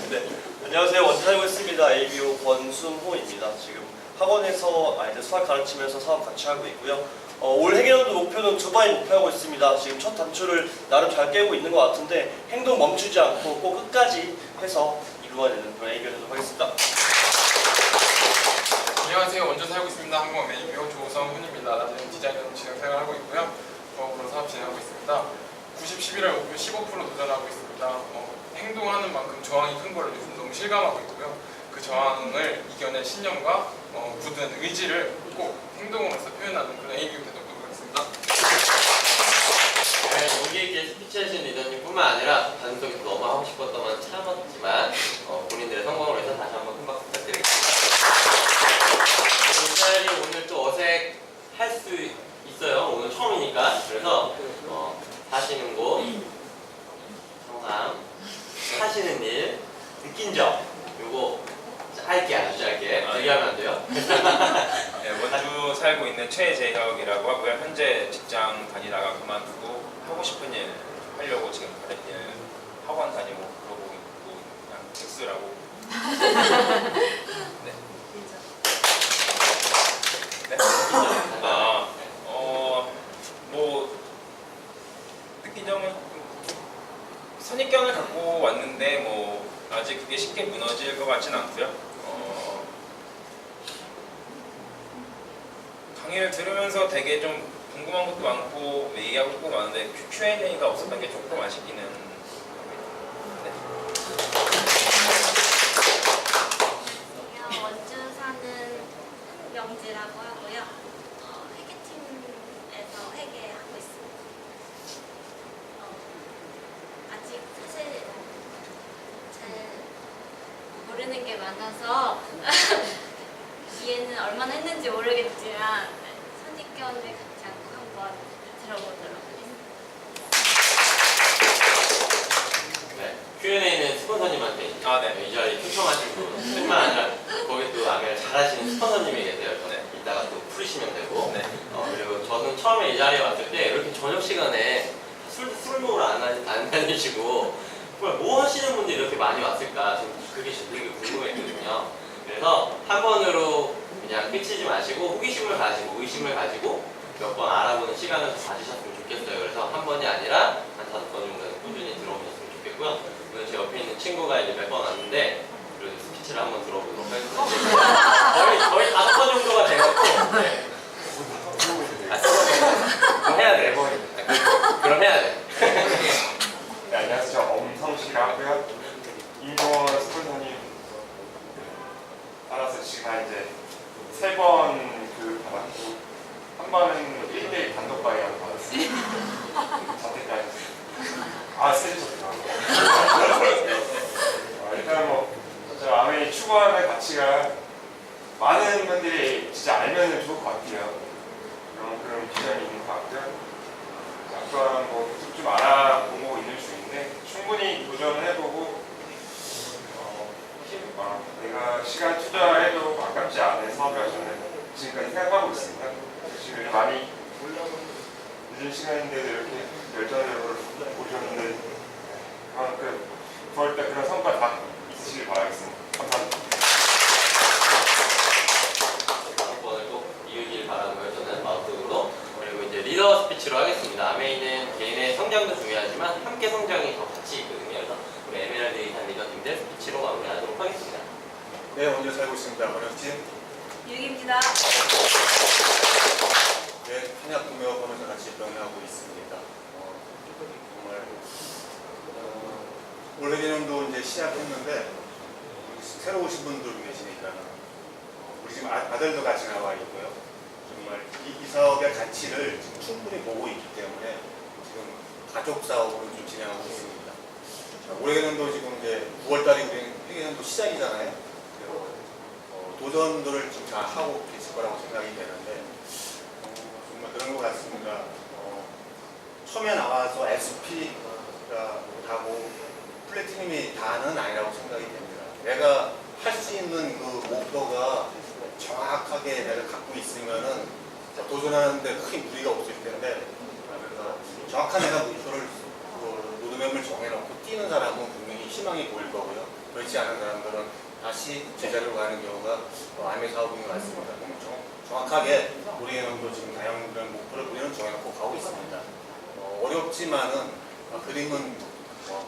Speaker 9: 네. 안녕하세요. 원주 살고 있습니다. ABO 권순호입니다. 지금 학원에서 아이들 수학 가르치면서 사업 같이 하고 있고요. 올 해계연도 목표는 두바이 목표하고 있습니다. 지금 첫 단추를 나름 잘 깨고 있는 것 같은데 행동 멈추지 않고 꼭 끝까지 해서 이루어내는 그런 ABO 되도록 하겠습니다.
Speaker 10: 안녕하세요. 원주 살고 있습니다. 한국어 ABO 조성훈입니다. 나는 디자이너 진행 생활하고 있고요. 부업으로 사업 진행하고 있습니다. 90-11월 목표 15% 도전하고 있습니다. 행동하는 만큼 저항이 큰 걸 요즘 너무 실감하고 있고요. 그 저항을 이겨낼 신념과 굳은 의지를 꼭 행동으로서 표현하는 그런 ABO 되도록 하겠습니다.
Speaker 8: 네, 용기 있게 스피치 하신 리더님뿐만 아니라 가슴속에서 너무 하고 싶었던 건 참았지만 본인들의 성공을 위해서 다시 한번 큰 박수 부탁드리겠습니다. 이 자리 오늘 또 어색할 수 있어요. 오늘 처음이니까. 그래서 사시는 곳, 항상 하시는 일, 느낀 점 요거 짧게 아주 짧게 얘기하면 안 돼요?
Speaker 11: 네, 원주 살고 있는 최재혁이라고 하고요. 현재 직장 다니다가 그만두고 하고 싶은 일 하려고 지금 다른 일 학원 다니고 그러고 있고 그냥 책 쓰라고. 네. 네. 뭐 느낀 점은 선입견을 갖고 왔는데 뭐 아직 그게 쉽게 무너질 것 같지는 않고요. 강의를 들으면서 되게 좀 궁금한 것도 많고 얘기하고 싶은 것도 많은데 Q&A가 없었던 게 조금 아쉽기는 합니다.
Speaker 12: 네. 원주 사는 명지라고 하고요. 회계팀에서 회계하고 있습니다. 아직 사실 잘 모르는 게 많아서 이해는 얼마나 했는지 모르겠지만 선입견을 갖지 않고 한번 들어보도록 하겠습니다.
Speaker 8: 네, Q&A는 스폰서님한테
Speaker 11: 네.
Speaker 8: 이 자리 초청하신 분뿐만 아니라 거기 또 강의를 잘하시는 스폰서님이 계세요.
Speaker 11: 네.
Speaker 8: 이따가 또 풀으시면 되고
Speaker 11: 네.
Speaker 8: 그리고 저는 처음에 이 자리에 왔을 때 이렇게 저녁 시간에 술 먹으러 안 다니시고 뭐 하시는 분들이 이렇게 많이 왔을까 그게 되게 궁금했거든요. 그래서 한 번으로 그냥 끝이지 마시고 호기심을 가지고 의심을 가지고 몇 번 알아보는 시간을 더 가지셨으면 좋겠어요. 그래서 한 번이 아니라 한 5번 정도는 꾸준히 들어오셨으면 좋겠고요. 오늘 제 옆에 있는 친구가 이제 몇 번 왔는데 그래도 스피치를 한번 들어보도록 하겠습니다. 거의 5번 정도가 돼갖고 네. 그럼 해야 돼. 그럼 해야 돼.
Speaker 13: 네, 안녕하세요. 저 엄성식이라고 하고요. 이번 스폰서님 따라서 지금 이제 3번 받았고 한 번은 1대1 단독 강의라고 받았어요. 자택까지. 세주셨구나. 일단 저 아메이 추구하는 가치가 많은 분들이 진짜 알면 좋을 것 같아요. 그런 비전이 있는 것 같고요. 약간 계속 좀 알아보고 있는 중인데 충분히 도전을 해보고 내가 시간 투자해도 아깝지 않은 사업이라 저는 지금까지 생각하고 있습니다. 지금 많이 늦은 시간인데도 이렇게 열정적으로 오셨는데 그만큼 9월달 그런 성과 다 있으시길 바라겠습니다. 감사합니다.
Speaker 8: 다섯 번을 꼭 이루길 바라고요. 저는 마음속으로. 그리고 이제 리더 스피치로 하겠습니다. 아메이는 개인의 성장도 중요하지만 함께 성장이 더 같이 있거든요. 그래서 우리 에메랄드 이산 리더님들 스피치로 마무리하도록
Speaker 14: 네, 원주 살고 있습니다. 번역진.
Speaker 12: 유익입니다.
Speaker 14: 네, 한약 구매와 보면서 같이 병행하고 있습니다. 정말 올해 개념도 이제 시작했는데 새로 오신 분들 계시니까 우리 지금 아들도 같이 나와 있고요. 정말 이 사업의 가치를 지금 충분히 보고 있기 때문에 지금 가족 사업으로 좀 진행하고 있습니다. 올해 개념도 지금 이제 9월달이 우리 회계년도 시작이잖아요. 도전들을 좀 잘 하고 계실 거라고 생각이 되는데 정말 그런 것 같습니다. 처음에 나와서 SP가 하고 플래티늄이 다는 아니라고 생각이 됩니다. 내가 할 수 있는 그 목표가 정확하게 내가 갖고 있으면은 도전하는데 큰 무리가 없을 텐데, 그래서 정확한 내가 목표를 로드맵을 정해놓고 뛰는 사람은 분명히 희망이 보일 거고요. 그렇지 않은 사람들은 다시 제자리로 가는 경우가 암의 사업인 것 같습니다. 정확하게 우리는 지금 다양한 목표를 우리는 정해놓고 가고 있습니다. 어렵지만은 그림은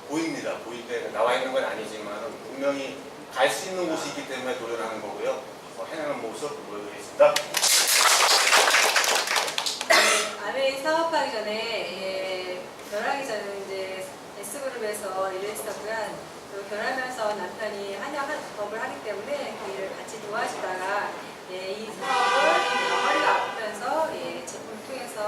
Speaker 14: 보입니다. 보일 때 나와 있는 건 아니지만은 분명히 갈 수 있는 곳이 있기 때문에 도전하는 거고요. 해내는 모습 보여드리겠습니다.
Speaker 15: 암에 사업하기 전에 결혼하기 전에 이제 S그룹에서 일을 했었고요. 또 결혼하면서 남편이 한약업을 하기 때문에 그 일을 같이 도와주다가 이 사업을 허리가 아프면서 제품을 통해서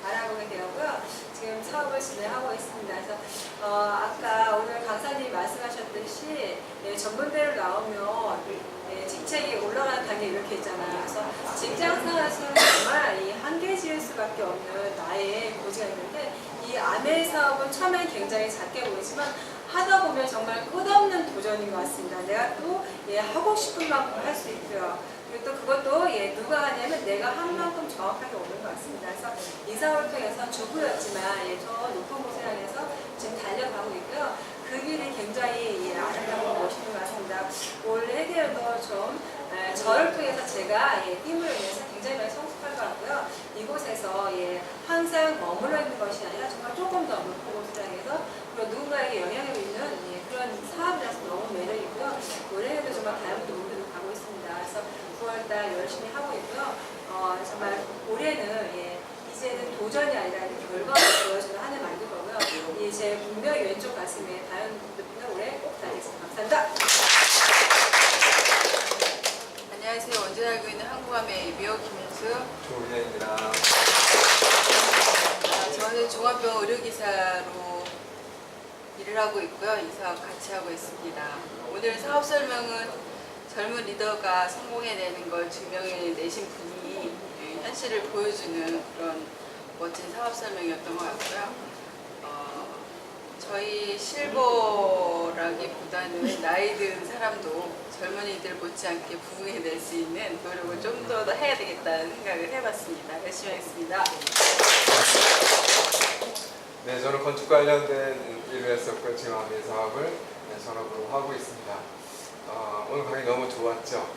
Speaker 15: 알아보게 되었고요. 지금 사업을 진행하고 있습니다. 그래서 아까 오늘 강사님이 말씀하셨듯이 전문대로 나오면 직책이 올라가는 단계 이렇게 있잖아요. 그래서 직장 생활에서는 정말 이 한계 지을 수밖에 없는 나의 고지가 있는데 이 암의 사업은 처음엔 굉장히 작게 보이지만 하다 보면 정말 끝없는 도전인 것 같습니다. 내가 또 하고 싶은 만큼 할 수 있고요. 그리고 또 그것도 누가 하냐면 내가 한 만큼 정확하게 오는 것 같습니다. 그래서 이 사업을 통해서 주부였지만 저 높은 곳을 향해서 지금 달려가고 있고요. 그 길이 굉장히 아름답고 멋있는 것 같습니다. 올 해계열도 좀 저를 통해서 제가 팀으로 인해서 굉장히 많이 성숙할 것 같고요. 이곳에서 항상 머물러 있는 것이 아니라 정말 조금 더 높은 곳을 향해서 그리고 누군가에게 영향을 있는 그런 사업이라서 너무 매력이고요. 올해에도 정말 다양한 분들이 가고 있습니다. 그래서 9월달 열심히 하고 있고요. 정말 올해는 이제는 도전이 아니라 결과를 보여주는 한 해 만들 거고요. 제 분명히 왼쪽 가슴에 다른 분들 올해 꼭 달리겠습니다. 감사합니다.
Speaker 16: 안녕하세요. 원주 살고 있는 한국암의 예비호 김현수.
Speaker 17: 조은혜입니다.
Speaker 16: 저는 종합병원 의료기사로 일을 하고 있고요. 이 사업 같이 하고 있습니다. 오늘 사업 설명은 젊은 리더가 성공해내는 걸 증명해내신 분이 현실을 보여주는 그런 멋진 사업 설명이었던 것 같고요. 저희 실버라기보다는 나이 든 사람도 젊은이들 못지않게 부흥해낼 수 있는 노력을 좀 더 해야 되겠다는 생각을 해봤습니다. 열심히 하겠습니다.
Speaker 17: 네, 저는 건축 관련된 일을 했었고 지금 암의 사업을 전업으로 하고 있습니다. 오늘 강의 너무 좋았죠?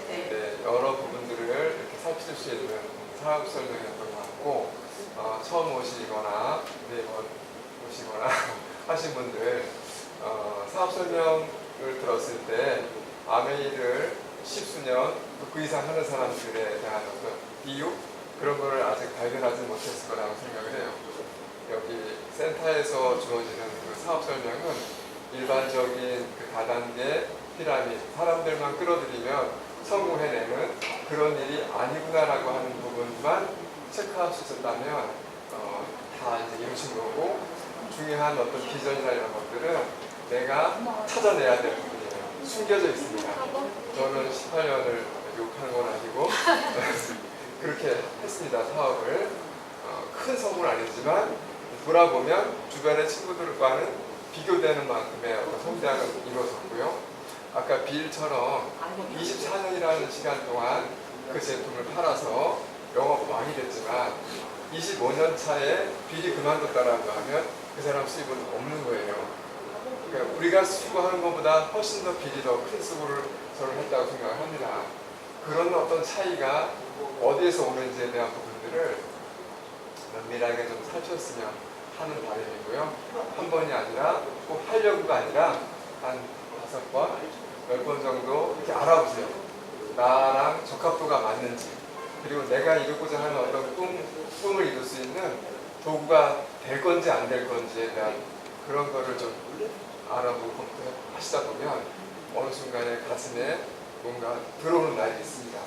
Speaker 17: 네, 여러 부분들을 이렇게 살필 수 있는 사업 설명이었던 것 같고 처음 오시거나 매번 오시거나 하신 분들 사업 설명을 들었을 때 암의 일을 10수년 그 이상 하는 사람들에 대한 어떤 이유 그런 거를 아직 발견하지 못했을 거라고 생각을 해요. 여기 센터에서 주어지는 그 사업 설명은 일반적인 그 다단계 피라미드 사람들만 끌어들이면 성공해내는 그런 일이 아니구나라고 하는 부분만 체크할 수 있었다면 다 이제 이루신 거고 중요한 어떤 비전이나 이런 것들은 내가 찾아내야 될 부분이에요. 숨겨져 있습니다. 저는 18년을 욕하는 건 아니고 그렇게 했습니다. 사업을 큰 성공은 아니지만 돌아보면 주변의 친구들과는 비교되는 만큼의 어떤 성장을 이루어졌고요. 아까 빌처럼 24년이라는 시간 동안 그 제품을 팔아서 영업왕이 됐지만 25년 차에 빌이 그만뒀다라고 하면 그 사람 수입은 없는 거예요. 그러니까 우리가 수고하는 것보다 훨씬 더 빌이 더 큰 수고를 저는 했다고 생각을 합니다. 그런 어떤 차이가 어디에서 오는지에 대한 부분들을 면밀하게 좀 살폈으면 하는 바람이고요. 한 번이 아니라 꼭 하려고가 아니라 한 5번, 몇 번 정도 이렇게 알아보세요. 나랑 적합도가 맞는지, 그리고 내가 이루고자 하는 어떤 꿈을 이룰 수 있는 도구가 될 건지 안 될 건지에 대한 그런 거를 좀 알아보고 하시다 보면 어느 순간에 가슴에 뭔가 들어오는 날이 있습니다.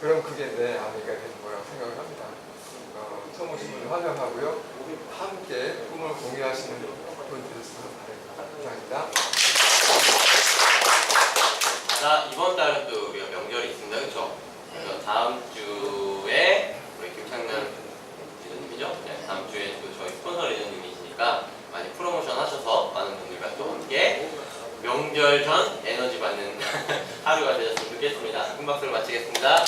Speaker 17: 그럼 그게 내 아내가 되는 거라고 생각을 합니다. 처음 오신 분들 환영하고요. 함께 꿈을 공유하시는 분 되셨으면 바랍니다. 감사합니다.
Speaker 8: 자, 이번 달은 또 우리가 명절이 있습니다. 그렇죠? 그래서 다음 주에 우리 김창남 리더님이죠? 네, 다음 주에 또 저희 스폰서 리더님이시니까 많이 프로모션 하셔서 많은 분들과 또 함께 명절 전 에너지 받는 하루가 되셨으면 좋겠습니다. 큰 박수를 마치겠습니다.